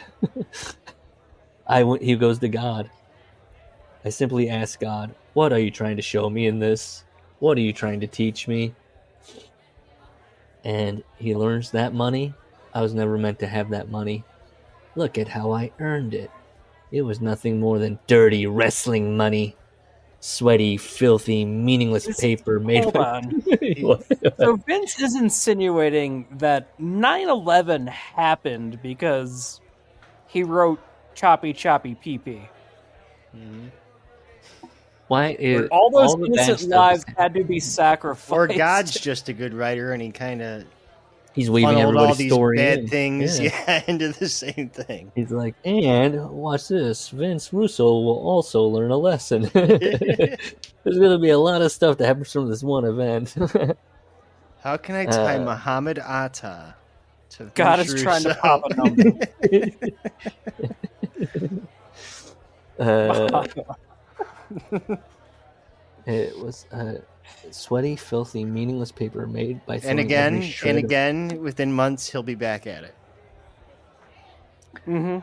He goes to God. I simply asked God, "What are you trying to show me in this? What are you trying to teach me?" And he learns that money. I was never meant to have that money. Look at how I earned it. It was nothing more than dirty wrestling money. Sweaty, filthy, meaningless paper made Hold by... on. What? So Vince is insinuating that 9/11 happened because he wrote "choppy choppy pee pee." Why is All those the bad innocent stuff lives is had to be sacrificed. Or God's just a good writer, and he kind of he's weaving funneled all everybody's these story bad in. things, Yeah. into the same thing. He's like, and watch this. Vince Russo will also learn a lesson. There's going to be a lot of stuff that happens from this one event. How can I tie Muhammad Atta to God Vince is trying to Russo? pop a number. It was sweaty, filthy, meaningless paper made by and throwing again, every shred and of- again, within months, he'll be back at it. Mm-hmm.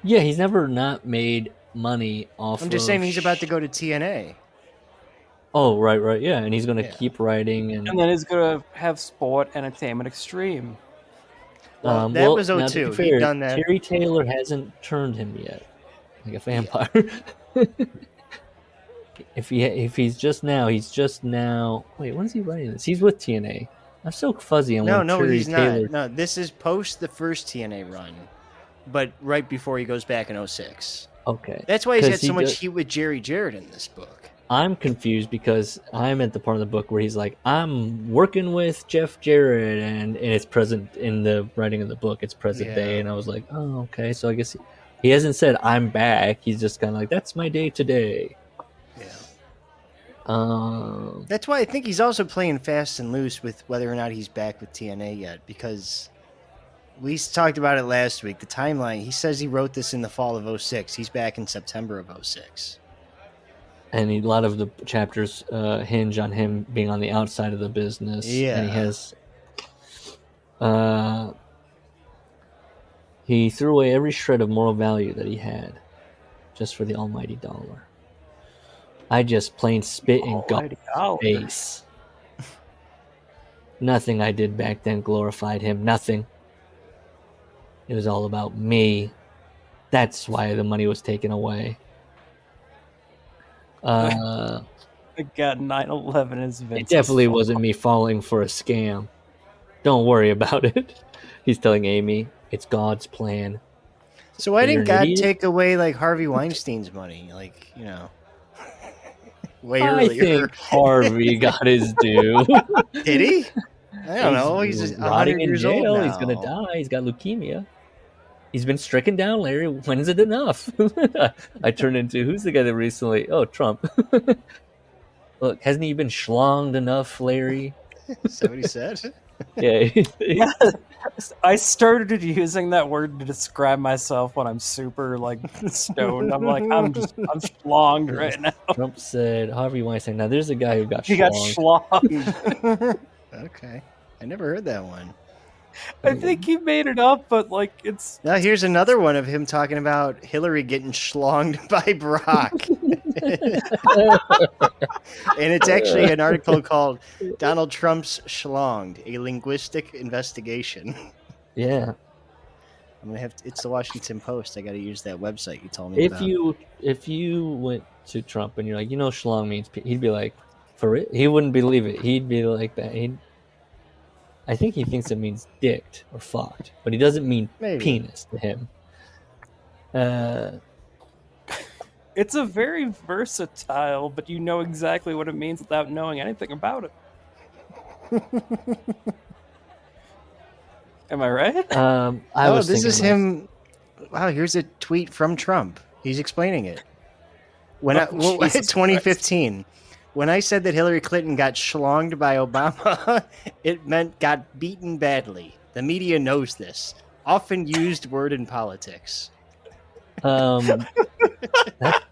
Yeah, he's never not made money off. I'm just saying he's about to go to TNA. Oh, right, yeah, and he's going to keep writing and then he's gonna have Sport Entertainment Extreme. Well, that was now, to 02. be fair, He'd done that. Terry Taylor hasn't turned him yet, like a vampire. If he's just now. Wait, when is he writing this? He's with TNA. I'm so fuzzy on when No, Terry he's Taylor... not. No, this is post the first TNA run, but right before he goes back in 06. Okay, That's why he's 'Cause had so he much does- heat with Jerry Jarrett in this book. I'm confused because I'm at the part of the book where he's like, I'm working with Jeff Jarrett, and it's present in the writing of the book. It's present day, and I was like, oh, okay. So I guess he hasn't said I'm back. He's just kind of like, that's my day today. Yeah. That's why I think he's also playing fast and loose with whether or not he's back with TNA yet, because we talked about it last week. The timeline, he says he wrote this in the fall of 06. He's back in September of 06. And a lot of the chapters hinge on him being on the outside of the business. Yeah. And he has... he threw away every shred of moral value that he had just for the almighty dollar. I just plain spit in God's face. Nothing I did back then glorified him. Nothing. It was all about me. That's why the money was taken away. God, 9/11 is Vince's It definitely fault. wasn't me falling for a scam. Don't worry about it. He's telling Amy, it's God's plan. So why You're didn't an God idiot? take away like Harvey Weinstein's money? Like, way I earlier. think Harvey got his due. Did he? I don't know. He's rotting 100 in years old jail. now. He's gonna die. He's got leukemia. He's been stricken down, Larry. When is it enough? I turned into, who's the guy that recently... Oh, Trump. Look, hasn't he been schlonged enough, Larry? Is that what he said? Yeah. I started using that word to describe myself when I'm super stoned. I'm like, I'm schlonged right now. Trump said, Harvey Weinstein. Now, there's a guy who got He got schlonged. schlonged. Okay. I never heard that one. I think he made it up, but it's... Now here's another one of him talking about Hillary getting schlonged by Brock. And it's actually an article called Donald Trump's Schlonged, a linguistic investigation. Yeah. I'm gonna have to, it's the Washington Post. I got to use that website you told me about. If you went to Trump and you're like, schlong means, he'd be like, for it? He wouldn't believe it. He'd be like that. I think he thinks it means dicked or fucked, but he doesn't mean penis to him. It's a very versatile, but you know exactly what it means without knowing anything about it. Am I right? This is him. Wow, here's a tweet from Trump. He's explaining it. It's 2015. When I said that Hillary Clinton got schlonged by Obama, it meant got beaten badly. The media knows this. Often used word in politics. That's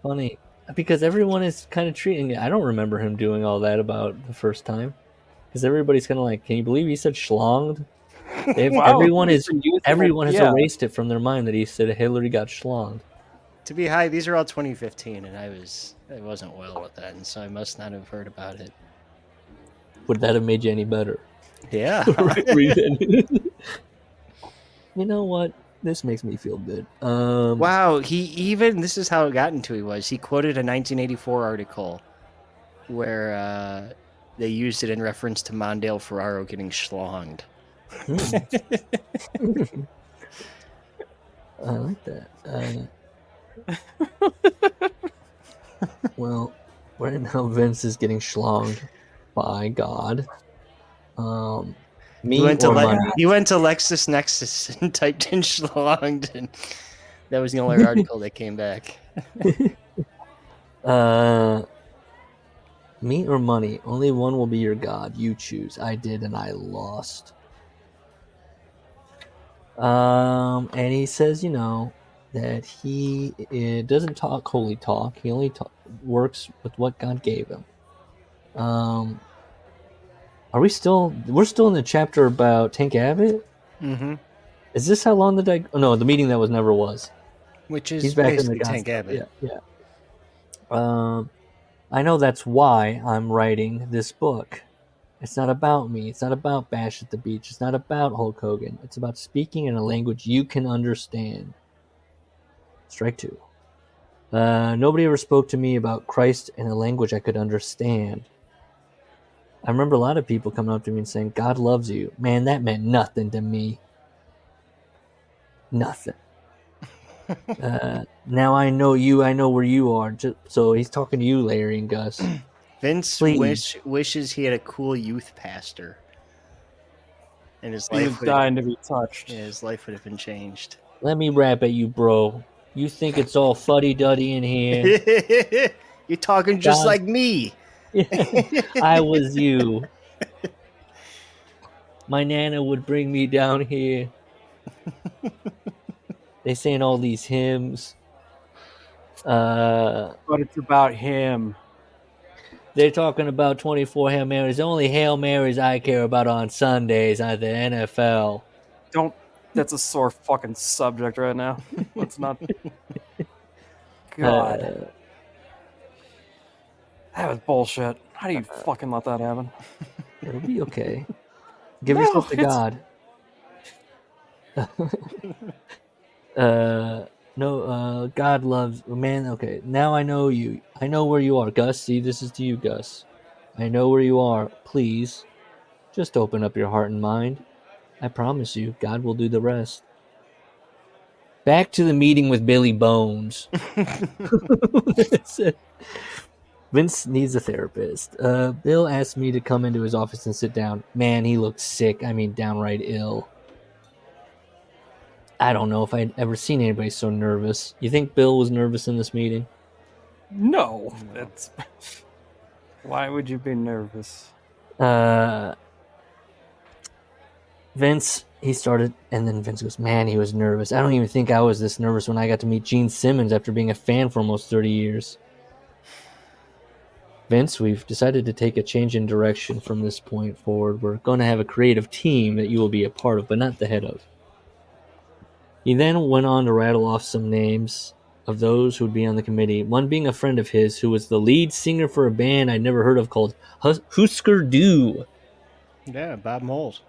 funny because everyone is kind of treating it. I don't remember him doing all that about the first time because everybody's kind of like, can you believe he said schlonged? Everyone he's been using it, has yeah. erased it from their mind that he said Hillary got schlonged. To be high, these are all 2015, and I wasn't well with that, and so I must not have heard about it. Would that have made you any better? Yeah. You know what? This makes me feel good. Wow, this is how it got into he quoted a 1984 article where they used it in reference to Mondale Ferraro getting schlonged. I like that. Well, right now Vince is getting schlonged by God. Me You went to or money? you went to LexisNexis and typed in schlonged, and that was the only article that came back. Me or money? Only one will be your God. You choose. I did, and I lost. And he says, that he doesn't talk holy talk. He only works with what God gave him. Are we still? We're still in the chapter about Tank Abbott. Mm-hmm. Is this how long the the meeting that never was? Which is He's back in basically the Tank Abbott. Yeah. I know that's why I'm writing this book. It's not about me. It's not about Bash at the Beach. It's not about Hulk Hogan. It's about speaking in a language you can understand. Strike 2. Nobody ever spoke to me about Christ in a language I could understand. I remember a lot of people coming up to me and saying, God loves you. Man, that meant nothing to me. Nothing. Now I know you. I know where you are. So he's talking to you, Larry and Gus. Vince wishes he had a cool youth pastor, and his He life was dying to be touched. Yeah, his life would have been changed. Let me rap at you, bro. You think it's all fuddy-duddy in here? You're talking just like me. I was you. My Nana would bring me down here. They saying all these hymns. But it's about him. They're talking about 24 Hail Marys. The only Hail Marys I care about on Sundays at the NFL. That's a sore fucking subject right now. Let's not. God. That was bullshit. How do you fucking let that happen? It'll be okay. Give yourself to God. God loves man. Okay, now I know you. I know where you are, Gus. See, this is to you, Gus. I know where you are. Please, just open up your heart and mind. I promise you, God will do the rest. Back to the meeting with Billy Bones. Vince needs a therapist. Bill asked me to come into his office and sit down. Man, he looked sick. I mean, downright ill. I don't know if I'd ever seen anybody so nervous. You think Bill was nervous in this meeting? No. That's. Why would you be nervous? Vince, he started, and then Vince goes, man, he was nervous. I don't even think I was this nervous when I got to meet Gene Simmons after being a fan for almost 30 years. Vince, we've decided to take a change in direction from this point forward. We're going to have a creative team that you will be a part of, but not the head of. He then went on to rattle off some names of those who would be on the committee, one being a friend of his who was the lead singer for a band I'd never heard of called Husker Du. Yeah, Bob Moles.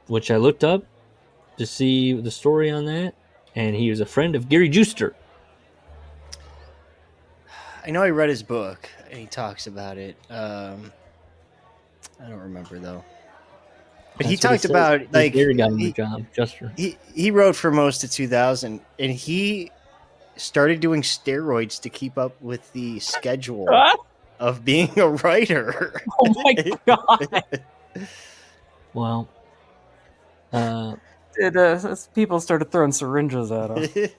Which I looked up to see the story on that, and he was a friend of Gary Juster. I know I read his book, and he talks about it. I don't remember, though. But he talked about, like... Gary got him the job, Juster. He wrote for most of 2000, and he started doing steroids to keep up with the schedule of being a writer. Oh, my God. Well... people started throwing syringes at him.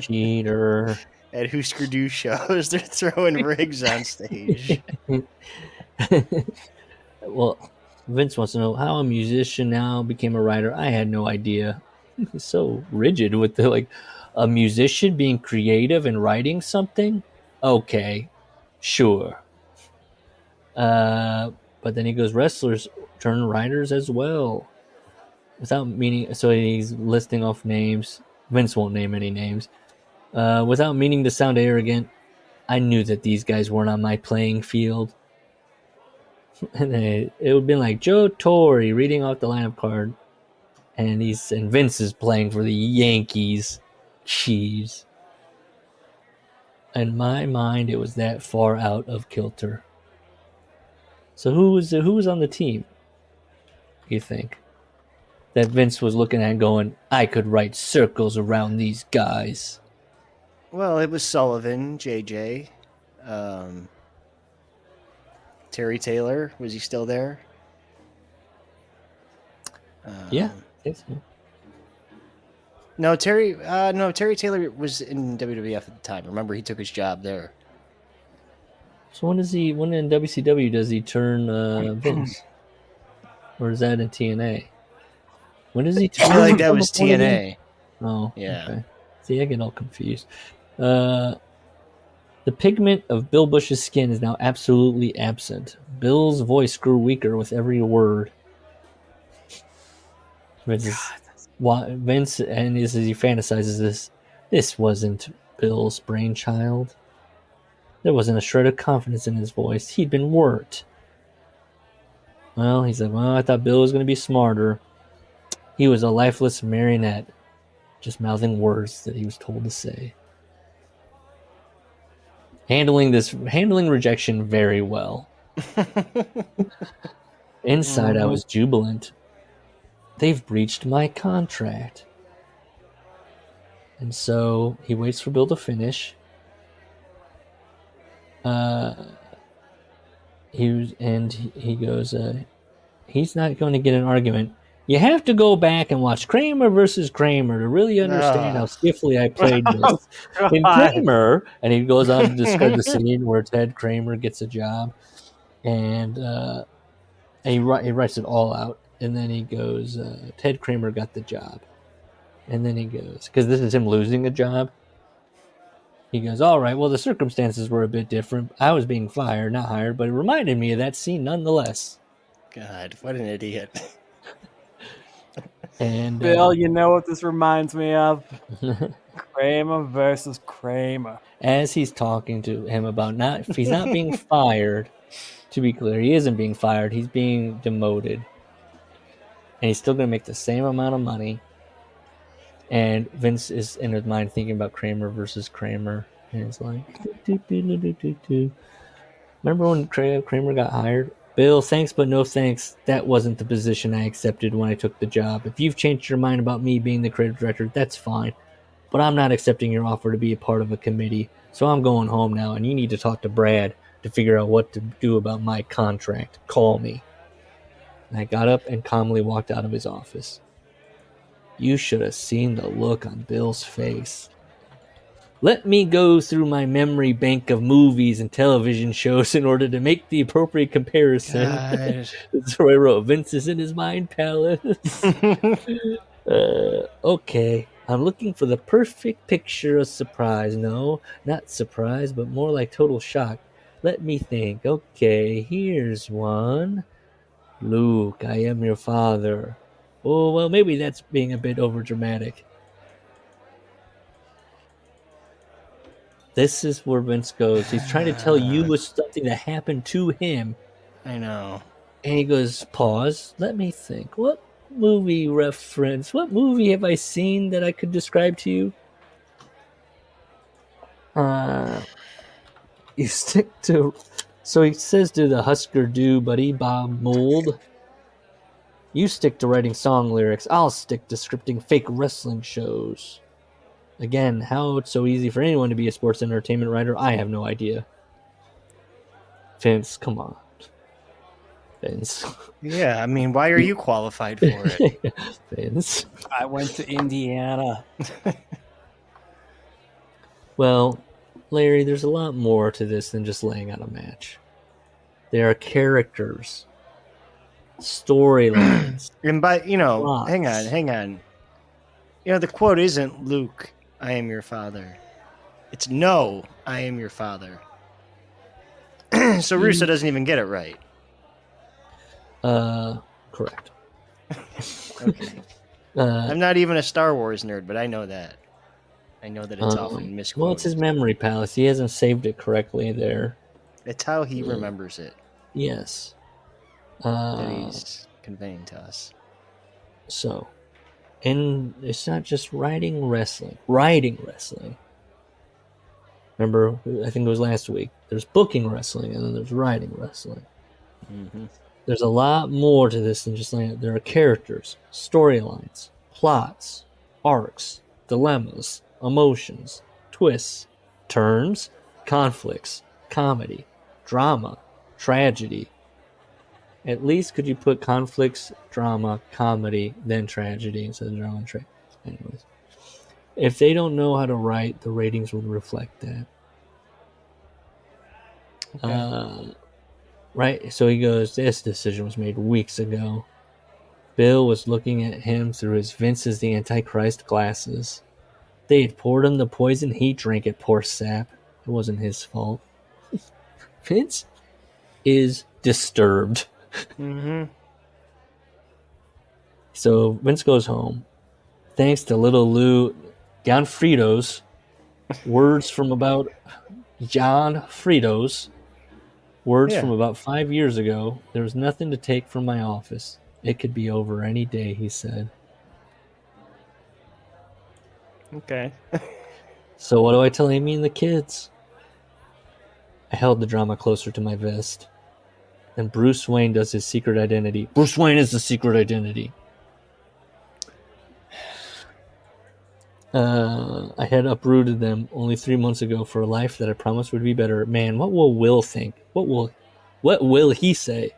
Cheater. At Husker Du shows, they're throwing rigs on stage. Well, Vince wants to know how a musician now became a writer. I had no idea. He's so rigid with the a musician being creative and writing something. Okay, sure. But then he goes, wrestlers turn writers as well. Without meaning, so he's listing off names. Vince won't name any names. Without meaning to sound arrogant, I knew that these guys weren't on my playing field. And it would have been like Joe Torre reading off the lineup card, and Vince is playing for the Yankees. Jeez. In my mind, it was that far out of kilter. So who was on the team, you think? That Vince was looking at going, I could write circles around these guys. Well, it was Sullivan, JJ, Terry Taylor. Was he still there? Yeah, I think so. No, Terry Taylor was in WWF at the time. Remember, he took his job there. So when in WCW does he turn Vince? Or is that in TNA? When does he turn? I feel like that was TNA. Oh, Yeah. Okay. See, I get all confused. The pigment of Bill Bush's skin is now absolutely absent. Bill's voice grew weaker with every word. Vince, and as he fantasizes this wasn't Bill's brainchild. There wasn't a shred of confidence in his voice. He'd been worked. Well, he's like, I thought Bill was going to be smarter. He was a lifeless marionette, just mouthing words that he was told to say. Handling rejection very well. Inside, I was jubilant. They've breached my contract. And so he waits for Bill to finish. He goes, he's not going to get an argument. You have to go back and watch Kramer versus Kramer to really understand how stiffly I played this. In Kramer, and he goes on to describe the scene where Ted Kramer gets a job, and he writes it all out, and then he goes, Ted Kramer got the job. And then he goes, because this is him losing a job, he goes, all right, well, the circumstances were a bit different. I was being fired, not hired, but it reminded me of that scene nonetheless. God, what an idiot. And Bill, you know what this reminds me of? Kramer versus Kramer. As he's talking to him about if he's not being fired, to be clear, he isn't being fired, he's being demoted. And he's still going to make the same amount of money. And Vince is in his mind thinking about Kramer versus Kramer. And it's like, remember when Kramer got hired? Bill, thanks but no thanks. That wasn't the position I accepted when I took the job. If you've changed your mind about me being the creative director, that's fine. But I'm not accepting your offer to be a part of a committee. So I'm going home now, and you need to talk to Brad to figure out what to do about my contract. Call me. And I got up and calmly walked out of his office. You should have seen the look on Bill's face. Let me go through my memory bank of movies and television shows in order to make the appropriate comparison. That's what I wrote. Vince is in his mind palace. Okay. I'm looking for the perfect picture of surprise. No, not surprise, but more like total shock. Let me think. Okay, here's one. Luke, I am your father. Oh, well, maybe that's being a bit overdramatic. This is where Vince goes. He's trying to tell you something that happened to him. I know. And he goes, pause. Let me think. What movie have I seen that I could describe to you? You stick to... So he says to the Husker Du buddy, Bob Mould, you stick to writing song lyrics. I'll stick to scripting fake wrestling shows. Again, how it's so easy for anyone to be a sports entertainment writer, I have no idea. Vince, come on. Vince. Yeah, I mean, why are you qualified for it? Vince. I went to Indiana. Well, Larry, there's a lot more to this than just laying out a match. There are characters, storylines. And by, plots. hang on. The quote isn't Luke, I am your father. It's no, I am your father. So Russo doesn't even get it right. Correct. Okay. I'm not even a Star Wars nerd, but I know that. I know that it's often misquoted. Well, it's his memory palace. He hasn't saved it correctly there. It's how he remembers it Yes. that he's conveying to us. So, and it's not just writing wrestling. Remember, I think it was last week. There's booking wrestling, and then there's writing wrestling. Mm-hmm. There's a lot more to this than just like there are characters, storylines, plots, arcs, dilemmas, emotions, twists, turns, conflicts, comedy, drama, tragedy. At least could you put conflicts, drama, comedy, then tragedy instead of drama and tragedy? Anyways, if they don't know how to write, the ratings will reflect that. Okay. Right? So he goes, this decision was made weeks ago. Bill was looking at him through his Vince is the Antichrist glasses. They had poured him the poison, he drank it, poor sap. It wasn't his fault. Vince is disturbed. Mm-hmm. So Vince goes home. Thanks to little Lou Gianfrido's words from about John Fritos. Words from about 5 years ago. There was nothing to take from my office. It could be over any day, he said. Okay. So what do I tell Amy and the kids? I held the drama closer to my vest. Then Bruce Wayne does his secret identity. Bruce Wayne is the secret identity. I had uprooted them only 3 months ago for a life that I promised would be better. Man, what will Will think? What will he say?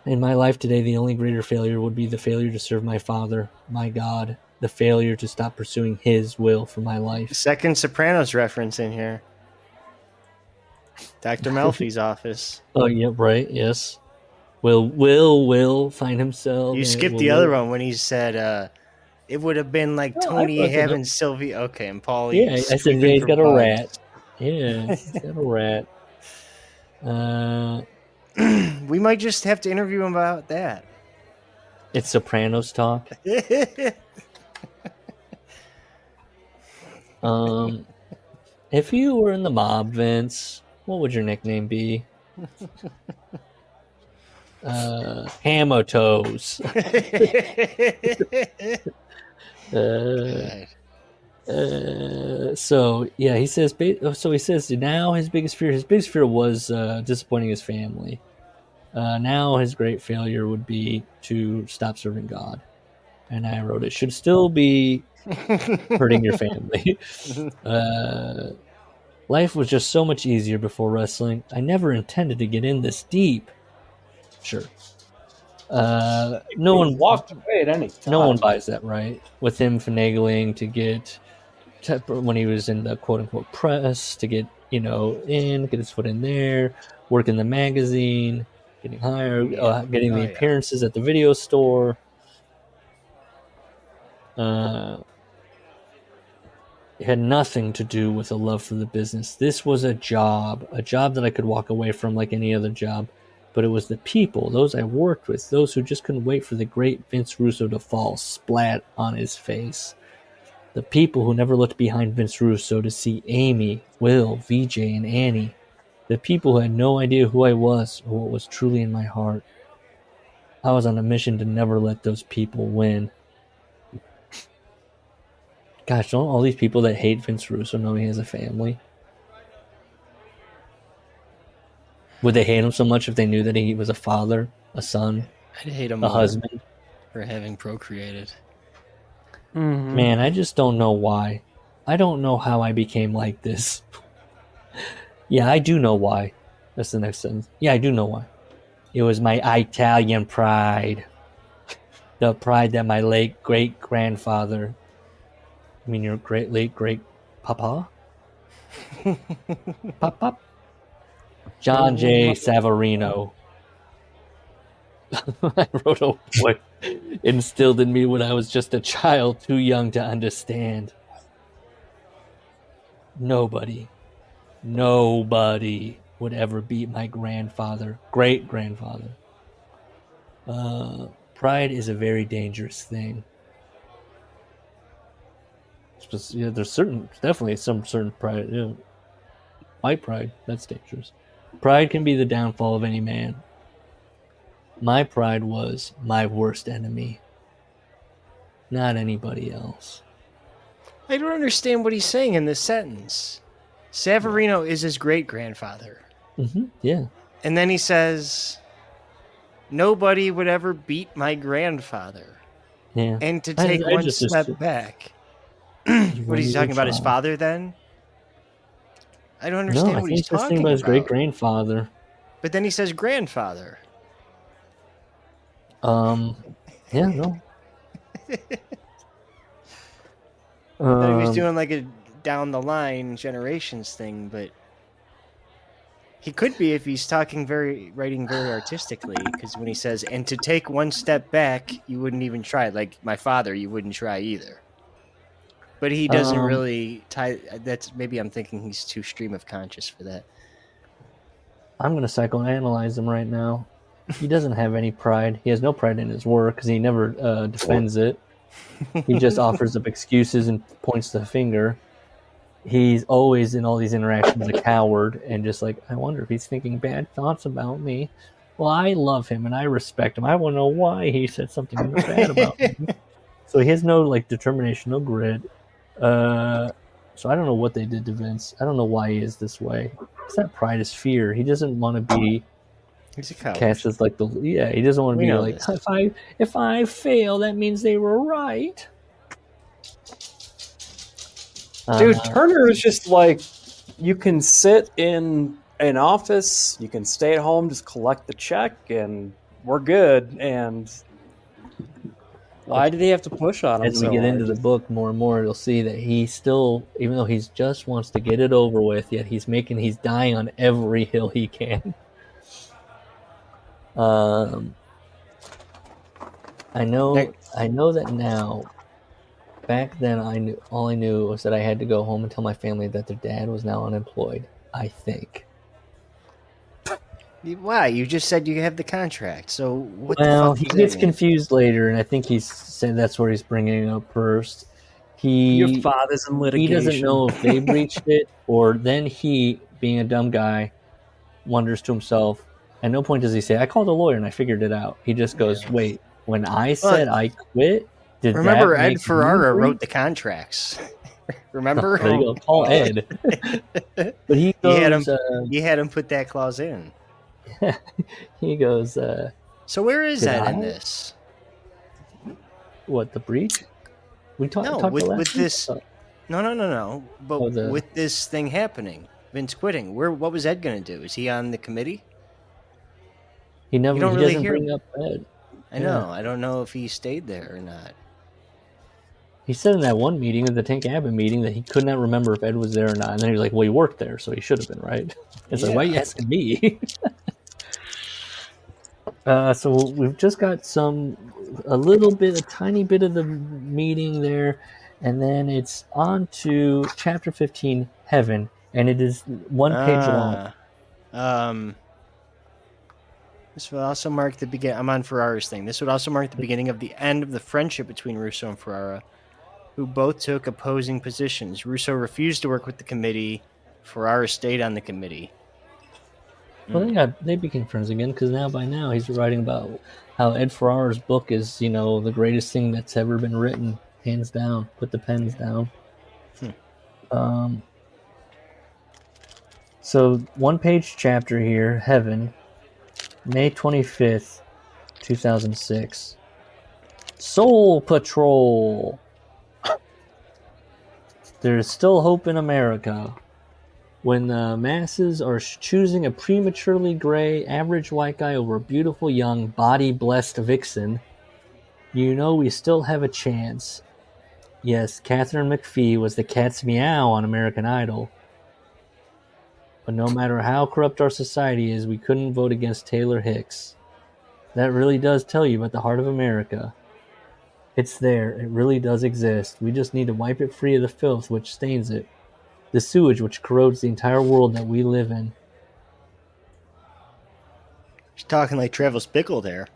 In my life today, the only greater failure would be the failure to serve my father, my God, the failure to stop pursuing his will for my life. Second Sopranos reference in here. Dr. Melfi's office. Oh, yeah, right, yes. Will find himself. You skipped the other one when he said it would have been like Tony having Sylvia. Okay, and Paulie. Yeah, I said, yeah, he's got a rat. Yeah, he's got a rat. We might just have to interview him about that. It's Sopranos talk. If you were in the mob, Vince, what would your nickname be? Hamotoes. So yeah, he says. So he says now his biggest fear was disappointing his family. Now his great failure would be to stop serving God. And I wrote, it should still be hurting your family. Life was just so much easier before wrestling. I never intended to get in this deep. Sure. No one walked away at any time. No one buys that, right? With him finagling to get, when he was in the quote-unquote press, to get, get his foot in there, work in the magazine, getting hired, getting the appearances at the video store. It had nothing to do with a love for the business. This was a job that I could walk away from like any other job. But it was the people, those I worked with, those who just couldn't wait for the great Vince Russo to fall splat on his face. The people who never looked behind Vince Russo to see Amy, Will, VJ, and Annie. The people who had no idea who I was or what was truly in my heart. I was on a mission to never let those people win. Gosh, don't all these people that hate Vince Russo know he has a family? Would they hate him so much if they knew that he was a father, a son, I'd hate him a husband? For having procreated. Mm-hmm. Man, I just don't know why. I don't know how I became like this. Yeah, I do know why. That's the next sentence. Yeah, I do know why. It was my Italian pride. The pride that my late great-grandfather... I mean your late great-papa? Pop? John J. Savarino. I wrote, oh boy, instilled in me when I was just a child too young to understand. Nobody would ever beat my great-grandfather. Pride is a very dangerous thing. There's definitely some certain pride. White pride, that's dangerous. Pride can be the downfall of any man. My pride was my worst enemy, not anybody else. I don't understand what he's saying in this sentence. Savarino is his great-grandfather. Mm-hmm, yeah. And then he says, nobody would ever beat my grandfather. Yeah. And to take one step back. What is he talking about, his father then? I don't understand what he's talking about. His great-grandfather. But then he says grandfather. Yeah, no. I thought he was doing like a down the line generations thing, but he could be if he's writing very artistically. Because when he says, and to take one step back, you wouldn't even try. Like my father, you wouldn't try either. But he doesn't really tie. That's maybe I'm thinking he's too stream of conscious for that. I'm going to psychoanalyze him right now. He doesn't have any pride. He has no pride in his work because he never defends it. He just offers up excuses and points the finger. He's always in all these interactions a coward and just like, I wonder if he's thinking bad thoughts about me. Well, I love him and I respect him. I want to know why he said something bad about me. So he has no like determination, no grit. So I don't know what they did to Vince. I don't know why he is this way. It's not pride, it's fear. He doesn't want to be cast as like he doesn't want to be like if I fail, that means they were right. Dude, Turner is just like, you can sit in an office, you can stay at home, just collect the check, and we're good. And why did he have to push on him? As we get into the book more and more, you'll see that he still, even though he just wants to get it over with, yet he's dying on every hill he can. I know that now. Back then, all I knew was that I had to go home and tell my family that their dad was now unemployed. I think. Why? You just said you have the contract. So what? Well, he gets confused later, and I think he's saying that's where he's bringing it up first. Your father's in litigation. He doesn't know if they breached it, or then he, being a dumb guy, wonders to himself. At no point does he say, "I called a lawyer and I figured it out." He just goes, "Wait, when I said I quit." Remember, Ed Ferrara wrote the contracts. Remember? There you go. Call Ed. But he goes, he had him put that clause in. He goes. So where is Ed in this? What, the breach? We talked with this. No. But with this thing happening, Vince quitting. What was Ed going to do? Is he on the committee? He doesn't bring up Ed. I know. I don't know if he stayed there or not. He said in that one meeting, the Tank Abbott meeting, that he could not remember if Ed was there or not. And then he was like, well, he worked there, so he should have been, right? It's like, why are you asking me? So we've just got a tiny bit of the meeting there. And then it's on to chapter 15, Heaven. And it is 1 page long. This would also mark the beginning. I'm on Ferrara's thing. This would also mark the beginning of the end of the friendship between Russo and Ferrara, who both took opposing positions. Russo refused to work with the committee. Ferrara stayed on the committee. Well, they became friends again because by now he's writing about how Ed Ferrara's book is, the greatest thing that's ever been written, hands down. Put the pens down. So 1 page chapter here, Heaven. May 25th, 2006. Soul Patrol. There is still hope in America. When the masses are choosing a prematurely gray, average white guy over a beautiful, young, body-blessed vixen, we still have a chance. Yes, Catherine McPhee was the cat's meow on American Idol. But no matter how corrupt our society is, we couldn't vote against Taylor Hicks. That really does tell you about the heart of America. It's there. It really does exist. We just need to wipe it free of the filth which stains it. The sewage which corrodes the entire world that we live in. She's talking like Travis Bickle there.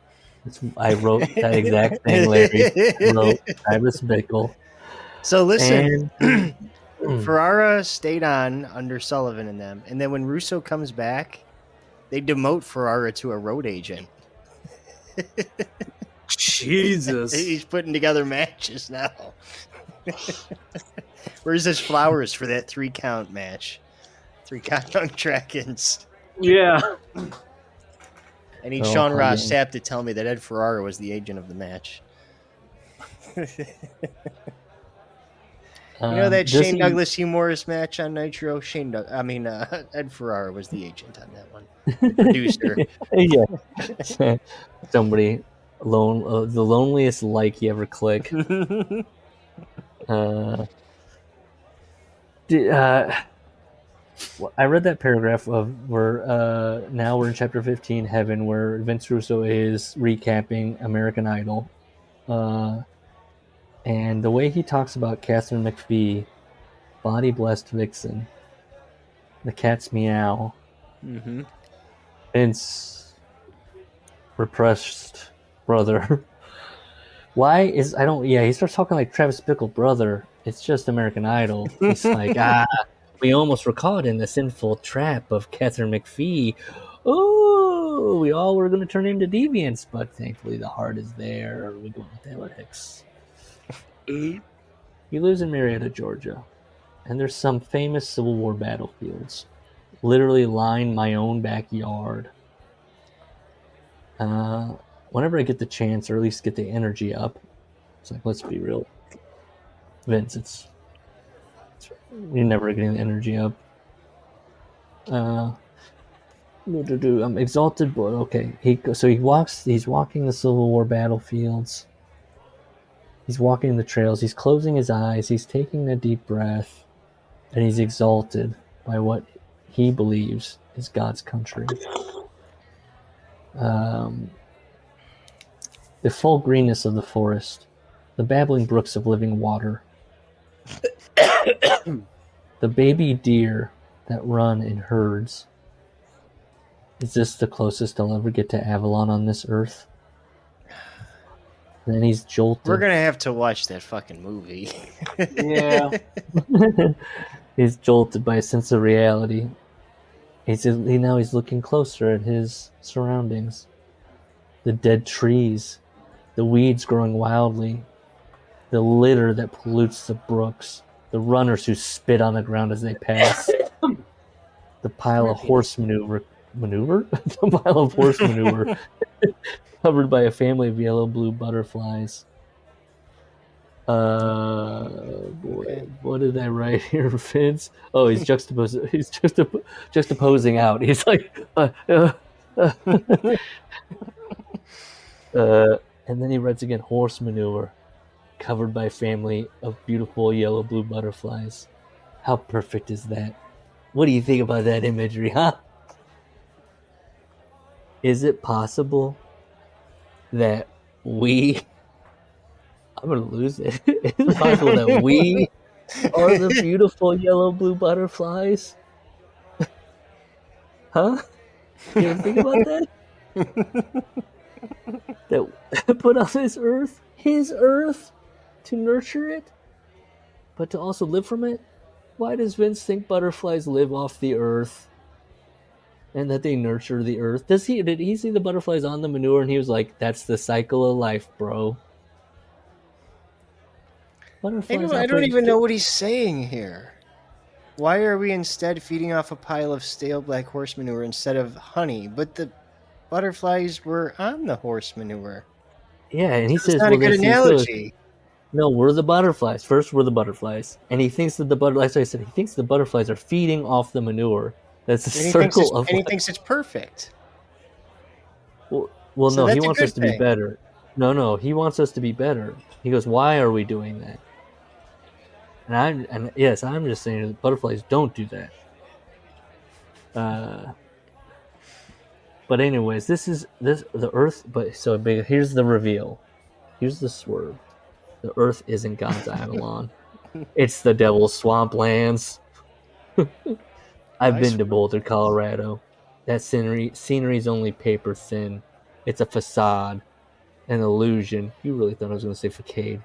I wrote that exact thing, Larry. I wrote Travis Bickle. So listen, And Ferrara stayed on under Sullivan and them, and then when Russo comes back, they demote Ferrara to a road agent. Jesus. He's putting together matches now. Where's his flowers for that 3-count match? 3-count on Trackins. Yeah. I need Oh, Sean yeah. Ross Sapp to tell me that Ed Ferrara was the agent of the match. You know that Shane Douglas Hugh Morris match on Nitro? Ed Ferrara was the agent on that one. The producer. Yeah. Somebody the loneliest like you ever click. I read that paragraph of where now we're in chapter 15, Heaven, where Vince Russo is recapping American Idol. And the way he talks about Catherine McPhee, body blessed vixen, the cat's meow, Vince repressed brother. He starts talking like Travis Bickle brother. It's just American Idol. It's like, we almost were caught in the sinful trap of Catherine McPhee. Oh, we all were going to turn into deviants, but thankfully the heart is there. We go with athletics. He lives in Marietta, Georgia, and there's some famous Civil War battlefields. Literally line my own backyard. Whenever I get the chance, or at least get the energy up, it's like, let's be real, Vince. You're never getting the energy up. I'm exalted, but okay. He's walking the Civil War battlefields. He's walking the trails. He's closing his eyes. He's taking a deep breath, and he's exalted by what he believes is God's country. The full greenness of the forest, the babbling brooks of living water, the baby deer that run in herds. Is this the closest I'll ever get to Avalon on this earth? And then he's jolted. We're going to have to watch that fucking movie. Yeah. He's jolted by a sense of reality. He's looking closer at his surroundings. The dead trees, the weeds growing wildly, the litter that pollutes the brooks, the runners who spit on the ground as they pass, the pile of horse manure? The pile of horse manure covered by a family of yellow-blue butterflies. Boy, what did I write here, Vince? Oh, he's juxtaposing. He's juxtaposing out. He's like, and then he writes again, horse manure, covered by a family of beautiful yellow-blue butterflies. How perfect is that? What do you think about that imagery, huh? Is it possible that I'm going to lose it. Is it possible that we are the beautiful yellow-blue butterflies? Huh? You ever think about that? That put on his earth, to nurture it, but to also live from it? Why does Vince think butterflies live off the earth and that they nurture the earth? Did he see the butterflies on the manure and he was like, that's the cycle of life, bro? I don't even know what he's saying here. Why are we instead feeding off a pile of stale black horse manure instead of honey? But the butterflies were on the horse manure. Yeah, and he says, not a good analogy. No, we're the butterflies. First, we're the butterflies. And he thinks that the butterflies, that's what I said, he thinks the butterflies are feeding off the manure. That's a circle of... And he thinks it's perfect. Well, no, he wants us to be better. No, he wants us to be better. He goes, why are we doing that? I'm just saying that butterflies don't do that. But anyways, the Earth. Here's the reveal. Here's the swerve. The Earth isn't God's Avalon. It's the devil's swamplands. I've been to Boulder, Colorado. That scenery's only paper thin. It's a facade. An illusion. You really thought I was going to say facade.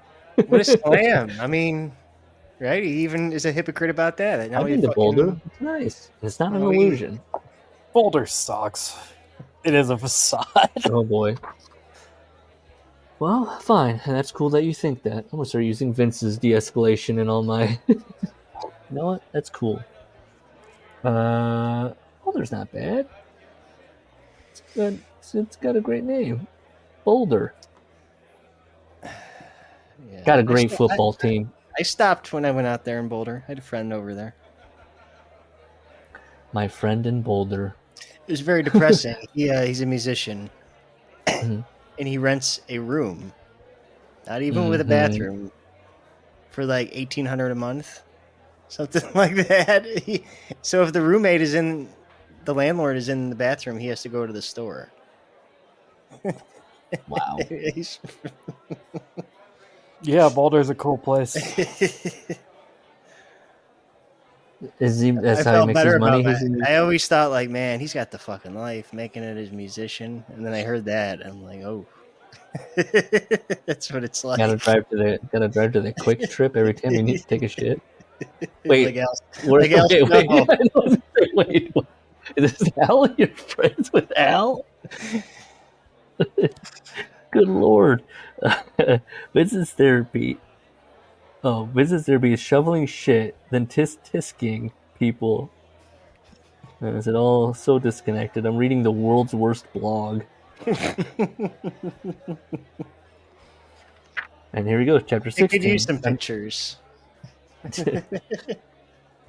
What a slam! I mean, right? He even is a hypocrite about that. Now I've he been to fucking- Boulder. It's nice. It's not an I mean- illusion. Boulder sucks. It is a facade. Oh boy. Well, fine. And that's cool that you think that. I'm gonna start using Vince's de-escalation in all my. You know what? That's cool. Boulder's not bad. It's good. It's got a great name. Boulder. Yeah. Got a great football team. I stopped when I went out there in Boulder. I had a friend over there. My friend in Boulder. It was very depressing. He's a musician, Mhm. and he rents a room, not even with a bathroom, for like $1,800 a month, something like that. So if the roommate is in, the landlord is in the bathroom, he has to go to the store. Wow. Yeah, Boulder's a cool place. That's I how he felt makes better his money. about that. I always thought, like, man, he's got the fucking life, making it as a musician. And then I heard that, I'm like, oh, that's what it's like. Gotta drive to the quick trip every time you need to take a shit. Wait, Like Al, Where- like Al okay, wait, Snow. I was gonna say, wait, is this Al? You're friends with Al? Good lord. Business therapy. Oh, business therapy is shoveling shit, then tisking people. Is it all so disconnected? I'm reading the world's worst blog. And here we go, chapter I 16. could use some pictures. We're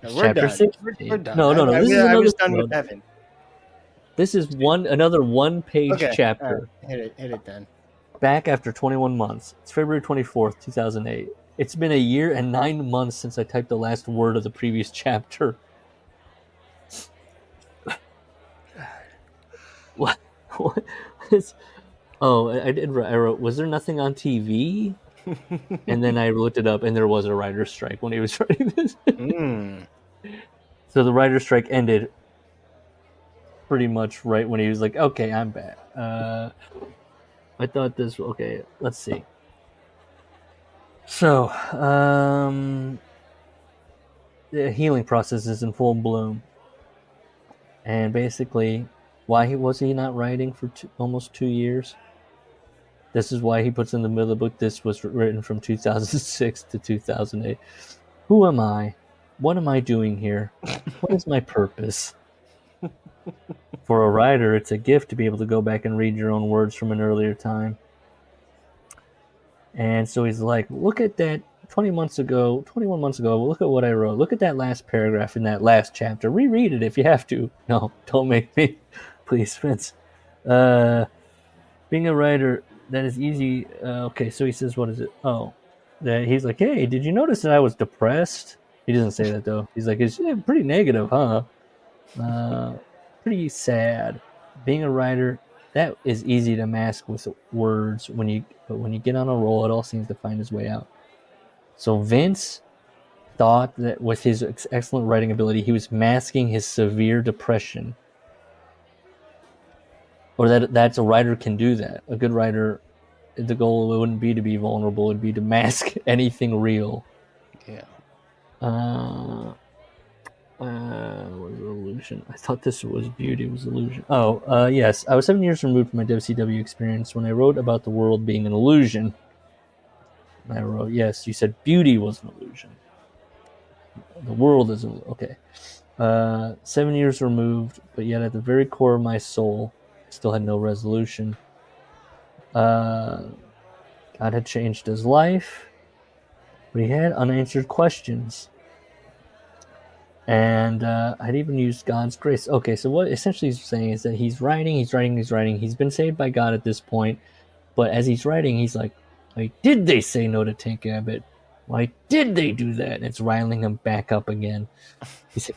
Chapter done. 16. We're done. No. I This is was another done with Evan. This is another one-page Okay, chapter. all right. Hit it then. Back after 21 months. It's February 24th, 2008. It's been a year and 9 months since I typed the last word of the previous chapter. What? Oh, I wrote, was there nothing on TV? And then I looked it up, and there was a writer's strike when he was writing this. So the writer's strike ended pretty much right when he was like, okay, I'm back. I thought this, okay, let's see. So, the healing process is in full bloom. And basically, why was he not writing for almost 2 years? This is why he puts in the middle of the book, this was written from 2006 to 2008. Who am I? What am I doing here? What is my purpose? For a writer, it's a gift to be able to go back and read your own words from an earlier time. And so he's like, look at that 21 months ago, look at what I wrote. Look at that last paragraph in that last chapter. Reread it if you have to. No, don't make me. Please, Vince. Being a writer, that is easy. Okay, so he says, what is it? Oh, that he's like, hey, did you notice that I was depressed? He doesn't say that, though. He's like, it's pretty negative, huh? Pretty sad. Being a writer, that is easy to mask with words. But when you get on a roll, it all seems to find its way out. So Vince thought that with his excellent writing ability, he was masking his severe depression. Or that's a writer can do that. A good writer, the goal wouldn't be to be vulnerable. It would be to mask anything real. Yeah. Was illusion? I thought this was beauty was illusion. Oh, yes. I was 7 years removed from my WCW experience when I wrote about the world being an illusion. And I wrote, yes, you said beauty was an illusion. The world is okay. 7 years removed, but yet at the very core of my soul, I still had no resolution. God had changed his life, but he had unanswered questions. And I'd even used God's grace. Okay, so what essentially he's saying is that he's writing. He's been saved by God at this point, but as he's writing, he's like, why did they say no to Tank Abbott? Why did they do that? And it's riling him back up again.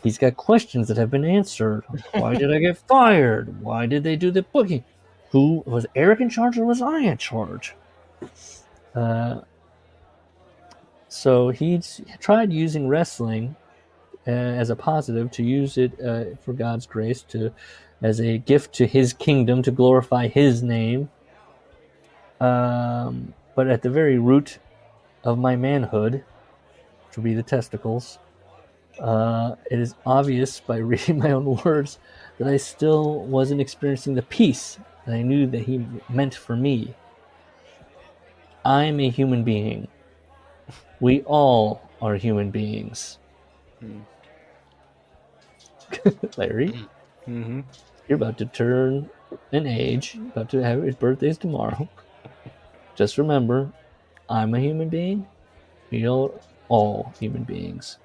He's got questions that have been answered. Why did I get fired? Why did they do the booking? Who was Eric in charge or was I in charge? So he tried using wrestling as a positive, to use it for God's grace, as a gift to his kingdom, to glorify his name. But at the very root of my manhood, which would be the testicles, it is obvious by reading my own words that I still wasn't experiencing the peace that I knew that he meant for me. I'm a human being. We all are human beings. Larry, you're about to turn an age, about to have his birthday's tomorrow. Just remember, I'm a human being. We are all human beings.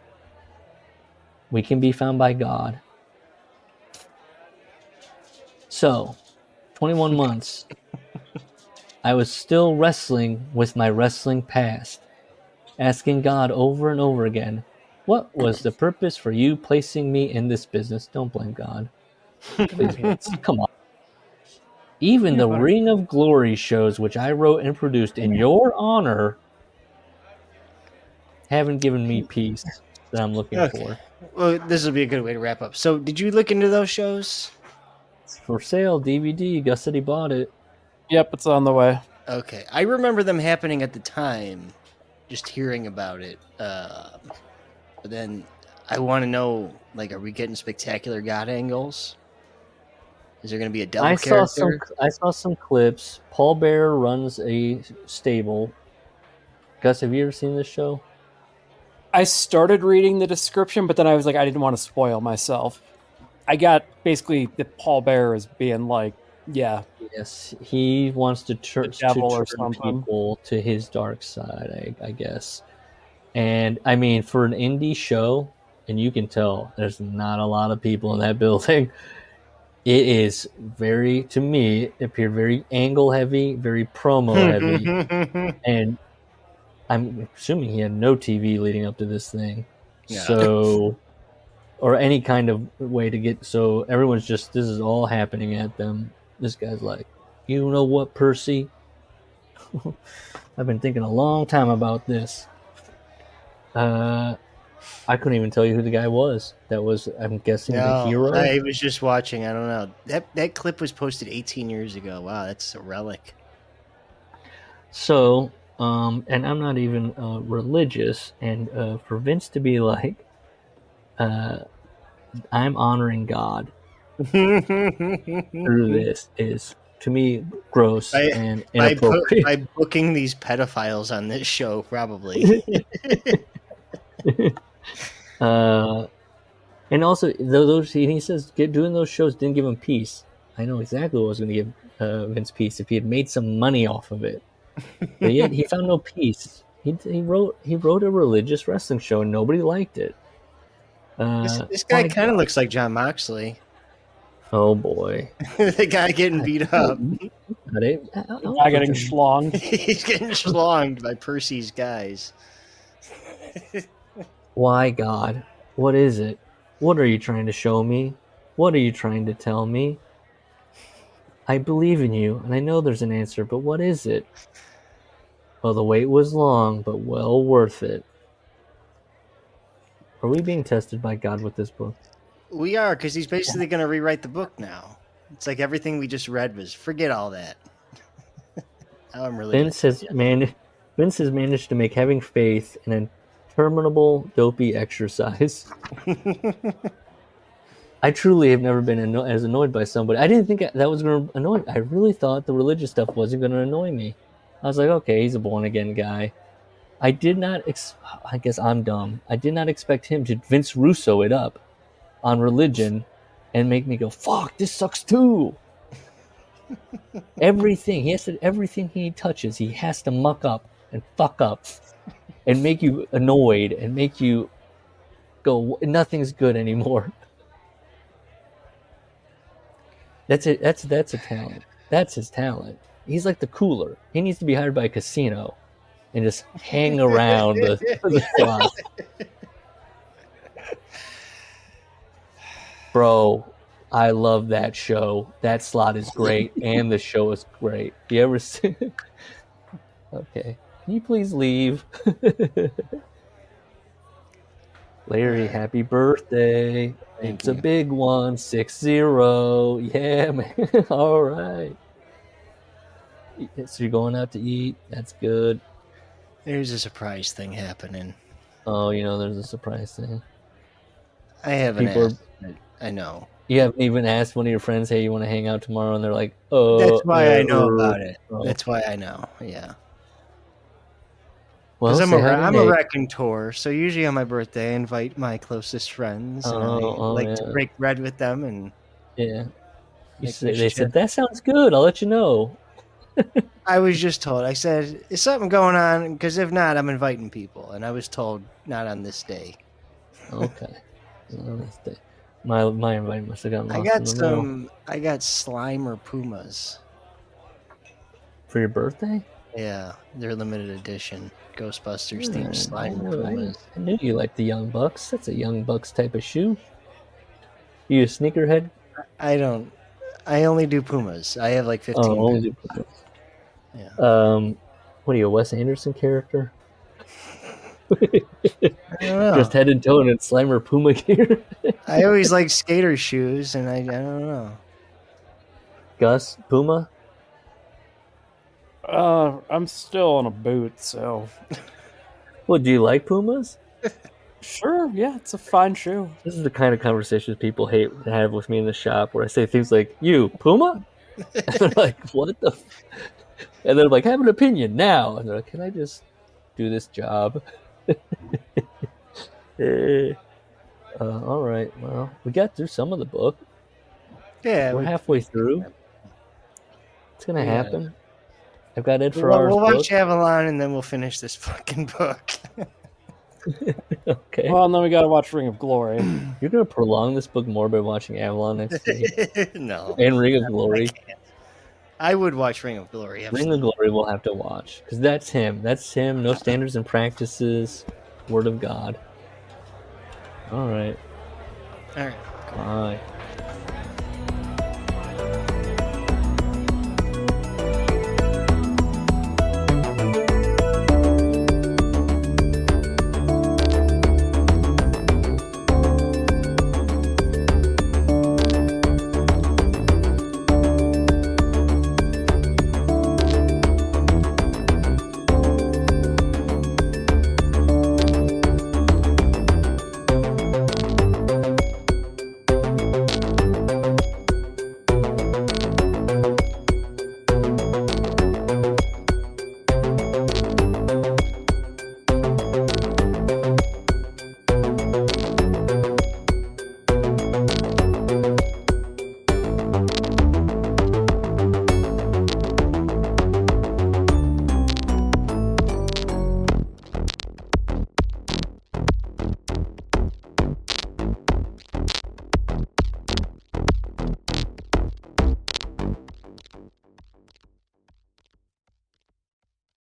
We can be found by God. So, 21 months, I was still wrestling with my wrestling past, asking God over and over again, what was the purpose for you placing me in this business? Don't blame God. Please, Vince. Come on. Even the Ring of Glory shows, which I wrote and produced in your honor, haven't given me peace that I'm looking for. Well, this will be a good way to wrap up. So, did you look into those shows? It's for sale, DVD. Gus said he bought it. Yep, it's on the way. Okay, I remember them happening at the time, just hearing about it. But then I want to know, like, are we getting spectacular God angles? Is there going to be a devil character? I saw some clips. Paul Bearer runs a stable. Gus, have you ever seen this show? I started reading the description, but then I was like, I didn't want to spoil myself. I got basically that Paul Bearer is being like, yeah, Yes, he wants to turn devil or something. people to his dark side, I guess. And I mean, for an indie show, and you can tell there's not a lot of people in that building. It is very, to me, it appeared very angle heavy, very promo heavy, and I'm assuming he had no TV leading up to this thing. Yeah. So, or any kind of way to get, so everyone's just, this is all happening at them. This guy's like, you know what, Percy? I've been thinking a long time about this. I couldn't even tell you who the guy was. That was, I'm guessing, the hero. I was just watching. I don't know. That clip was posted 18 years ago. Wow, that's a relic. So, and I'm not even religious, and for Vince to be like, I'm honoring God through this is, to me, gross and inappropriate. By booking these pedophiles on this show, probably. And also, those he says doing those shows didn't give him peace. I know exactly what was going to give Vince peace if he had made some money off of it. But yet he found no peace. He wrote a religious wrestling show and nobody liked it. This guy kind of looks like John Moxley. Oh boy, The guy getting beat up. I getting schlonged. He's getting schlonged by Percy's guys. Why, God? What is it? What are you trying to show me? What are you trying to tell me? I believe in you, and I know there's an answer, but what is it? Well, the wait was long, but well worth it. Are we being tested by God with this book? We are, because he's basically going to rewrite the book now. It's like everything we just read was, forget all that. Now I'm really Vince has managed to make having faith an interminable, dopey exercise. I truly have never been as annoyed by somebody. I didn't think that was going to annoy me. I really thought the religious stuff wasn't going to annoy me. I was like, okay, he's a born-again guy. I did not, I guess I'm dumb. I did not expect him to Vince Russo it up on religion and make me go, fuck, this sucks too. Everything he touches, he has to muck up and fuck up and make you annoyed and make you go, nothing's good anymore. That's it. That's a talent. That's his talent. He's like the cooler. He needs to be hired by a casino and just hang around the slot. Bro, I love that show. That slot is great, and the show is great. You ever see? Okay, can you please leave? Larry, happy birthday. It's a big one, 6-0. Yeah, man. All right. So you're going out to eat. That's good. There's a surprise thing happening. Oh, there's a surprise thing. I haven't People asked. I know. You haven't even asked one of your friends, hey, you want to hang out tomorrow? And they're like, That's why yeah, I know about it. oh. That's why I know. Yeah. Well, Because say hi to I'm a Nate. raconteur, so usually on my birthday I invite my closest friends, and I like to break bread with them. And yeah, they said that sounds good. I'll let you know. I was just told. I said, "Is something going on? Because if not, I'm inviting people." And I was told, "Not on this day." Okay, on this day. My invite must have gotten lost. I got Slimer Pumas for your birthday. Yeah, they're limited edition Ghostbusters themed Slimer Pumas. I knew you liked the Young Bucks. That's a Young Bucks type of shoe. You a sneakerhead? I don't. I only do Pumas. I have like 15. Only do Pumas. Yeah. What are you, a Wes Anderson character? I don't know. Just head and toe in Slimer Puma gear. I always like skater shoes, and I don't know. Gus Puma. I'm still on a boot, so. Well, do you like Pumas? Sure, yeah, it's a fine shoe. This is the kind of conversations people hate to have with me in the shop, where I say things like, "You Puma?" And they're like, "What the?" And then I'm like, "I have an opinion now." And they're like, "Can I just do this job?" All right. Well, we got through some of the book. Yeah, we're halfway through. It's gonna happen. I've got Ed Ferrar's We'll watch book. Avalon, and then we'll finish this fucking book. Okay. Well, and then we gotta watch Ring of Glory. You're gonna prolong this book more by watching Avalon next week. No. And Ring of Glory. I would watch Ring of Glory. Ring of Glory we'll have to watch. Because that's him. That's him. No standards and practices. Word of God. All right. All right. Bye.